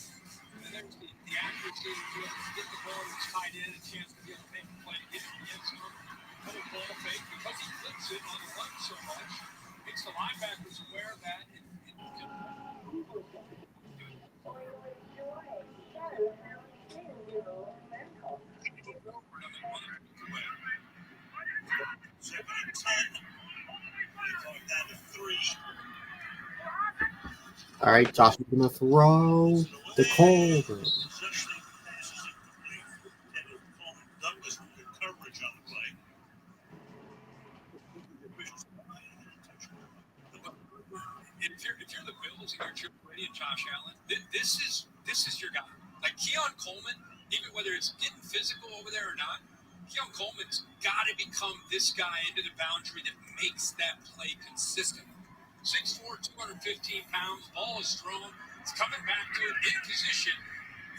And there's the accuracy to be able to get the ball that's tied in, a chance to be able to make a play, get it in the end zone. Another ball fake because he flips it on the left so much. Makes the linebackers aware of that. All right, Josh is going to throw the Colvin. Douglas with good coverage on the play. If you're the Bills and you're Joe Brady and Josh Allen, this is your guy. Like Keon Coleman, even whether it's getting physical over there or not, Keon Coleman's got to become this guy into the boundary that makes that play consistent. 6'4", 215 pounds, ball is thrown, it's coming back to it in position.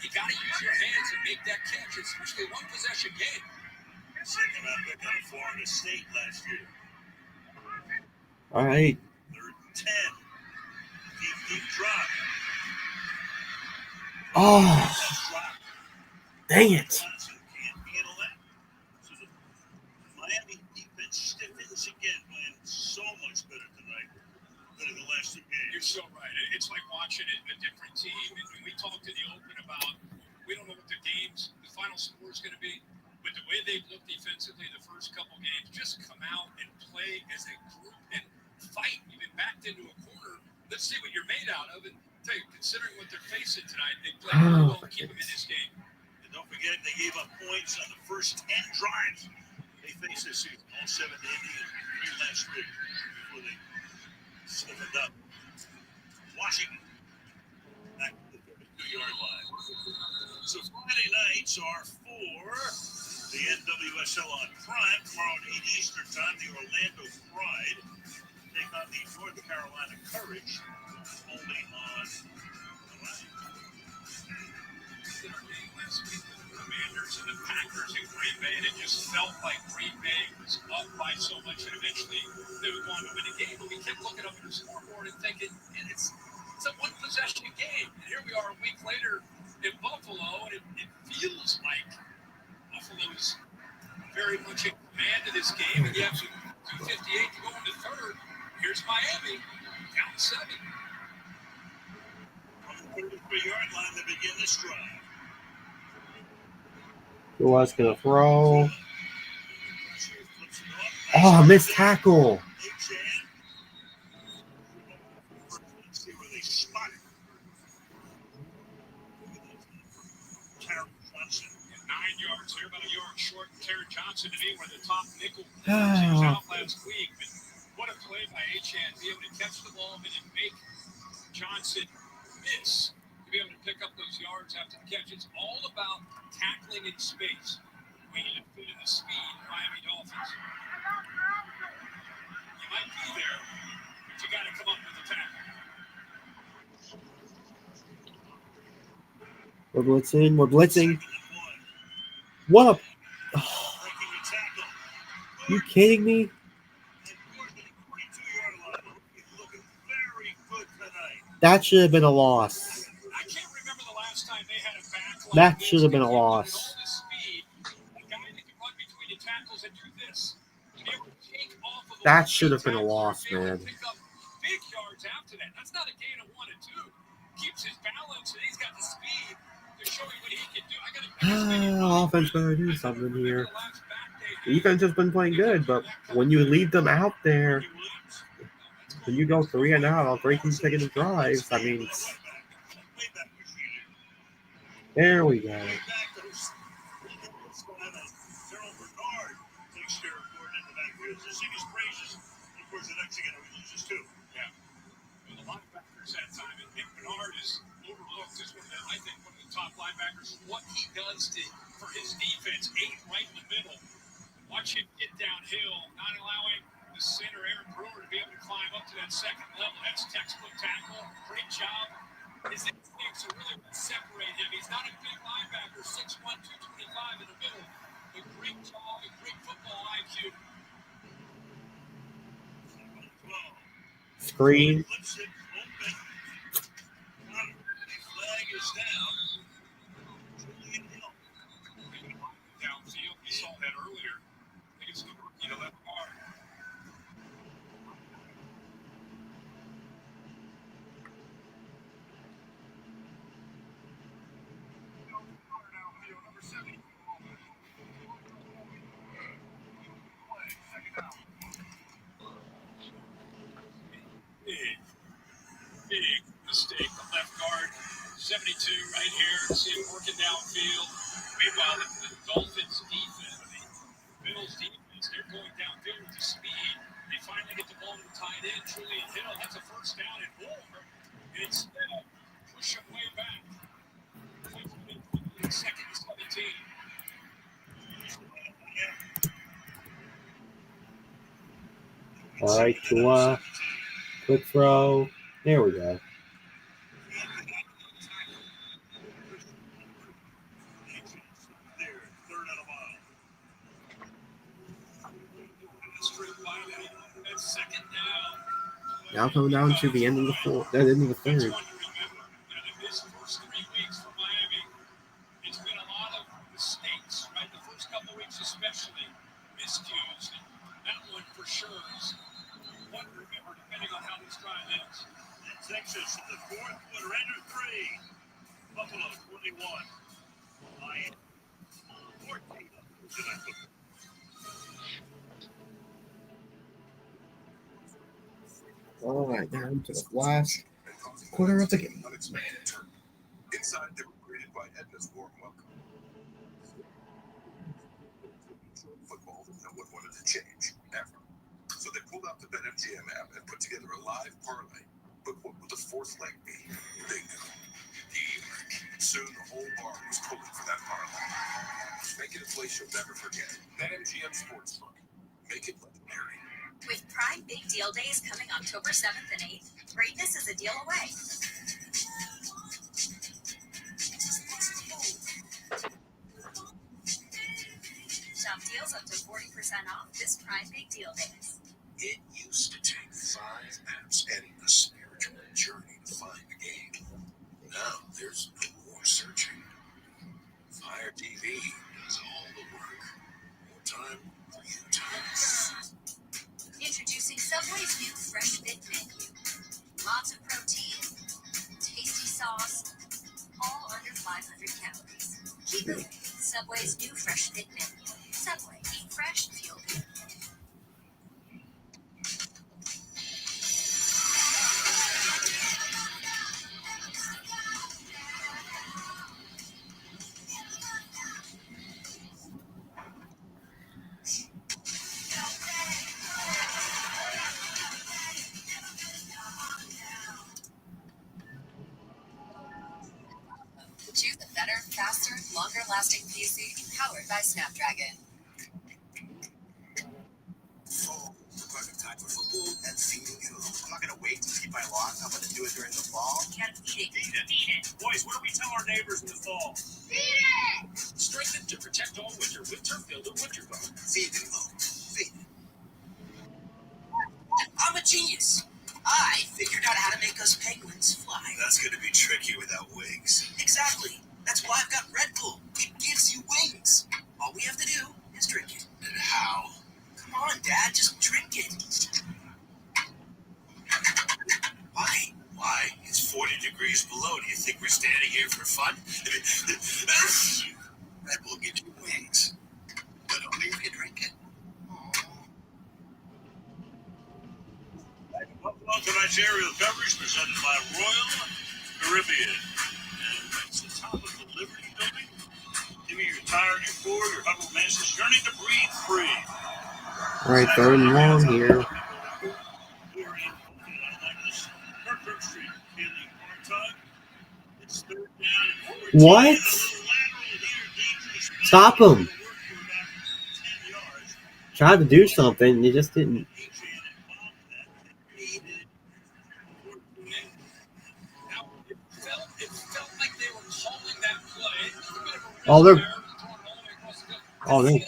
You got to use your hands and make that catch. It's usually one possession game. Second round pick out of Florida State last year. All right. Third and 10. Deep drop. Oh, dang it. Can't handle that. So the Miami defense stiffens again, playing so much better tonight than in the last two games. You're so right. It's like watching a different team. And when we talked in the open about, we don't know what the final score is going to be, but the way they've looked defensively the first couple games, just come out and play as a group and fight. You've been backed into a corner. Let's see what you're made out of. And tell you, considering what they're facing tonight, they play really well to keep them in this game. And don't forget, they gave up points on the first 10 drives they faced this season. All 7 to Indy and 3 last week before they stiffened up. Washington back to the 32-yard line. So Friday nights are for the NWSL on Prime. Tomorrow at 8 Eastern Time, the Orlando Pride take on the North Carolina Courage, only on the line. Last week with the Commanders and the Packers in Green Bay, and it just felt like Green Bay was up by so much, and eventually they would go on to win a game. But we kept looking up at the scoreboard and thinking, man, it's a one-possession game. And here we are a week later in Buffalo, and it feels like Buffalo's very much in command of this game. And you have 2:58 to go into third. Here's Miami, down 7. From the 33-yard line to begin this drive. Who was going to throw? Oh, missed tackle. See where they spot it. Terry Johnson. 9 yards here, about a yard short. Terry Johnson to me, were the top nickel. He was out last week, but what a play by Achan. Be able to catch the ball and then make Johnson miss. To be able to pick up those yards after the catch. It's all about tackling in space. We need to fit in the speed of Miami Dolphins. You might be there, but you got to come up with the tackle. We're blitzing. We're blitzing. What a... Oh. Are you kidding me? Looking very good tonight. That should have been a loss. I can't remember the last time they had a back like That this, should have been a and all loss. this speed, a guy that can run between the tackles and do this. To be able to take off of That should have been a loss, man. pick up big yards after that. That's not a gain of 1 and 2. Keeps his balance, and he's got the speed to show you what he can do. Offense better do something here. Defense has been playing good, but when you leave them out there, when you go 3 and out on 3 consecutive drives, I mean, there we go. The linebackers that time, and Bernard is overlooked as I think one of the top linebackers. What he does for his defense, 8 right in the middle. Watch him get downhill, not allowing the center, Aaron Brewer, to be able to climb up to that second level. That's textbook tackle. Great job. His instincts are really what separate him. He's not a big linebacker, 6'1", 225 in the middle. A great job, a great football IQ. Screen. Flag is down. Downfield, we saw that earlier. I think it's the rookie to left guard. Big mistake. The left guard, 72 right here. See him working downfield. Meanwhile, the Dolphins defense, the Bills defense, they're going downfield with the speed. They finally get the ball to the tight end, Julian Hill. That's a first down and more. And instead, push him way back. Second and 17. All right, Tua. Quick throw. There we go. Now coming down to the end of the fourth, end of the third. This first 3 weeks for Miami, it's been a lot of mistakes, right? The first couple weeks especially, miscues. And that one for sure is one to remember depending on how this drive ends. Texas in the fourth quarter, under 3. Buffalo 21. Miami 14. All right, down to the last quarter of the game. Inside, they were greeted by Edna's warm welcome. Football, no one wanted to change, ever. So they pulled out the BetMGM app and put together a live parlay. But what would the fourth leg be? Bingo. Teamwork. Soon the whole bar was pulling for that parlay. Make it a place you'll never forget. BetMGM Sportsbook. Make it legendary. With Prime Big Deal Days coming October 7th and 8th, greatness is a deal away. Shop deals up to 40% off this Prime Big Deal Days. It used to take 5 apps and a spiritual journey to find the game. Now there's no more searching. Fire TV does all the work. More time for you time. Introducing Subway's new Fresh Fit menu. Lots of protein, tasty sauce, all under 500 calories. Keep moving. Subway's new Fresh Fit menu. Subway, eat fresh, feel good. Choose a better, faster, longer-lasting PC powered by Snapdragon. Fall, the perfect time for football and feeding it alone. I'm not going to wait to feed my lawn. I'm going to do it during the fall. You gotta feed it. Feed it. Boys, what do we tell our neighbors in the fall? Feed it! Strengthen to protect all winter with Turf Builder Winter Guard. Feed it alone. Feed it. I'm a genius. I figured out how to make us penguins fly. That's going to be tricky without wings. Exactly. Red Bull gives you wings, but only if you drink it. Buffalo, tonight's aerial coverage presented by Royal Caribbean. And that's the top of the Liberty Building. Give me your tire, your Ford, your Hubble Message. Journey to breathe free. All right, third and long here. What? Stop him. Tried to do something, and he just didn't. Oh, they're. Oh, they.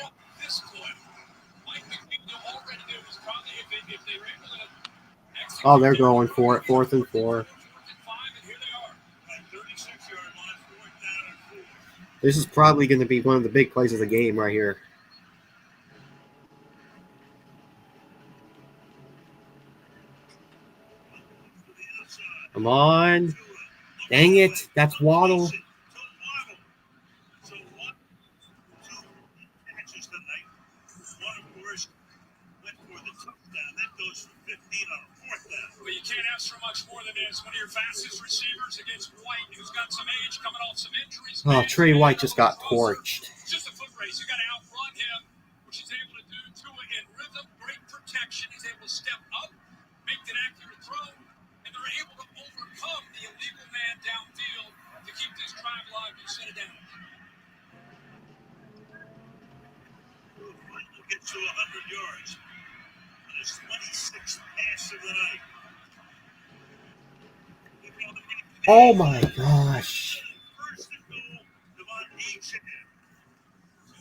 Oh, they're going for it. 4th and 4. This is probably going to be one of the big plays of the game right here. Come on. Dang it. That's Waddle. Well, you can't ask for much more than this. One of your fastest receivers against White, who's got some age, coming off some injuries. Oh, Trey White just got torched. It's just a foot race. You got to outrun him, which he's able to do. Tua in rhythm, great protection. He's able to step up, make an accurate throw, and they're able to overcome the illegal man downfield to keep this drive alive and shut it down. We'll get to 100 yards. On his 26th pass of the night. Oh, my gosh. First and goal, Devon Achane.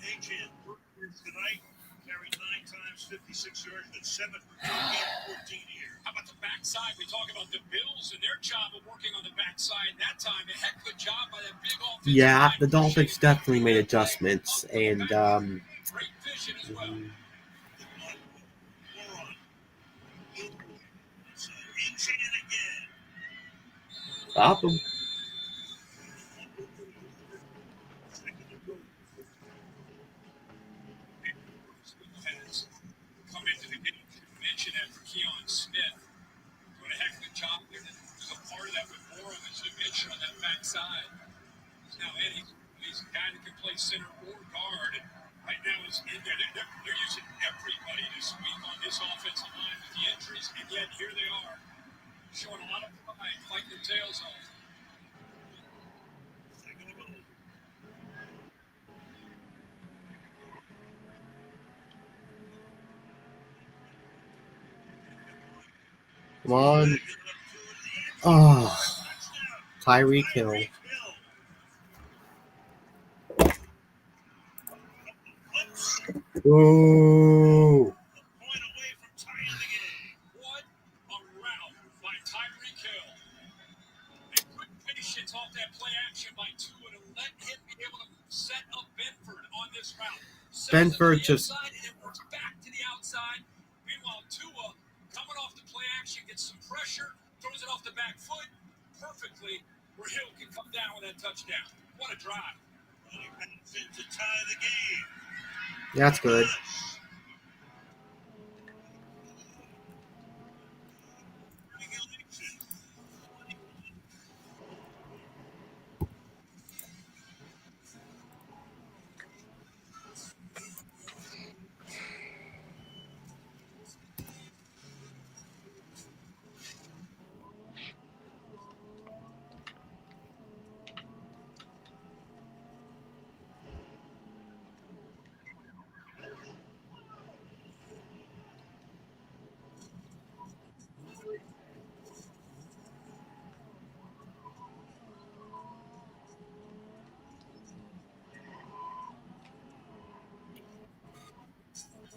Achane tonight carried 9 times, 56 yards, but 7 for 14 here. How about the backside? We talk about the Bills and their job of working on the backside that time. A heck of a job by that big offense. Yeah, the Dolphins definitely made adjustments, and great vision as well. Stop him. Come into the game. Mention that for Keon Smith. Doing a heck of a job there. There's a part of that with Moore as you mentioned on that backside. Now Eddie, he's a guy that can play center or guard. And right now he's in there. They're using everybody this week on this offensive line with the injuries, and yet here they are, showing a lot of pride, fighting their tails off. Come on. Oh, Tyreek Hill. Ooh. What a route by Tyreek Hill. And good patience off that play action by Tua to let him be able to set up Benford on this route. Benford just. And it works back to the outside. Meanwhile, Tua coming off the play action gets some pressure, throws it off the back foot perfectly where Hill can come down with that touchdown. What a drive. To tie the game. That's good.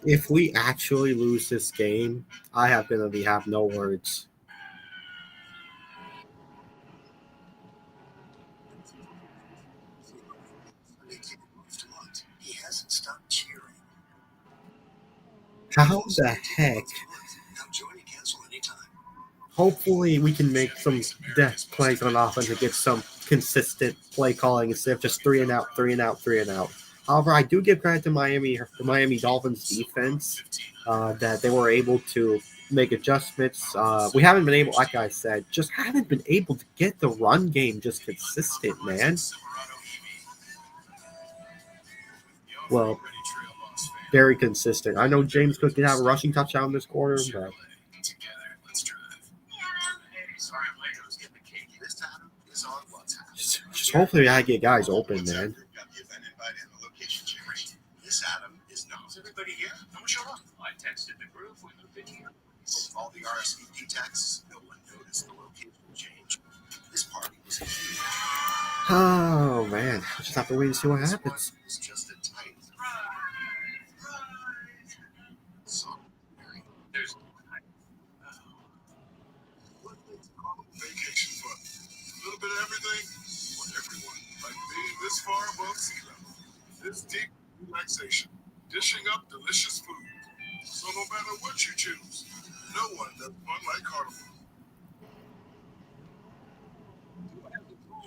If we actually lose this game, I have no words. He hasn't stopped cheering. How the heck? Hopefully we can make some death plays on offense and get some consistent play calling instead of just 3 and out, 3 and out, 3 and out. However, I do give credit to the Miami Dolphins defense that they were able to make adjustments. We haven't been able, like I said, just haven't been able to get the run game just consistent, man. Well, very consistent. I know James Cook did have a rushing touchdown this quarter, but just hopefully I get guys open, man. This Adam is not. Is everybody here? No one showed up. I texted the group when you've been here. All the RSVP texts, no one noticed the location change. This party was huge. Oh man, I just have to wait and see what happens. It's just a tight. There's vacation fun. A little bit of everything for everyone. Like being this far above sea level. This deep relaxation. Dishing up delicious food. So no matter what you choose, no one does fun like Carnival.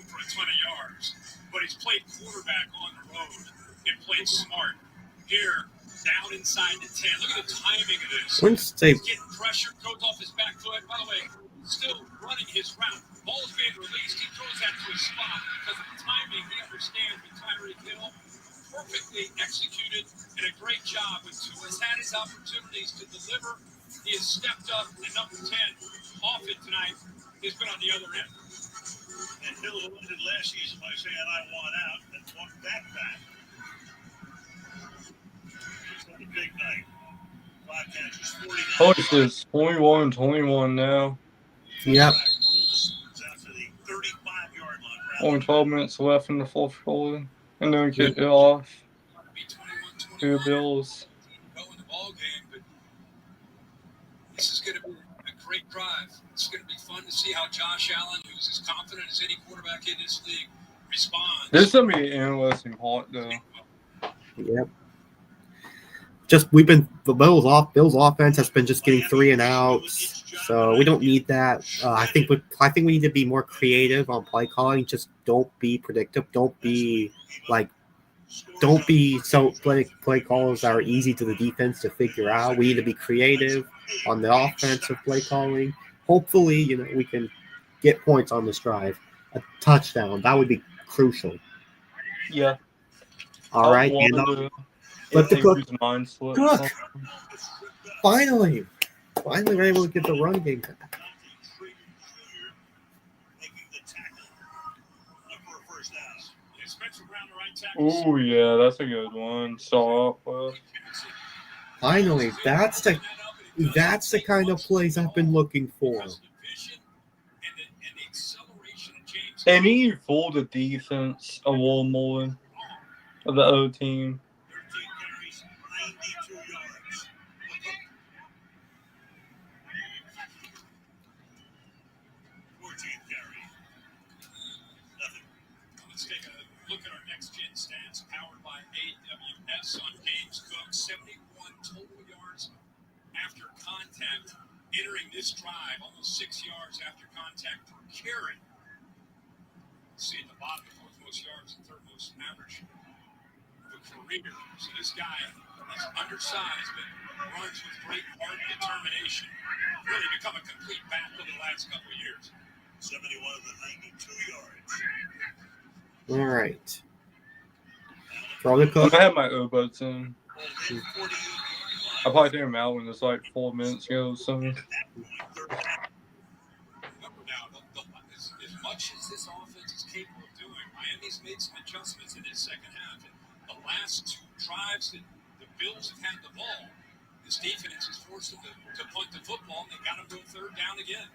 For a ton of yards, but he's played quarterback on the road and played smart. Here, down inside the 10. Look at the timing of this. Once they He's getting pressure, goes off his back foot. By the way, still running his route. Ball's being released. He throws that to his spot because of the timing. He understands with Tyreek Hill. Perfectly executed and a great job. When Tua's had his opportunities to deliver, he has stepped up. And number 10, often tonight, has been on the other end. And Hill ended last season by saying, I want out, and walked that back. It's a big night. 5 catches, 49. Oh, this is 21-21 now. Yep. Only 12 minutes left in the fourth quarter. And then we kick it off. To the Bills. This is going to be a great drive. It's going to be fun to see how Josh Allen, who's as confident as any quarterback in this league, responds. This is going to be an interesting part, though. Yep. Just the Bills offense has been just getting 3 and outs, so we don't need that. I think we need to be more creative on play calling. Just don't be predictive. Don't be so play calls that are easy to the defense to figure out. We need to be creative on the offensive play calling. Hopefully, we can get points on this drive. A touchdown, that would be crucial. Yeah. All right. Let the Cook. Finally, we're able to get the run game back. Oh yeah, that's a good one. Start off with. Finally, that's the kind of plays I've been looking for. And he fooled the defense a little more of the other team. Let's take a look at our next gen stats powered by AWS on James Cook. 71 total yards after contact. Entering this drive, almost 6 yards after contact per carry. See at the bottom, fourth most yards and third most average of a career. So this guy is undersized, but runs with great heart and determination. Really become a complete back over the last couple of years. 71 of the 92 yards. All right. Throw the Cook. I have my earbuds in. I probably took them out when it's like 4 minutes ago. So. Remember now, as much as this offense is capable of doing, Miami's made some adjustments in this second half. And the last 2 drives that the Bills have had the ball, this defense has forced them to punt the football, and they got them to a third down again.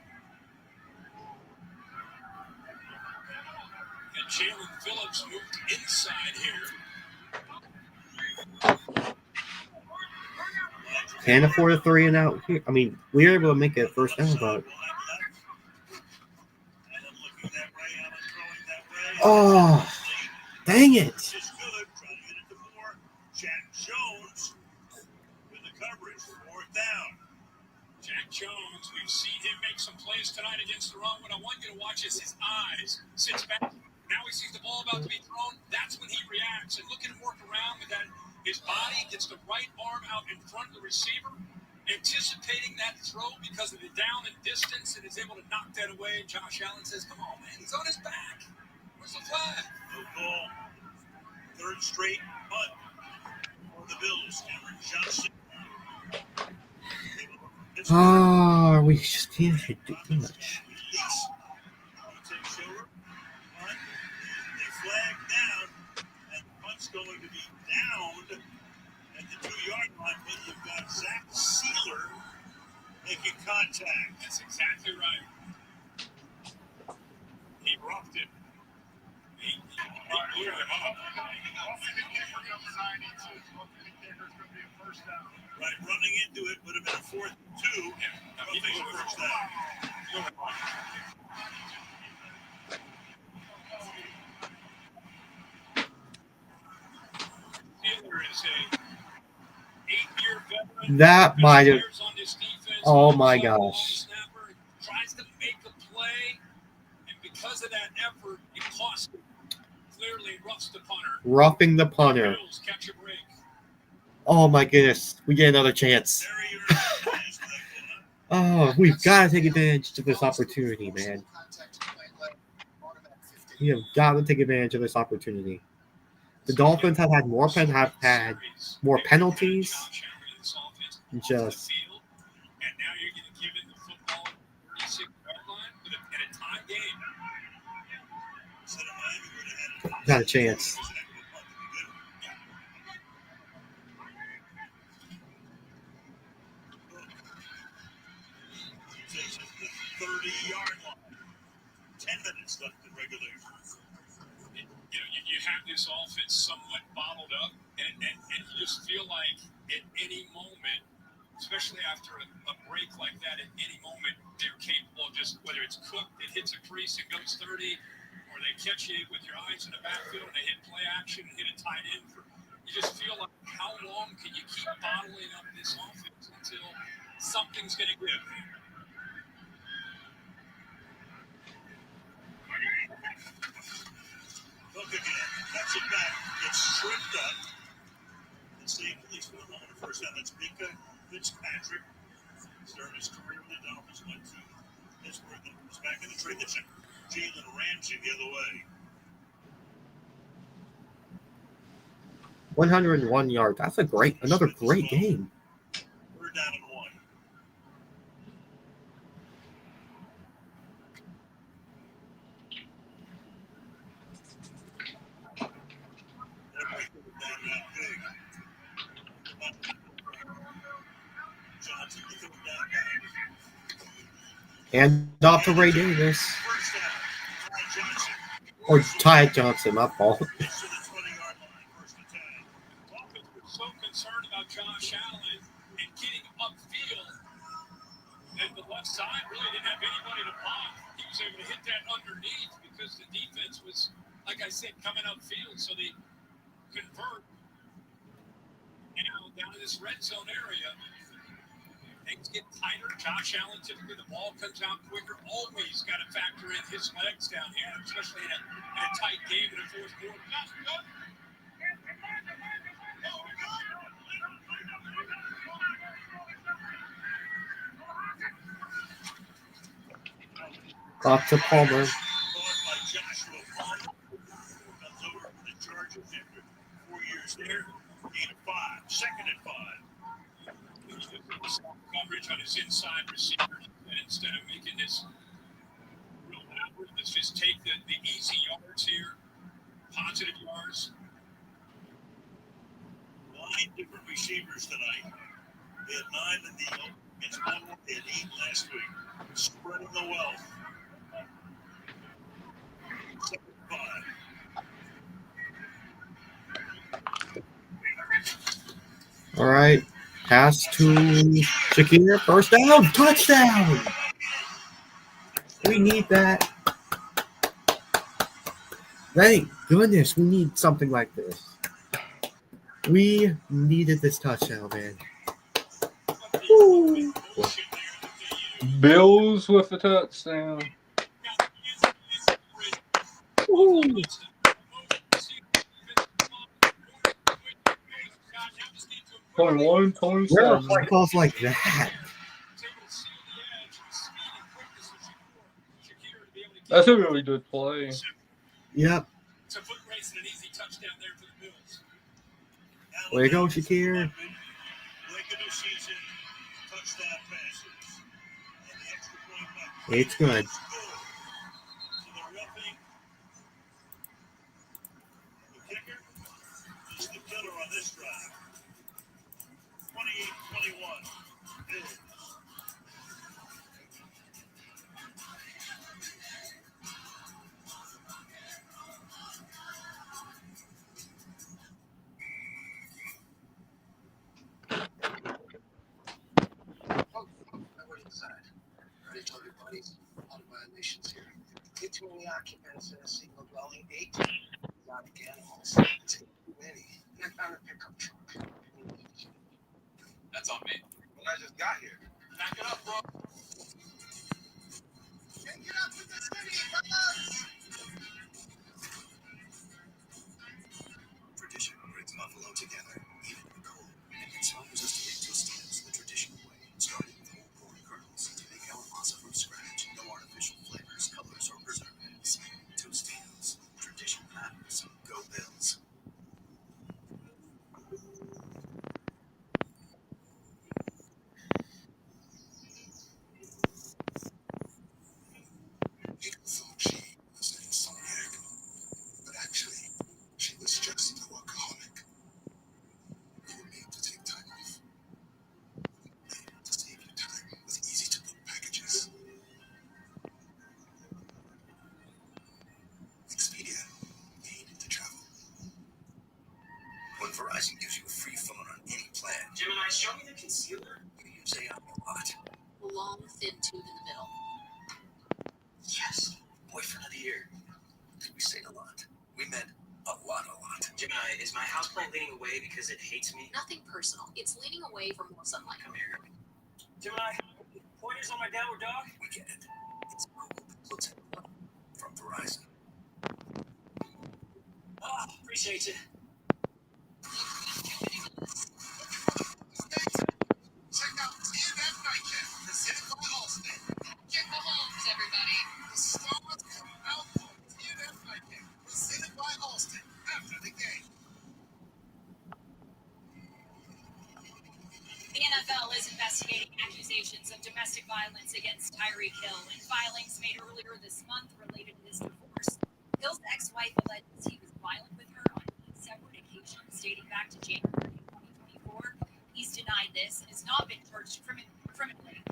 And Jalen Phillips moved inside here. Can't afford a 3 and out here. I mean, we were able to make it first down, but oh, dang it! Jack Jones with the coverage, 4th down. Jack Jones, we've seen him make some plays tonight against the run. What I want you to watch is his eyes. Sits back, Now he sees the ball about to be thrown. That's when he reacts. And look at him work around with that. His body gets the right arm out in front of the receiver, anticipating that throw because of the down and distance, and is able to knock that away. And Josh Allen says, come on, man, he's on his back. Where's the flag? No call. Third straight punt for the Bills. Cameron Johnson. We just can't hit too much. He takes over. Punt. They flag down. And the punt's going to be down at the 2-yard line. But you've got Zach Sealer making contact. That's exactly right. He rocked it. He cleared him up. Right, running into it would have been a 4th and 2. Roughing the first down. Taylor is a 8-year veteran. That might have. On this defense, Oh my gosh. Tries to make a play, and because of that effort, it cost him. Clearly roughs the punter. Roughing the punter. Bills catch a break. Oh my goodness. We get another chance. We've got to take advantage of this opportunity, man. We have got to take advantage of this opportunity. The Dolphins have had more penalties. Just And now you're going to give it the football 36-yard line in a tie game. got a chance. Takes it to the 30-yard line. 10 minutes left in regulation. You have this offense somewhat bottled up, and you just feel like at any moment, especially after a break like that, at any moment they're capable of just, whether it's cooked, it hits a crease and goes 30, or they catch you with your eyes in the backfield and they hit play action and hit a tight end. You just feel like, how long can you keep bottling up this offense until something's going to give? Look again. Cuts it back. Gets stripped up. And saved at least for the moment. First down, that's Minka Fitzpatrick. Started his career with the Dolphins. Went to Pittsburgh. Then was back in the trade. That's Jalen Ramsey the other way. 101 yards. That's another great game. We're down in 1. And off to Ray Davis. Or Ty Johnson, my fault. So concerned about Josh Allen and getting upfield that the left side really didn't have anybody to block. He was able to hit that underneath because the defense was, like I said, coming upfield. So they convert. And now down in this red zone area, things get tighter. Josh Allen, typically the ball comes out quicker. Always got to factor in his legs down here, especially in a tight game in the fourth quarter. Off to Palmer. Comes over for the Chargers after 4 years there. Gain of 5. Second and 5. Coverage on his inside receiver, and instead of making this real outward, let's just take the easy yards here, positive yards. 9 different receivers tonight. They had 9 in the against one. They had 8 last week. Spreading the wealth. Second and 5. All right. Pass to Shakir. First down. Touchdown. We need that. Thank goodness we need something like this. We needed this touchdown, man. Woo. Bills with a touchdown. Ooh. Point one, 27. Where are play calls like that? That's a really good play. Yep. It's a foot race and an easy touchdown there for the Bills. Way to go, Shakir. It's good. Is the killer on this drive. 28-21. Bills. Ready to tell your buddies, all the violations here. Get too many occupants in a single dwelling, 18 exotic animals. It's too many. And I found a pickup truck. That's on me. When I just got here. Back it up, bro. Take it up with the city, fellas! Tradition brings Buffalo together, even in the cold. And consumers estimate Tostitos the traditional way, starting with whole corn kernels to make our masa from scratch. No artificial flavors, colors, or preservatives. Tostitos. Tradition matters. Go Bills. People thought she was an insomniac, but actually, she was just a workaholic. You were made to take time off. To save your time with easy-to-book packages. Expedia, made to travel. When Verizon gives you a free phone on any plan, Gemini, show me the concealer. you use AI a lot. Long, thin tube in the middle. Yes, boyfriend of the year. We say a lot. We meant a lot. Gemini, is my houseplant leaning away because it hates me? Nothing personal. It's leaning away for more sunlight. Come here. Gemini, pointers on my downward dog? We get it. It's Google Pixel 10 Pro from Verizon. Ah, appreciate it. Check out TNF Nightcap, presented by Allstate. Get the homes, everybody. The stars come out for TNF Nightcap, presented by Allstate. After the game. The NFL is investigating accusations of domestic violence against Tyreek Hill in filings made earlier this month related to his divorce. Hill's ex-wife alleges he was violent with her on 8 separate occasions dating back to January 2024. He's denied this and has not been charged criminally.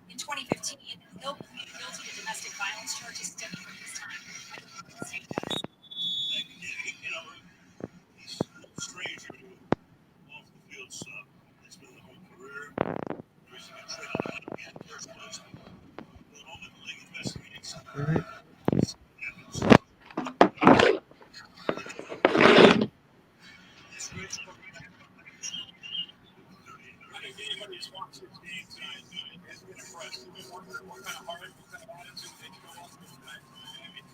In 2015, Hill pleaded guilty to domestic violence charges stemming from his time at the state house. You know, he's no stranger to off the field stuff. It's been the whole career. There's a trade on in the first place. The moment the league investigates something. I think anybody who's watched this game tonight has been impressed. They've been wondering what kind of heart, what kind of attitude they can go off with tonight. I mean,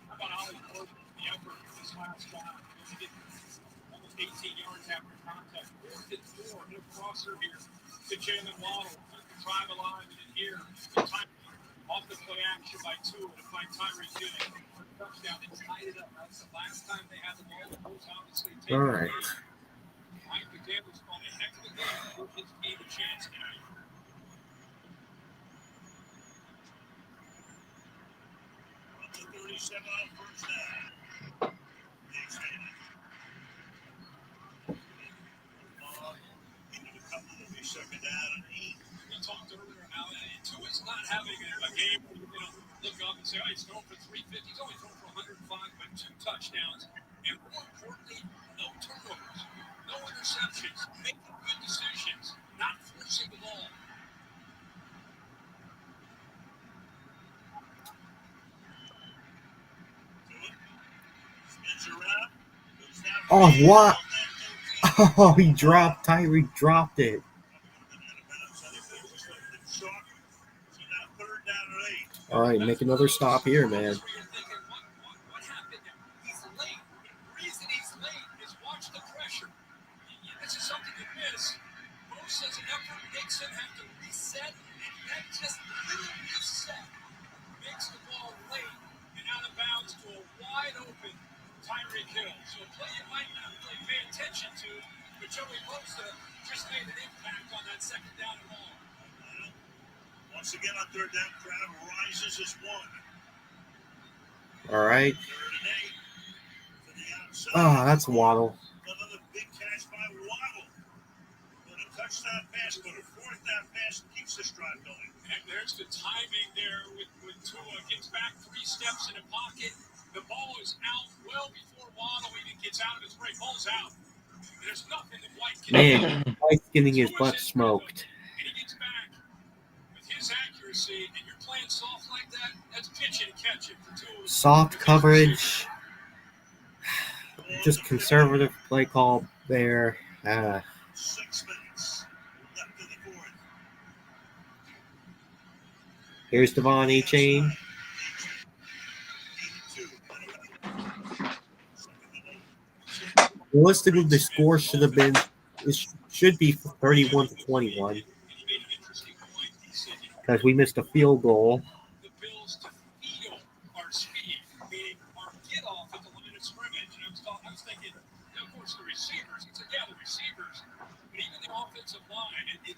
how about Ollie Gordon, the effort for this last drive? They get almost 18 yards after contact. 4th and 4, no crosser here to Jalen Waddle. Keep the drive alive, and then here, the time off the play action by 2 to find Tyreek Hill for a touchdown and tied it up. That's the last time they had the ball. The Bulls obviously take All the right. lead. Mike McDaniel's on a heck of a game to give his team a chance tonight. Up to 37 on first down. Next minute. Into a couple will be second down and 8. We talked earlier how Tua's not having a game where you look up and say, oh, he's throwing for 350. He's only thrown for 105, but 2 touchdowns. And more importantly, no turnovers, no interceptions, making good decisions, not forcing the ball. Spins around. Goes down. Oh, what? Oh, he dropped. Tyreek dropped it. All right, make another stop here, man. What happened now? this. Bosa's effort makes him have to reset, and that just little reset makes the ball late and out of bounds to a wide open Tyreek Hill. So a play you might not really pay attention to, but Joey Bosa just made an impact on that second down and long. Once again on third down, crowd rises as one. All right. Third and 8 to the outside. Oh, that's Waddle. Another big catch by Waddle. And a touchdown pass, but a fourth down pass keeps this drive going. And there's the timing there with Tua gets back 3 steps in the pocket. The ball is out well before Waddle even gets out of his break. Ball's out. There's nothing that White can do. Man, White's getting his butt smoked. And he gets back with his accuracy, and you're playing soft like that, that's pitch and catch it for Tua. Soft coverage. Just conservative play call there. 6 minutes left in the fourth. Here's Devon A-Chain. Realistically, the score should have been, it should be 31-21 because we missed a field goal. The Bills to feel our speed, meaning our get off at the line of scrimmage. And I was thinking, of course, the receivers. It's yeah, the receivers, but even the offensive line. We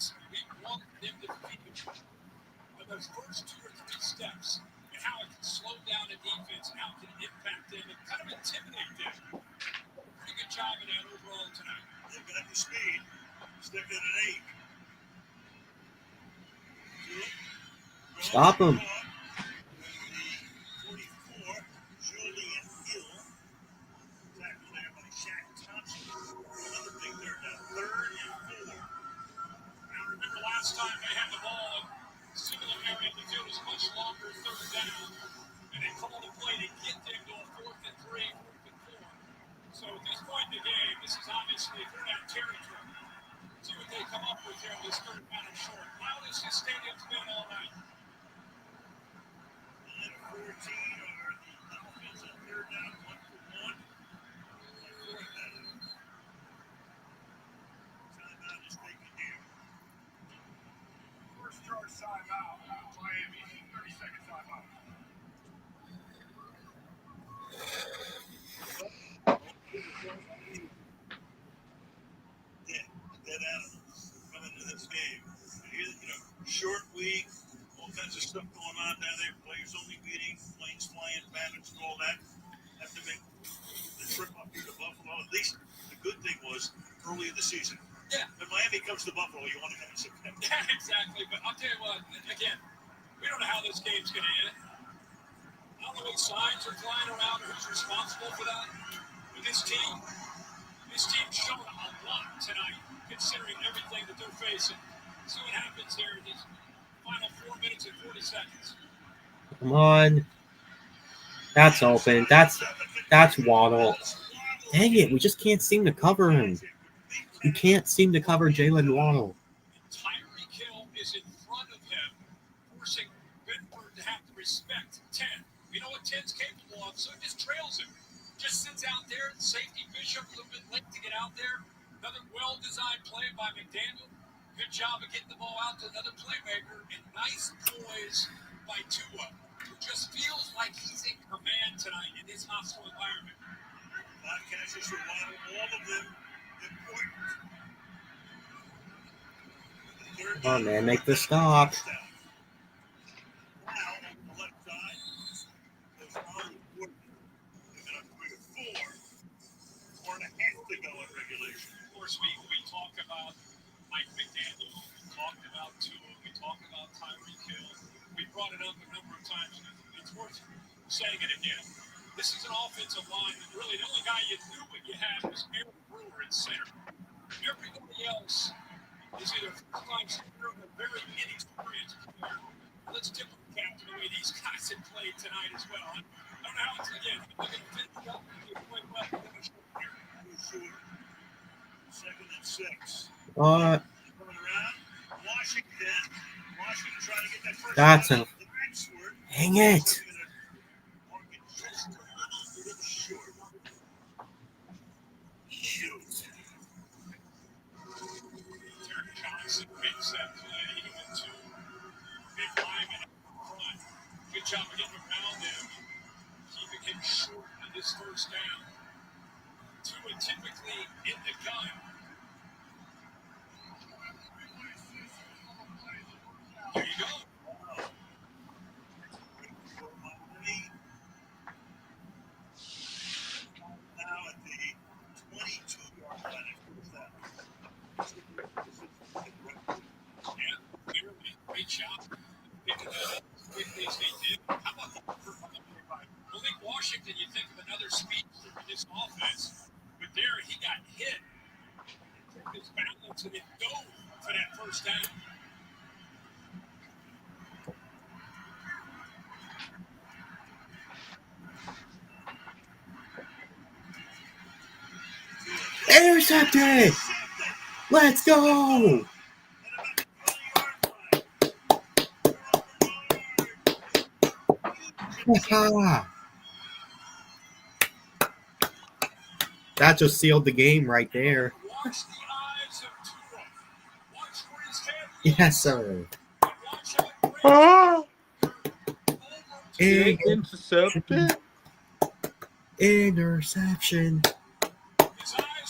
want them to feel. But those first 2 or 3 steps and how it can slow down a defense and how it can impact them and kind of intimidate them. Pretty good job in that overall tonight. Looking at the speed. Sticking at 8. Stop him. 44, Julian Hill. Tackle there by Shaq Thompson. Another big third down. 3rd and 4. Now remember last time they had the ball, similar area in the field was much longer, 3rd down, and they called a play to get them to a 4th and 3, 4th and 4. So at this point in the game, this is obviously 4-down territory. See what they come up with here on this 3rd down and short. Loudest this stadium's been all night. And 14 are the Dolphins on 3rd down, 1 for 1. 4th down. Timeout is taken here. First charge timeout. Miami, 30-second timeout. Dead animals coming into this game. Short week, all kinds of stuff going on down there. Players only meeting, planes flying, banners, and all that. Have to make the trip up here to Buffalo. At least the good thing was early in the season. Yeah. When Miami comes to Buffalo, you want to come in September. Yeah, exactly. But I'll tell you what, again, we don't know how this game's going to end. I don't know what signs are flying around or who's responsible for that. But this team's shown a lot tonight, considering everything that they're facing. See what happens here in these final 4 minutes and 40 seconds. Come on. That's open. That's Waddle. Dang it, we just can't seem to cover him. We can't seem to cover Jalen Waddle. Tyreek Hill is in front of him, forcing Benford to have to respect 10. We know what 10's capable of, so he just trails him. Just sits out there, safety Bishop a little bit late to get out there. Another well-designed play by McDaniel. Good job of getting the ball out to another playmaker, and nice poise by Tua, who just feels like he's in command tonight in this hostile environment. 5 catches for Waddle, all of them important. Come on, man, make the stop. Now, on the left side, goes on the 4. They're going to 4. 4.5 to go in regulation. Of course, we talk about Mike McDaniel, we talked about Tua, we talked about Tyreek Hill. We brought it up a number of times. It's worth saying it again. This is an offensive line that really the only guy you knew what you had was Aaron Brewer at center. Everybody else is either first-time center or a very inexperienced player. Let's tip the cap to the way these guys have played tonight as well. I don't know how it's again. They're going to fit it up and they play well. They're going to show here. Short. 2nd and 6. What? Coming around. Washington trying to get that first. That's a. Hang it. first down. Tua typically in the gun. There you go. Now at the 22-yard line at first down. Yeah, clearly. Great job. Picking that up as quickly as they did. How about the Malik Washington? You think of another speedster in this offense, but there he got hit. Took his balance and it dove for that first down. Intercepted! Let's go! That just sealed the game right there. Watch the eyes of Tua. Watch where his head Yes, sir. Intercepted. Interception.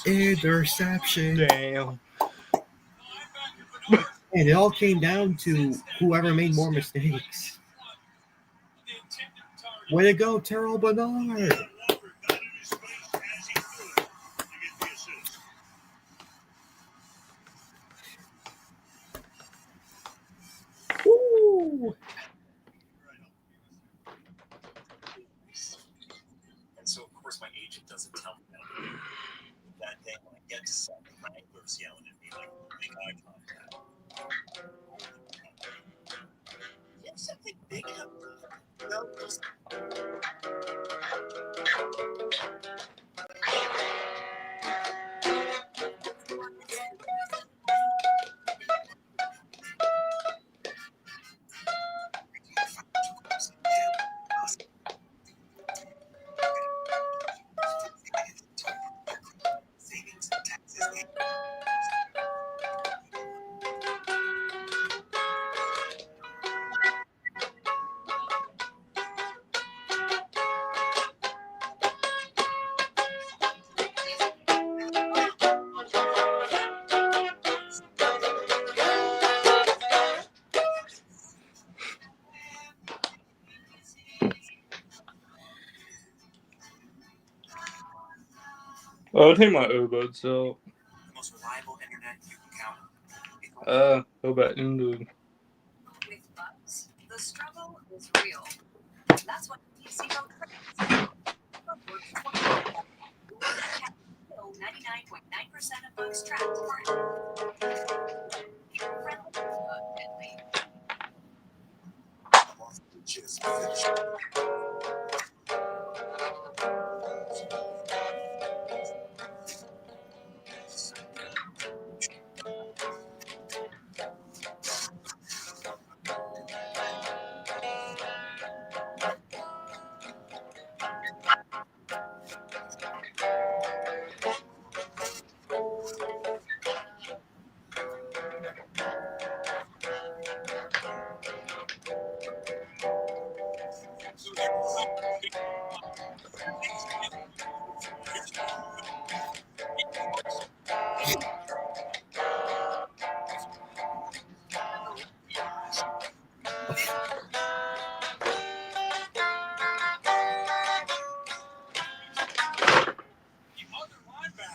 Interception. Damn. And it all came down to whoever made more mistakes. Way to go, Terrell Bernard. Woo. And so, of course, my agent doesn't tell me that day when I get to set, the wranglers yelling at me like, make eye contact. You have something big up. No, just savings and taxes. I'll take my earbuds out. The most reliable internet you can count on. Go back into. With bugs, the struggle is real. That's what PC Bug works 99.9% of bugs tracked Just finish.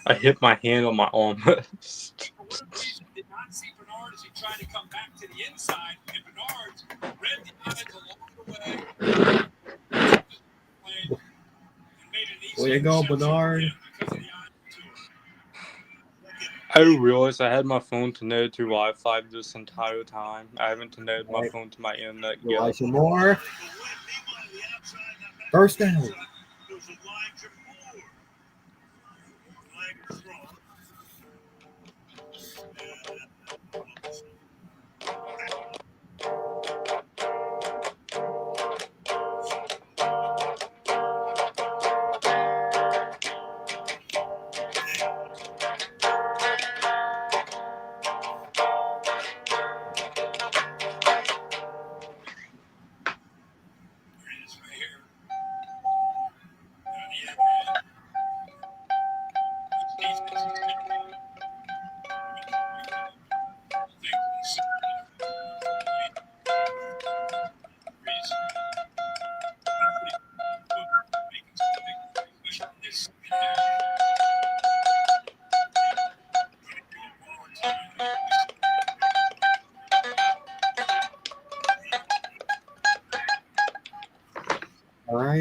I hit my hand on my arm. For whatever reason, did not see Bernard as he tried to come back to the inside, and Bernard's read the eyes along the way. Way to go, Bernard. I realized I had my phone connected to Wi-Fi this entire time. I haven't connected my phone to my internet yet. Elijah Moore. First down.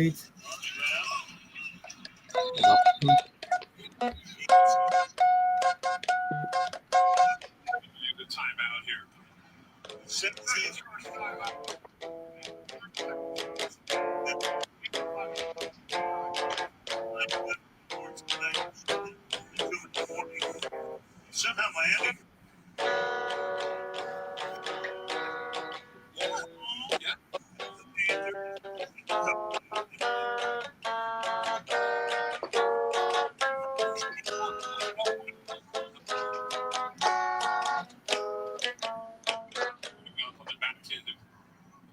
right. The timeout here. 17 somehow Miami. Yeah. On the back end of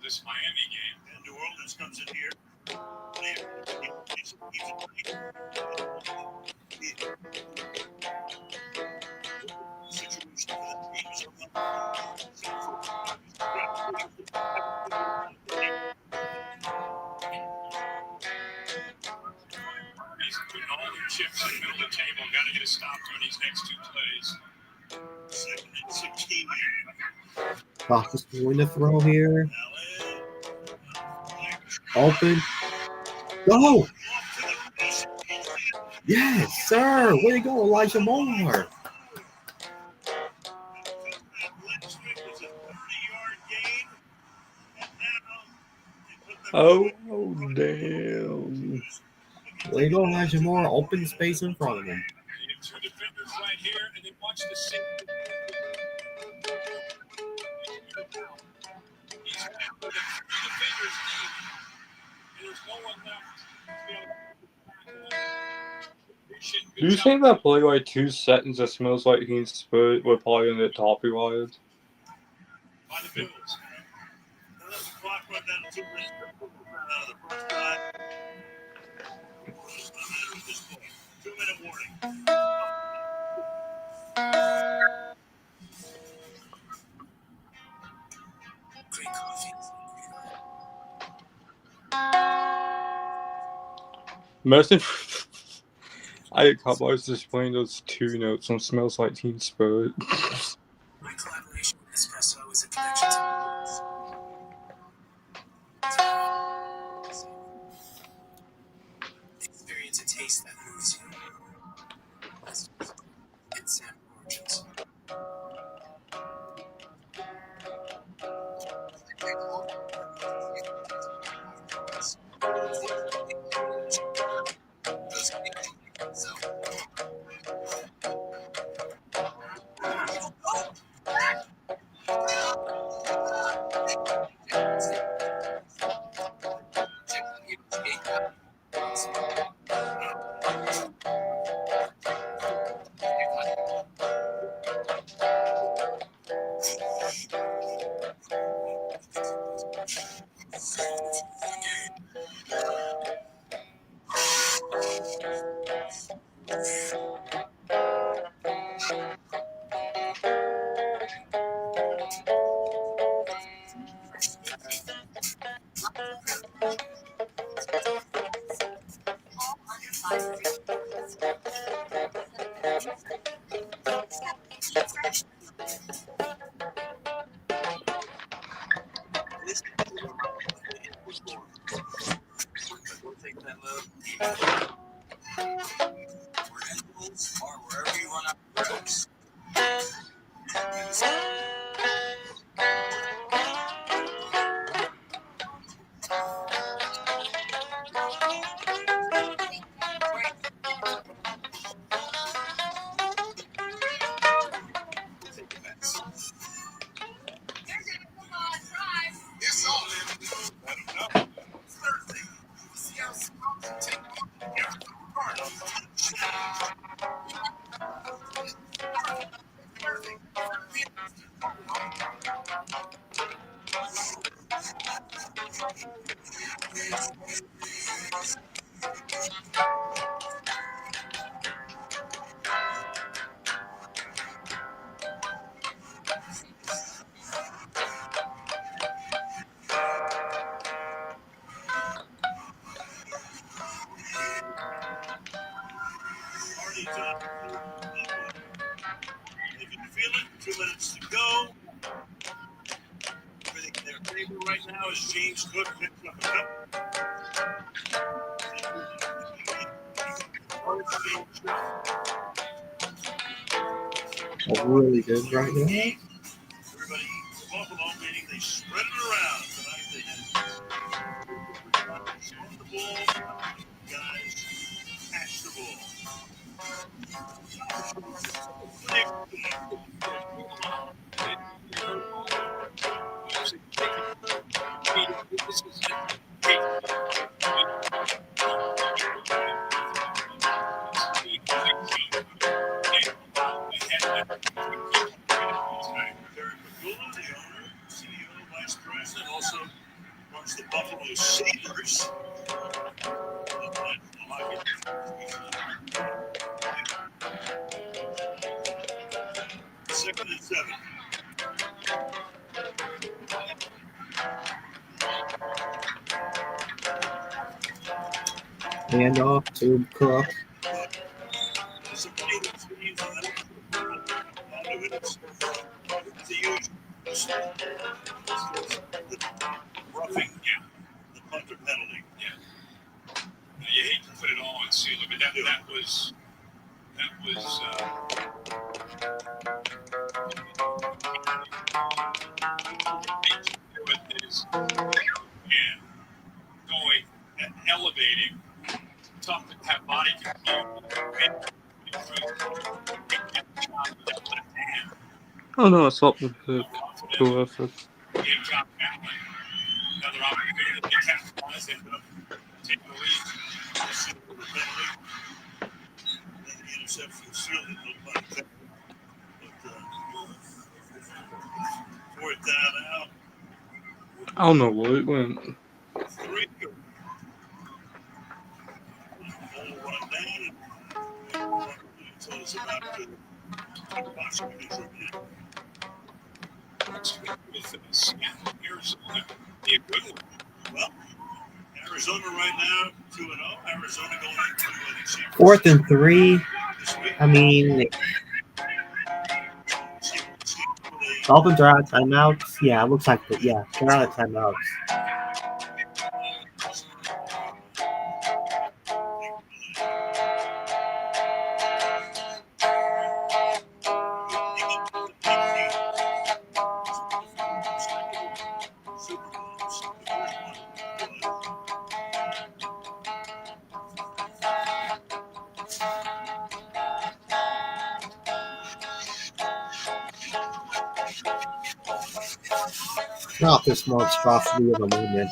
this Miami game. And New Orleans comes in here. Situation for the He's putting all their chips in the middle of the table. Got to get a stop on these next two plays. Second and 16 here. Clock is going to throw here. Open. Go! Yes, sir. Way to go, Elijah Moore. Oh, damn. Way to go, Elijah Moore. Open space in front of him. Two defenders right here, and then watch the six. He's down with three defenders deep, and there's no one left to be able to. Do you think that play like 2 seconds that smells like he spit would probably end it toppy wise? By the Bills. Clock run down to 2 minutes. Out of the first drive. 2-minute warning. Great coffee. Imagine I had Cowboys just playing those 2 notes on Smells Like Teen Spirit. My collaboration with Espresso is a connection to experience a taste that moves you. It's Sam Origins. Wherever you run out of roads. If you feel it, 2 minutes to go. Everything in their favor right now is James Cook picks up a cup. really good right now. Everybody, Buffalo, meaning they spread it around tonight. They had the ball, guys catch the ball. CEO, Vice President, also runs the Buffalo Sabres. Second and 7. Hand off to Cook. Roughing, the punter penalty. You hate to put it all on Sealer, but that was going and elevating. Tough to have body control. Oh no, I stopped the pick. Terrific. Game job battling. Another opportunity to capitalize. They ended up taking the lead. The penalty. And the interception sealed it. No pun intended. But fourth down out. I don't know what it went. 3. One down. Told us about the possible contributor. Arizona, the equivalent. Well, Arizona right now 2-0. Arizona going into 4th and 3. I mean, Dolphins are out of timeouts. Yeah, it looks like that. Yeah, they're out of timeouts. Not this monstrosity of a moment.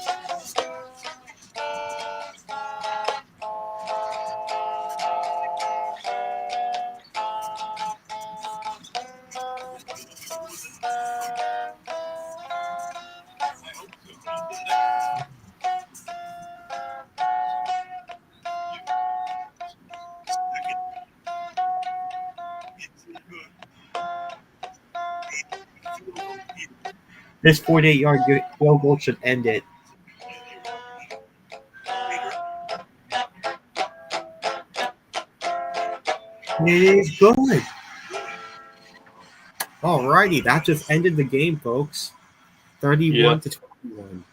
This 48-yard field goal should end it. It is good. Alrighty, that just ended the game, folks. 31 to 21.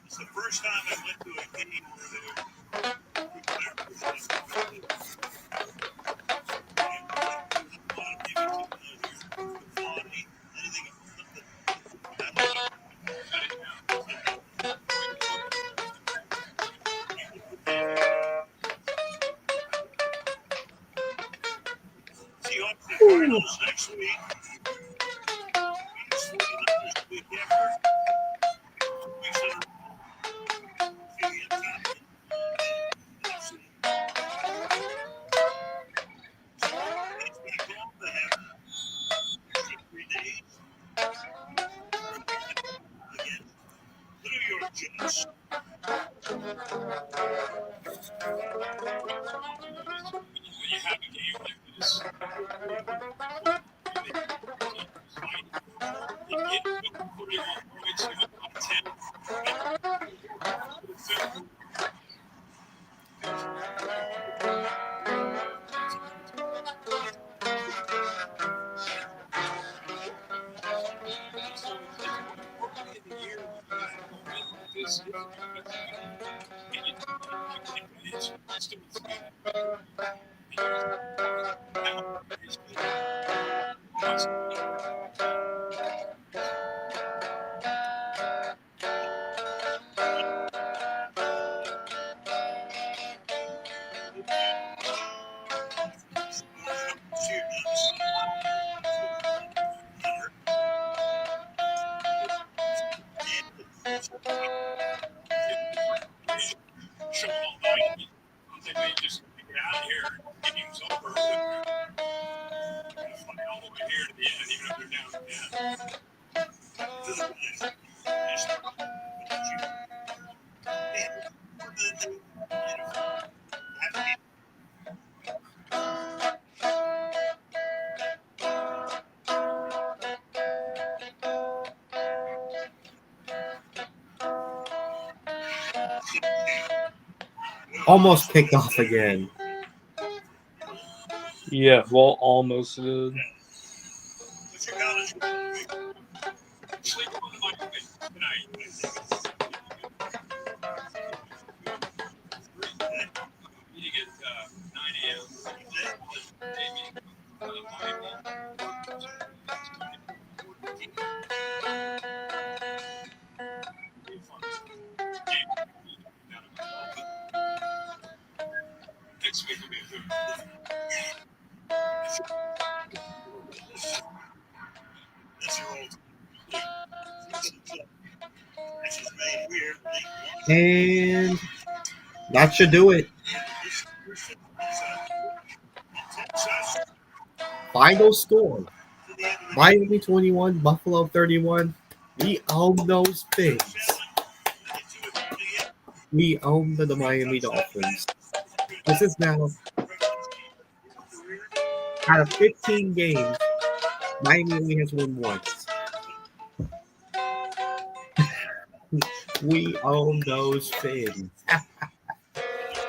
It's the first time I went to a game where they were Seahawks and Cardinals next week. Week after. 2 weeks in a row. When you have a game like this, Show them all night. They may just get out of here. Game's over. Fly all the way here to the end, even if they're down Almost kicked off again. Yeah, well, almost did. Sleep on the microwave tonight. Meeting at 9 a.m. Next week will be a good That's your old. This is made weird. And that should do it. Final score: Miami 21, Buffalo 31. We own those things. We own the Miami Dolphins. This is now out of 15 games. Miami only has won once. We own those things.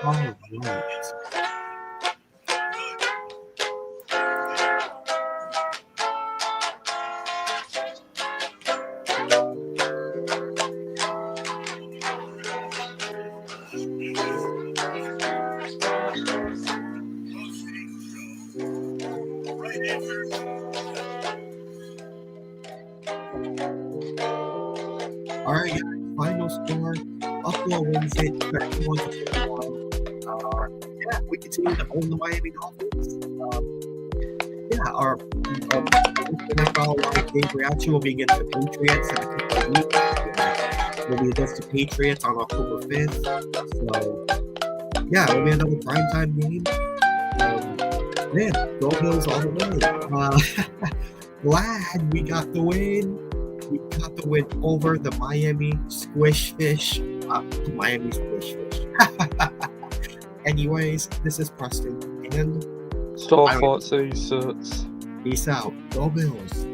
All right. All right, guys. Final score: Buffalo wins it 31-21. Yeah, we continue to own the Miami Dolphins. Yeah, our NFL game reaction will be against the Patriots in a couple of weeks. We'll be against the Patriots on October 5th. So, yeah, it'll be another primetime game. Man, go Bills all the way. Glad we got the win. We got the win over the Miami Squish Fish. Miami Squish Fish. Anyways, this is Preston and Star Fox 86. Peace out. Go Bills.